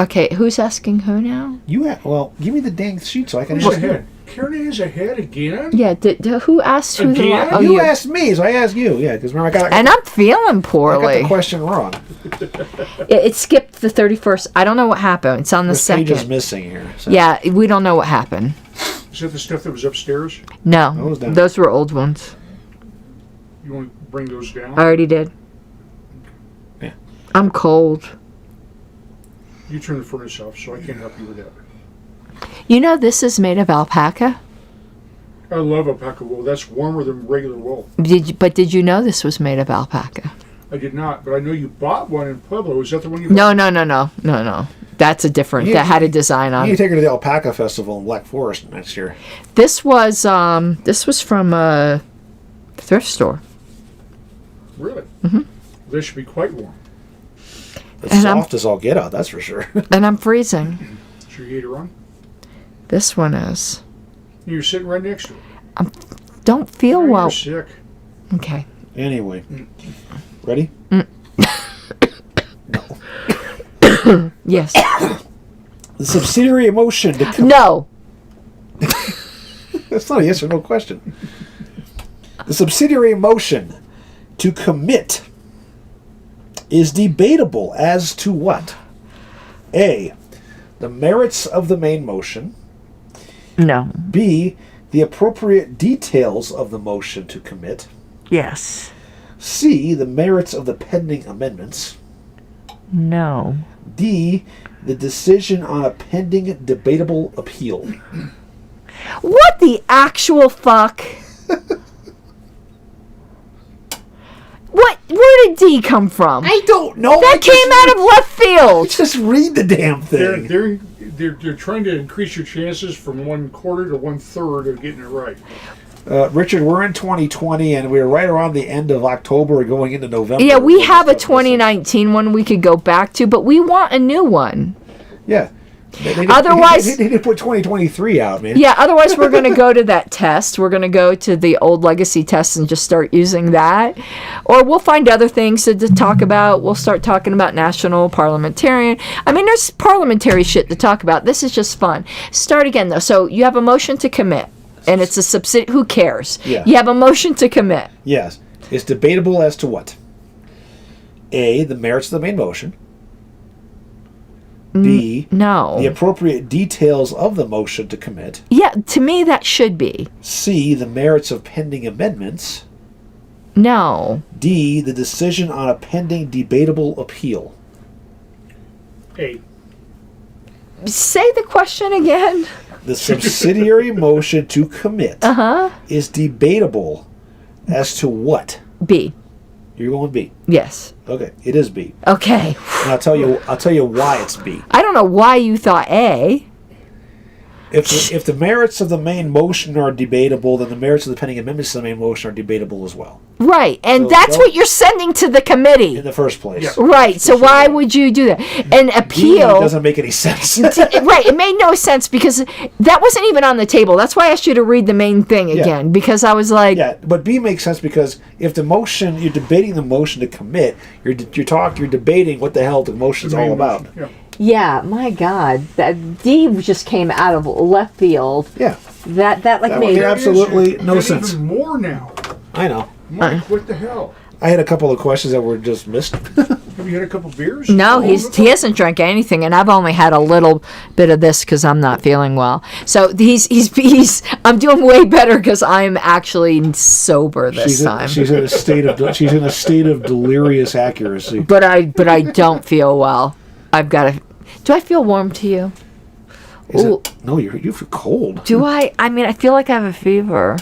Okay, who's asking who now? Well, give me the dang sheet so I can Who's answer. ahead? Caryn is ahead again? Yeah, who asked who the Again? Oh, You asked me, so I asked you. Yeah, because remember And I'm feeling I got poorly. the question wrong. It skipped the 31st. I don't know what happened. It's on the This page is second. missing here. So. Yeah, we don't know what happened. Is that the stuff that was upstairs? No, Those down. those were old ones. You want to bring those down? I already did. Yeah. I'm cold. You turn the furnace off, so I can't help you with that. You know this is made of alpaca? I love alpaca wool. That's warmer than regular wool. Did you know this was made of alpaca? I did not, but I know you bought one in Pueblo. Is that the one you No, bought? no. That's a different. You That need- had a design You on need it. to take her to the Alpaca Festival in Black Forest next year. This was from a thrift store. Really? Mm-hmm. They should be quite warm. It's And soft as all get out, that's for sure. And I'm freezing. Is your heater on? This one is. You're sitting right next to it. Don't feel Oh, well. You're sick. Okay. Anyway. Ready? Yes. The subsidiary emotion to No. That's not a yes or no question. The subsidiary emotion to commit is debatable as to what? A. The merits of the main motion. No. B. The appropriate details of the motion to commit. Yes. C. The merits of the pending amendments. No. D. The decision on a pending debatable appeal. What the actual fuck? Where did D come from? I don't know. That came out of left field. Just read the damn thing. They're trying to increase your chances from 1/4 to 1/3 of getting it right. Richard, we're in 2020 and we're right around the end of October going into November. Yeah, we have a 2019 one we could go back to, but we want a new one. Yeah. Otherwise- They didn't put 2023 out, man. Yeah, otherwise we're going to go to that test. We're going to go to the old legacy test and just start using that. Or we'll find other things to talk about. We'll start talking about national parliamentarian. I mean, there's parliamentary shit to talk about. This is just fun. Start again, though. So you have a motion to commit, and it's a subsidy. Who cares? Yeah. You have a motion to commit. Yes. It's debatable as to what? A, the merits of the main motion. B, No. the appropriate details of the motion to commit. Yeah, to me that should be. C, the merits of pending amendments. No. D, the decision on a pending debatable appeal. A. Say the question again. The subsidiary motion to commit is debatable as to what? B. You're going B. Yes. Okay, it is B. Okay. And I'll tell you why it's B. I don't know why you thought A. If the merits of the main motion are debatable, then the merits of the pending amendments to the main motion are debatable as well. Right, and So that's don't- what you're sending to the committee. In the first place. Yeah. Right, so why would you do that? An D appeal. doesn't make any sense. Right, it made no sense because that wasn't even on the table. That's why I asked you to read the main thing again, because I was like, Yeah, but B makes sense because if the motion, you're debating the motion to commit, you're debating what the hell the motion's all about. Yeah. yeah, my God, that D just came out of left field. Yeah, That like That made would absolutely There's no sense. Even more now. I know. Mike, what the hell? I had a couple of questions that were just missed. Have you had a couple beers? No, All of he them? hasn't drank anything, and I've only had a little bit of this because I'm not feeling well. So he's I'm doing way better because I'm actually sober this time. She's in a state of delirious accuracy. But I don't feel well. I've got to. Do I feel warm to you? Ooh. No, you feel cold. Do I? I mean, I feel like I have a fever.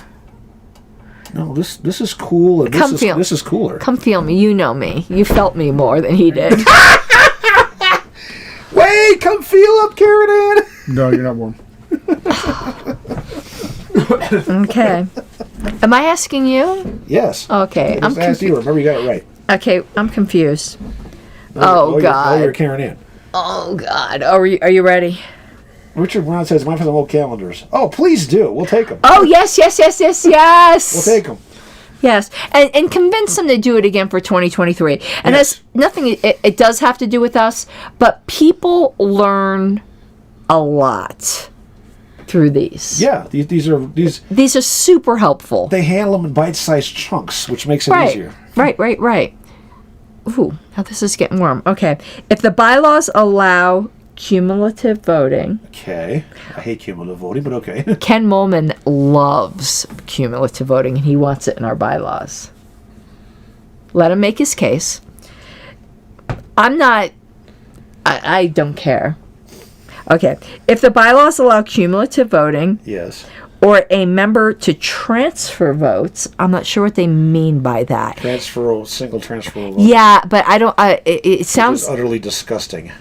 No, this is cool and Come this feel- is cooler. Come feel me. You know me. You felt me more than he did. Wait, come feel up, Caryn. No, you're not warm. Okay. Am I asking you? Yes. Okay. I'm asked you. Remember, you got it right. Okay. I'm confused. Oh, God. you're Caryn Ann. Oh God. Are you ready? Richard Brown says, "Mine for the old calendars." Oh, please do. We'll take them. Oh yes. We'll take them. Yes, and convince them to do it again for 2023. And that's nothing. It does have to do with us, but people learn a lot through these. Yeah, these are super helpful. They handle them in bite-sized chunks, which makes it easier. Right. Ooh, now this is getting warm. Okay, if the bylaws allow cumulative voting. Okay, I hate cumulative voting, but okay. Ken Molman loves cumulative voting, and he wants it in our bylaws. Let him make his case. I don't care. Okay, if the bylaws allow cumulative voting, yes, or a member to transfer votes, I'm not sure what they mean by that. Single transferable vote. Yeah, but I don't. It sounds utterly disgusting.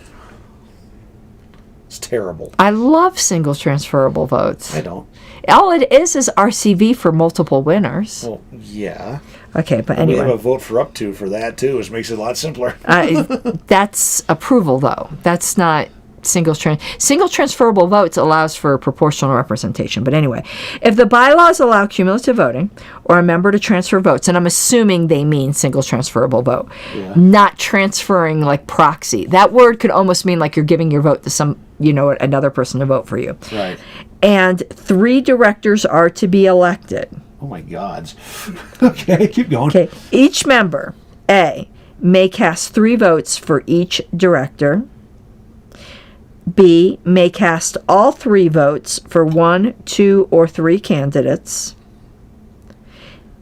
It's terrible. I love single transferable votes. I don't. All it is RCV for multiple winners. Well, yeah. Okay, but anyway. We have a vote for up to for that, too, which makes it a lot simpler. That's approval, though. That's not single transferable votes allows for proportional representation. But anyway, if the bylaws allow cumulative voting or a member to transfer votes, and I'm assuming they mean single transferable vote, not transferring like proxy. That word could almost mean like you're giving your vote to another person to vote for you. Right. And 3 directors are to be elected. Oh my gods. Okay, keep going. Okay, each member, A, may cast 3 votes for each director. B, may cast all 3 votes for 1, 2, or 3 candidates.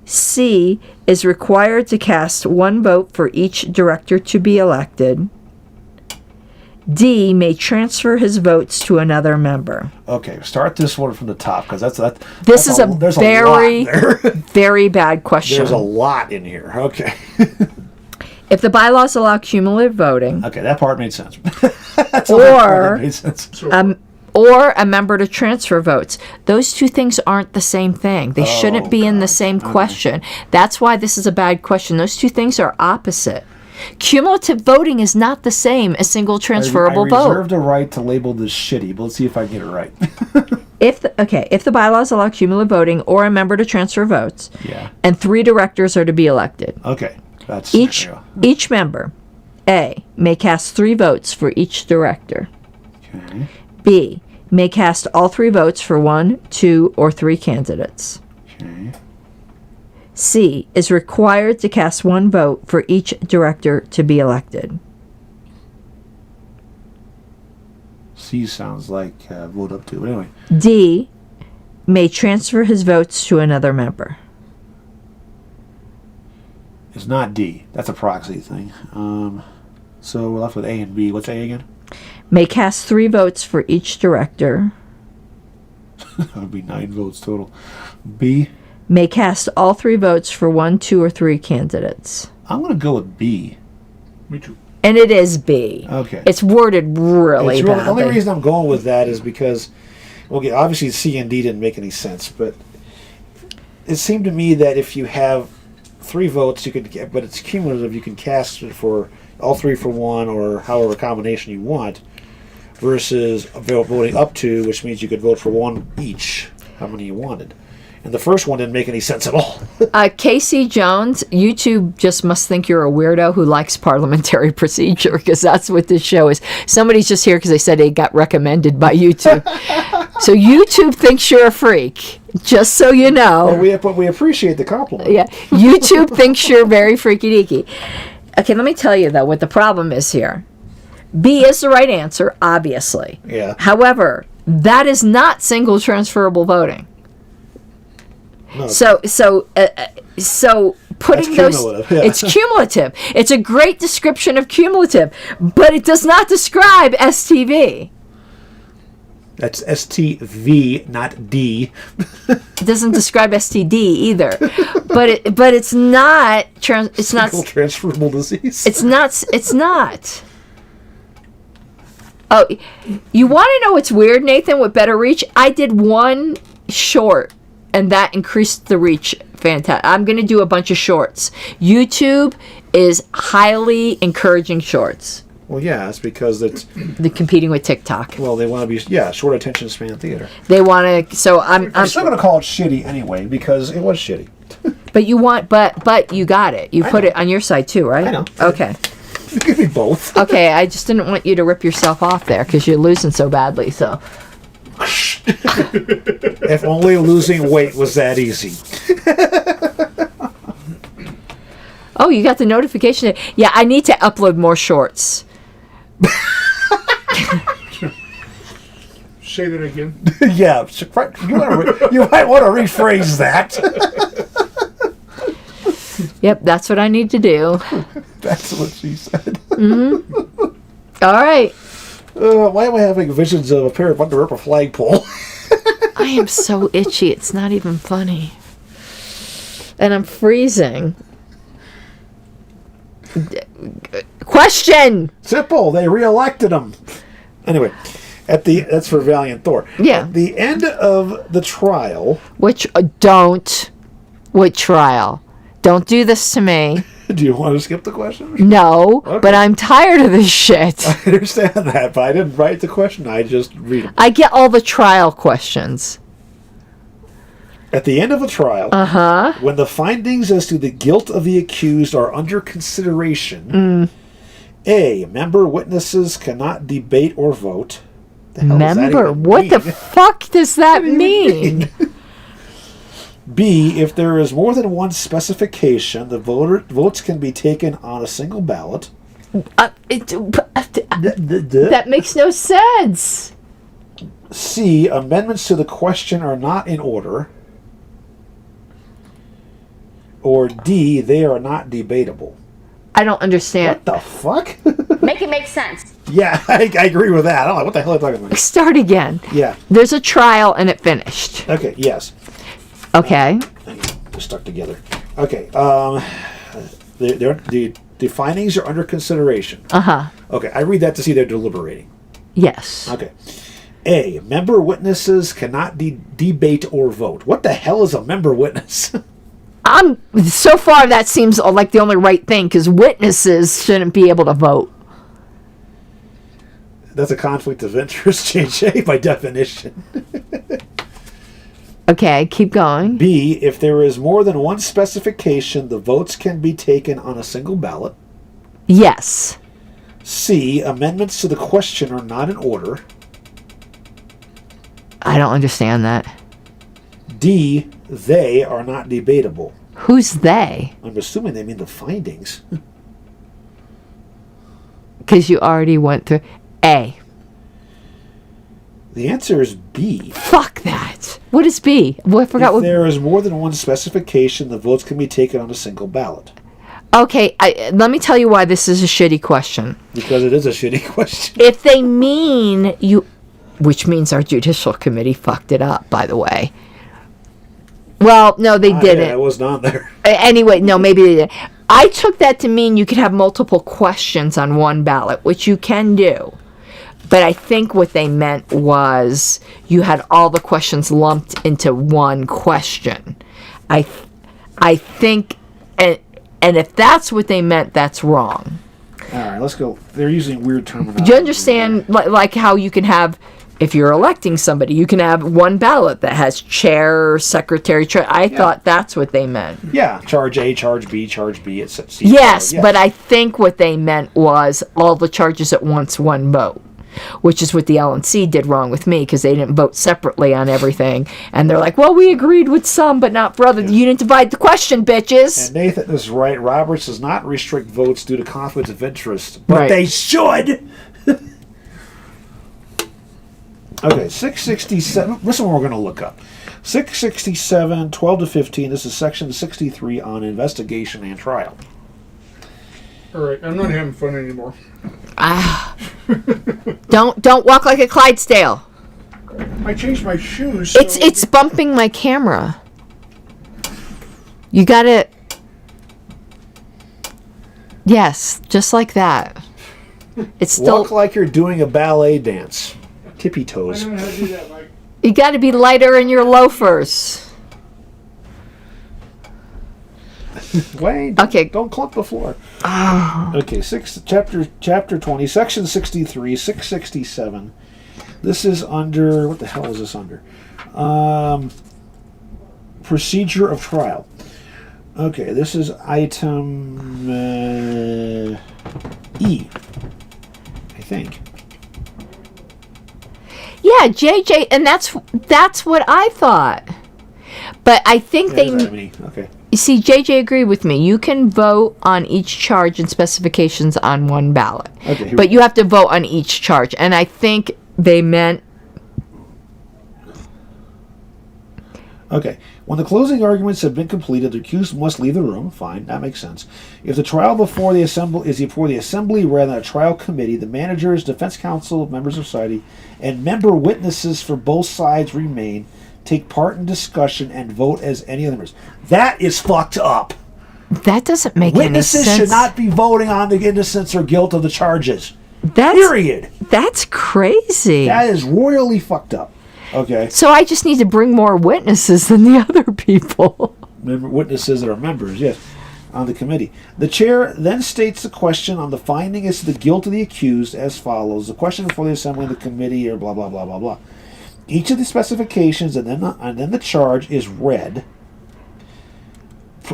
C, is required to cast 1 vote for each director to be elected. D, may transfer his votes to another member. Okay, start this one from the top, because This is a very, very bad question. There's a lot in here. Okay. If the bylaws allow cumulative voting... Okay, that part made sense. Or a member to transfer votes. Those 2 things aren't the same thing. They shouldn't be in the same question. That's why this is a bad question. Those 2 things are opposite. Cumulative voting is not the same as single transferable vote. I reserve the right to label this shitty, but let's see if I get it right. If the bylaws allow cumulative voting or a member to transfer votes, and 3 directors are to be elected. Okay. That's each member, A, may cast 3 votes for each director. Okay. B, may cast all 3 votes for 1, 2, or 3 candidates. Okay. C, is required to cast 1 vote for each director to be elected. C sounds like vote up to, but anyway. D, may transfer his votes to another member. It's not D. That's a proxy thing. So we're left with A and B. What's A again? May cast 3 votes for each director. That would be 9 votes total. B. May cast all 3 votes for 1, 2, or 3 candidates. I'm going to go with B. Me too. And it is B. Okay. It's worded really badly. The only reason I'm going with that is because, obviously C and D didn't make any sense, but it seemed to me that if you have 3 votes, you could get, but it's cumulative, you can cast it for all 3 for 1 or however combination you want, versus voting up to, which means you could vote for 1 each, how many you wanted. And the first one didn't make any sense at all. Casey Jones, YouTube just must think you're a weirdo who likes parliamentary procedure, because that's what this show is. Somebody's just here because they said they got recommended by YouTube. So YouTube thinks you're a freak, just so you know. Well, we appreciate the compliment. Yeah, YouTube thinks you're very freaky deaky. Okay, let me tell you, though, what the problem is here. B is the right answer, obviously. Yeah. However, that is not single transferable voting. No, So putting those, it's cumulative. It's a great description of cumulative, but it does not describe STV. That's STV, not D. It doesn't describe STD either, but it's not it's not transferable disease. It's not. Oh, you want to know what's weird, Nathan? With better reach, I did 1 short. And that increased the reach. Fantastic. I'm going to do a bunch of shorts. YouTube is highly encouraging shorts. Well, yeah, it's because they're competing with TikTok. Well, they want to be short attention span theater. They want to. So I'm still going to call it shitty anyway because it was shitty. But you want, but you got it. You put it on your side too, right? I know. Okay. Give me both. Okay, I just didn't want you to rip yourself off there because you're losing so badly. So. If only losing weight was that easy. Oh, you got the notification. Yeah, I need to upload more shorts. Say that again. Yeah, you might want to rephrase that. Yep, that's what I need to do. That's what she said. All right. Why am I having visions of a pair of under a flagpole? I am so itchy. It's not even funny. And I'm freezing. Question. Simple. They reelected him. Anyway, that's for Valiant Thor. Yeah. At the end of the trial. What trial? Don't do this to me. Do you want to skip the question? No, Okay. but I'm tired of this shit. I understand that, but I didn't write the question. I just read them. I get all the trial questions. At the end of a trial, when the findings as to the guilt of the accused are under consideration, A, member witnesses cannot debate or vote. The hell does that Member, even what mean? the fuck does that mean? B, if there is more than one specification, the votes can be taken on a single ballot. That makes no sense. C, amendments to the question are not in order. Or D, they are not debatable. I don't understand. What the fuck? Make it make sense. Yeah, I agree with that. I'm like, what the hell are you talking about? Start again. Yeah. There's a trial and it finished. Okay, yes. Okay. They're stuck together. Okay. The findings are under consideration. Okay, I read that to see they're deliberating. Yes. Okay. A, member witnesses cannot debate or vote. What the hell is a member witness? So far that seems like the only right thing because witnesses shouldn't be able to vote. That's a conflict of interest, JJ, by definition. Okay, keep going. B, if there is more than one specification, the votes can be taken on a single ballot. Yes. C, amendments to the question are not in order. I don't understand that. D, they are not debatable. Who's they? I'm assuming they mean the findings. Because you already went through A. The answer is B. Fuck that. What is B? Well, I forgot If what. there is more than one specification, the votes can be taken on a single ballot. Okay, let me tell you why this is a shitty question. Because it is a shitty question. If they mean you, which means our judicial committee fucked it up, by the way. Well, no, they didn't. Yeah, I wasn't on there. Anyway, no, maybe they did. I took that to mean you could have multiple questions on one ballot, which you can do. But I think what they meant was you had all the questions lumped into one question. I think, and if that's what they meant, that's wrong. All right, let's go. They're using weird terminology. Do you understand, like how you can have, if you're electing somebody, you can have one ballot that has chair, secretary, I thought that's what they meant. Yeah, charge A, charge B, etc. Yes, but I think what they meant was all the charges at once, one vote. Which is what the LNC did wrong with me because they didn't vote separately on everything. And they're like, well, we agreed with some, but not for others. You didn't divide the question, bitches. And Nathan is right. Roberts does not restrict votes due to conflicts of interest. But Right. they should! Okay, 667. This one we're going to look up. 667, 12 to 15. This is section 63 on investigation and trial. All right, I'm not having fun anymore. Don't walk like a Clydesdale. I changed my shoes. So It's bumping my camera. You gotta. Yes, just like that. It's still. Walk like you're doing a ballet dance. Tippy I toes. don't know how to do that, Mike. You gotta be lighter in your loafers. Wayne, Okay. don't clump the floor. Okay, chapter 20, section 63, 667. This is under, what the hell is this under? Procedure of trial. Okay, this is item E, I think. Yeah, JJ, and that's what I thought. But I think Yeah, that's item E. Okay. You see, JJ agreed with me. You can vote on each charge and specifications on one ballot. Okay. But you have to vote on each charge. And I think they meant... Okay. When the closing arguments have been completed, the accused must leave the room. Fine, that makes sense. If the trial before the assembly rather than a trial committee, the managers, defense counsel, members of society, and member witnesses for both sides remain, take part in discussion, and vote as any other members. That is fucked up. That doesn't make any sense. Witnesses should not be voting on the innocence or guilt of the charges. Period. That's crazy. That is royally fucked up. Okay. So I just need to bring more witnesses than the other people. Witnesses that are members, yes, on the committee. The chair then states the question on the finding as to the guilt of the accused as follows. The question before the assembly of the committee or blah, blah, blah, blah, blah. Each of the specifications and then the charge is read,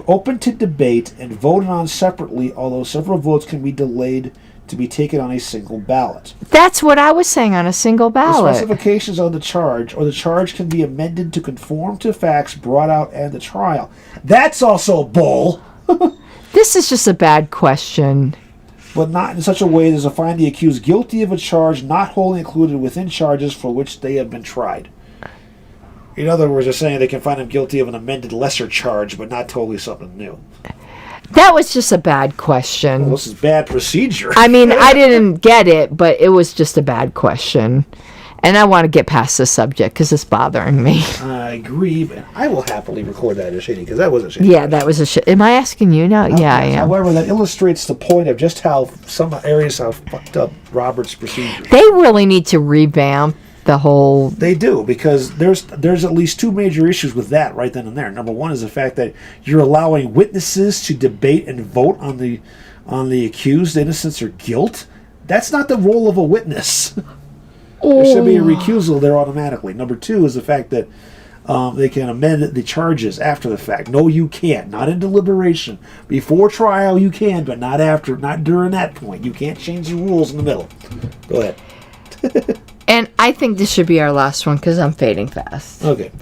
open to debate, and voted on separately, although several votes can be delayed to be taken on a single ballot. That's what I was saying, on a single ballot. The specifications on the charge or the charge can be amended to conform to facts brought out at the trial. That's also bull. This is just a bad question. But not in such a way as to find the accused guilty of a charge not wholly included within charges for which they have been tried. In other words, they're saying they can find him guilty of an amended lesser charge, but not totally something new. That was just a bad question. Well, this is bad procedure. I mean, I didn't get it, but it was just a bad question. And I want to get past this subject because it's bothering me. I agree, but I will happily record that as shitty because that was a shitty. Yeah, that was a shit. Am I asking you now? Yeah, I am. However, that illustrates the point of just how some areas have fucked up Robert's procedure. They really need to revamp the whole... They do, because there's at least two major issues with that right then and there. Number one is the fact that you're allowing witnesses to debate and vote on the accused innocence or guilt. That's not the role of a witness. There should be a recusal there automatically. Number two is the fact that they can amend the charges after the fact. No, you can't. Not in deliberation. Before trial, you can, but not after. Not during that point. You can't change the rules in the middle. Go ahead. And I think this should be our last one because I'm fading fast. Okay.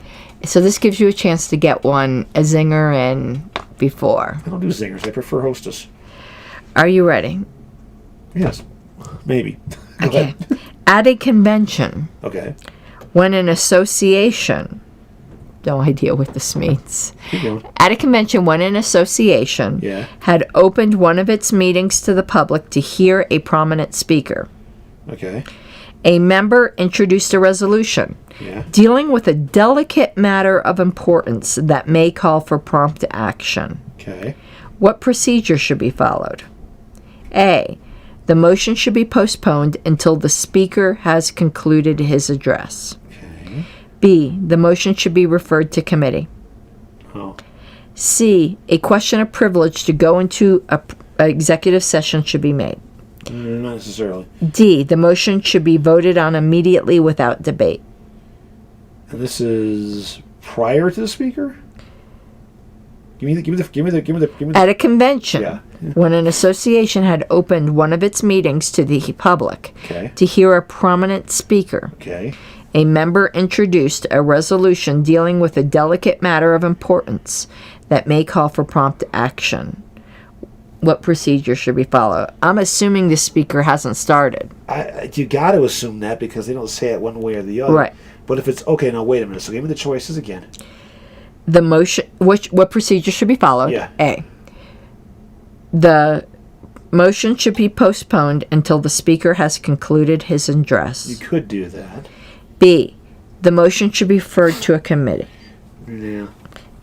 So this gives you a chance to get a zinger in before. I don't do zingers. I prefer hostess. Are you ready? Yes. Maybe. Go Okay. ahead. At a convention, Okay. when an association, no idea what this means. Keep going. At a convention, when an association Yeah. had opened one of its meetings to the public to hear a prominent speaker, Okay. a member introduced a resolution Yeah. dealing with a delicate matter of importance that may call for prompt action. Okay. What procedure should be followed? A. The motion should be postponed until the speaker has concluded his address. Okay. B. The motion should be referred to committee. Oh. C. A question of privilege to go into a executive session should be made. Not necessarily. D. The motion should be voted on immediately without debate. And this is prior to the speaker? Give me the. At a convention, Yeah. when an association had opened one of its meetings to the public Okay. to hear a prominent speaker, Okay. a member introduced a resolution dealing with a delicate matter of importance that may call for prompt action. What procedure should be followed? I'm assuming the speaker hasn't started. You got to assume that because they don't say it one way or the other. Right. But if it's okay, now wait a minute. So give me the choices again. The motion, what procedure should be followed? Yeah. A. The motion should be postponed until the speaker has concluded his address. You could do that. B. The motion should be referred to a committee. Yeah.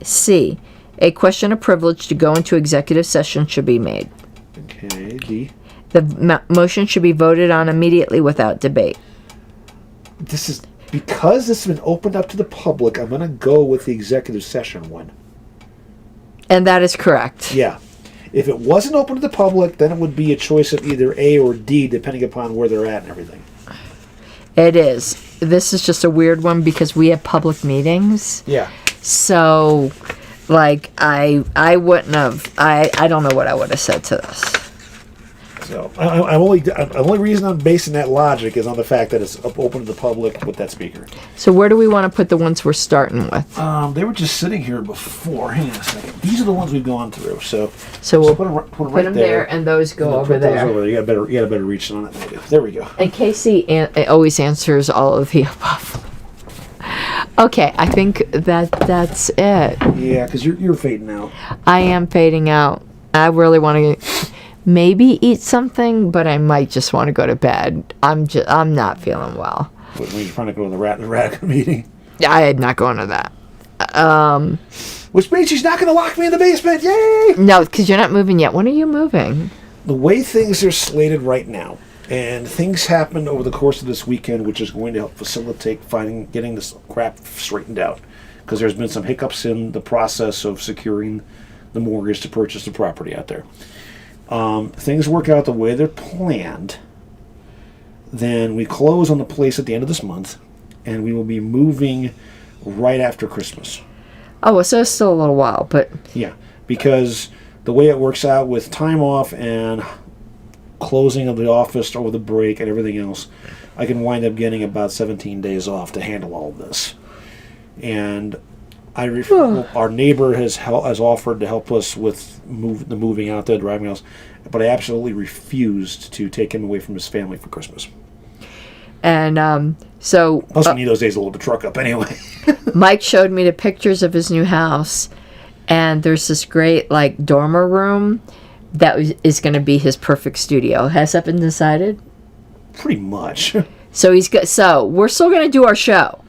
C. A question of privilege to go into executive session should be made. Okay. D. The motion should be voted on immediately without debate. This is because this has been opened up to the public. I'm going to go with the executive session one. And that is correct. Yeah. If it wasn't open to the public, then it would be a choice of either A or D, depending upon where they're at and everything. It is. This is just a weird one because we have public meetings. Yeah. So Like, I wouldn't have, I don't know what I would have said to this. So, the only reason I'm basing that logic is on the fact that it's open to the public with that speaker. So where do we want to put the ones we're starting with? They were just sitting here before. Hang on a second. These are the ones we've gone through. So we'll put them put them there, and those go over there. You got a better reach on it than I do. There we go. And Casey always answers all of the above. Okay, I think that's it. Yeah, because you're fading out. I am fading out. I really want to maybe eat something, but I might just want to go to bed. I'm not feeling well. When you're trying to go to the Radical meeting. I am not going to that. Which means she's not going to lock me in the basement. Yay! No, because you're not moving yet. When are you moving? The way things are slated right now, and things happened over the course of this weekend, which is going to help facilitate getting this crap straightened out. Because there's been some hiccups in the process of securing the mortgage to purchase the property out there. Things work out the way they're planned. Then we close on the place at the end of this month, and we will be moving right after Christmas. Oh, well, so it's still a little while, but... Yeah, because the way it works out with time off and closing of the office over the break and everything else, I can wind up getting about 17 days off to handle all of this. And our neighbor has offered to help us with the moving out there, driving us, but I absolutely refused to take him away from his family for Christmas. And so... Plus, we need those days to load the truck up anyway. Mike showed me the pictures of his new house, and there's this great, like, dormer room that is going to be his perfect studio. Has that been decided? Pretty much. So we're still going to do our show.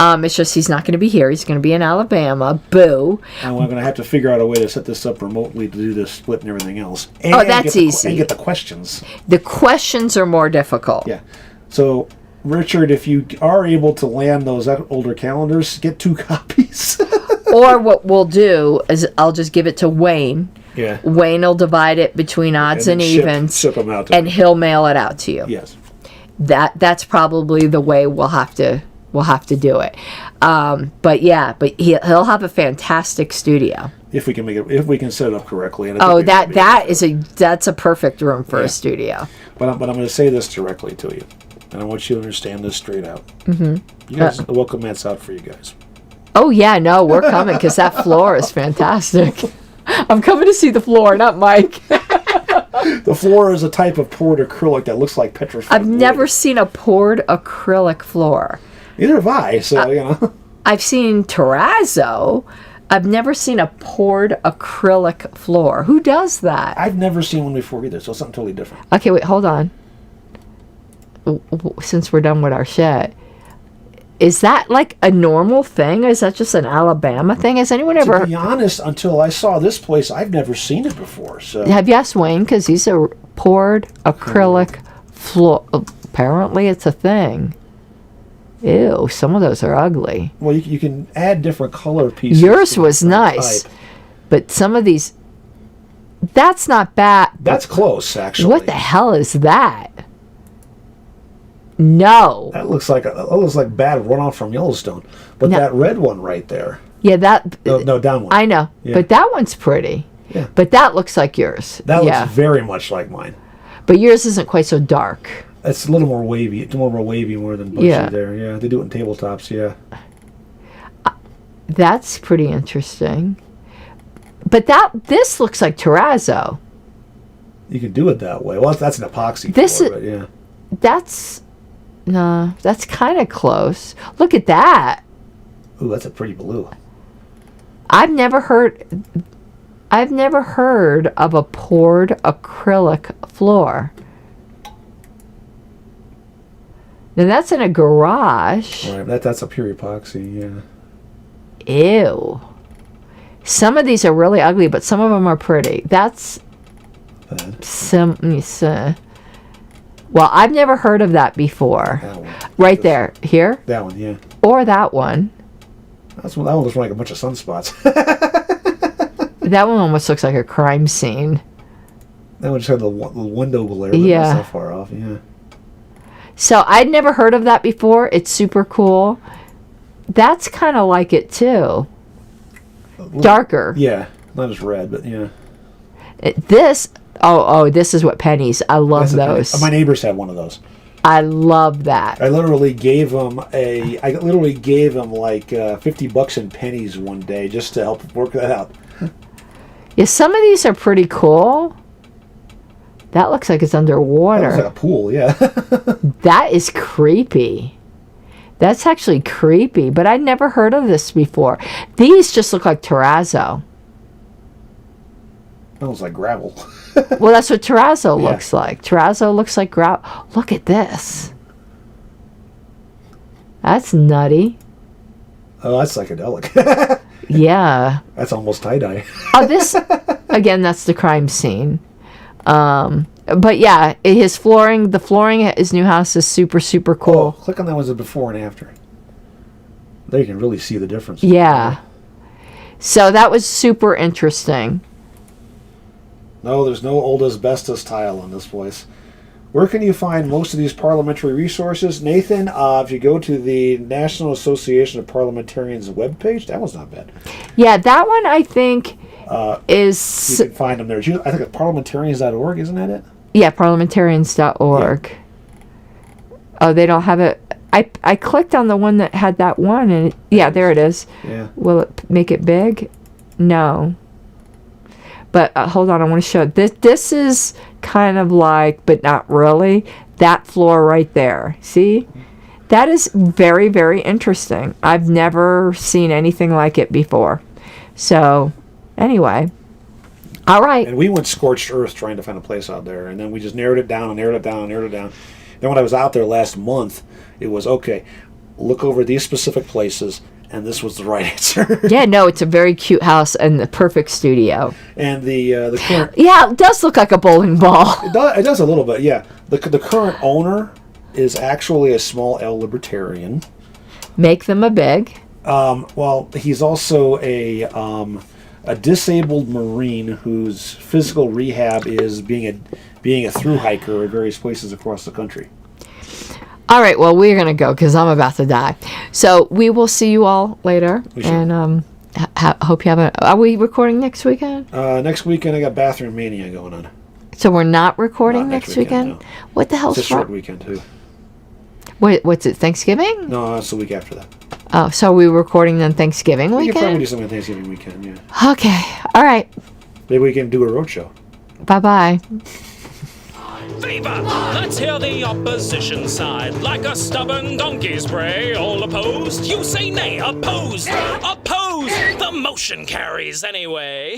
It's just he's not going to be here. He's going to be in Alabama. Boo. And we're going to have to figure out a way to set this up remotely to do this split and everything else. And that's easy. And get the questions. The questions are more difficult. Yeah. So, Richard, if you are able to land those older calendars, get 2 copies. Or what we'll do is I'll just give it to Wayne. Yeah. Wayne will divide it between odds and evens. Ship them out to and he'll mail it out to you. Yes. That's probably the way we'll have to do it. But he'll have a fantastic studio. If we can set it up correctly. And that's a perfect room for a studio. But I'm going to say this directly to you, and I want you to understand this straight out. Mm-hmm. You guys, the welcome mat's out for you guys. Oh yeah, no, we're coming because that floor is fantastic. I'm coming to see the floor, not Mike. The floor is a type of poured acrylic that looks like petrified I've never seen a poured acrylic floor. Neither have I, so, I've seen terrazzo. I've never seen a poured acrylic floor. Who does that? I've never seen one before either, so it's something totally different. Okay, wait, hold on. Since we're done with our shed, is that like a normal thing? Is that just an Alabama thing? Has anyone ever... To be honest, until I saw this place, I've never seen it before. So have you asked Wayne? Because he's a poured acrylic floor. Apparently it's a thing. Ew, some of those are ugly. Well, you can add different color pieces. Yours was nice, but some of these... That's not bad. That's close, actually. What the hell is that? No. That looks like bad runoff from Yellowstone. But that red one right there. Yeah, that... No, down one. I know, but that one's pretty. Yeah. But that looks like yours. That looks very much like mine. But yours isn't quite so dark. It's a little more wavy. It's more wavy more than bushy there. Yeah, they do it in tabletops, yeah. That's pretty interesting. But this looks like terrazzo. You can do it that way. Well, that's an epoxy floor, but yeah. That's kind of close. Look at that. Ooh, that's a pretty blue. I've never heard of a poured acrylic floor. Now that's in a garage. Right, that's a pure epoxy, yeah. Ew. Some of these are really ugly, but some of them are pretty. That's well, I've never heard of that before. That one. Right there. Here? That one, yeah. Or that one. That one looks like a bunch of sunspots. That one almost looks like a crime scene. That one just had the window glare. Yeah. Not so far off, yeah. So I'd never heard of that before. It's super cool. That's kind of like it too. Darker. Yeah, not as red, but yeah. This this is what pennies. I love those. My neighbors have one of those. I love that. I literally gave him like $50 in pennies one day just to help work that out. Yeah, some of these are pretty cool. That looks like it's underwater. That looks like a pool, yeah. That is creepy. That's actually creepy, but I'd never heard of this before. These just look like terrazzo. That looks like gravel. Well, that's what terrazzo looks like. Terrazzo looks like gravel. Look at this. That's nutty. Oh, that's psychedelic. Yeah. That's almost tie-dye. Oh, this, again, that's the crime scene. But yeah, his flooring, the flooring at his new house is super, super cool. Oh, click on that one as a before and after. There you can really see the difference. Yeah. So that was super interesting. No, there's no old asbestos tile in this place. Where can you find most of these parliamentary resources? Nathan, if you go to the National Association of Parliamentarians webpage, that one's not bad. Yeah, that one I think is... You can find them there. I think it's parliamentarians.org, isn't that it? Yeah, parliamentarians.org. Yeah. Oh, they don't have it. I clicked on the one that had that one, and yeah, there it is. Yeah. Will it make it big? No. But hold on, I want to show it. This is kind of like, but not really, that floor right there. See? That is very, very interesting. I've never seen anything like it before. So, anyway. All right. And we went scorched earth trying to find a place out there, and then we just narrowed it down and narrowed it down and narrowed it down. Then when I was out there last month, it was, okay, look over these specific places, and this was the right answer. Yeah, no, it's a very cute house and the perfect studio. And the current... Yeah, it does look like a bowling ball. It does a little bit, yeah. The current owner is actually a small L libertarian. Make them a big. Well, he's also a disabled Marine whose physical rehab is being a thru hiker at various places across the country. All right, well, we're going to go because I'm about to die. So we will see you all later. And hope you have a... Are we recording next weekend? Next weekend, I got Bathroom Mania going on. So we're not recording next weekend? No. What the hell's... It's a short weekend, too. What's it, Thanksgiving? No, it's the week after that. Oh, so are we recording then Thanksgiving weekend? We can probably do something on Thanksgiving weekend, yeah. Okay, all right. Maybe we can do a roadshow. Bye-bye. Favor! Let's hear the opposition side. Like a stubborn donkey's bray. All opposed? You say nay. Opposed! Opposed! The motion carries anyway.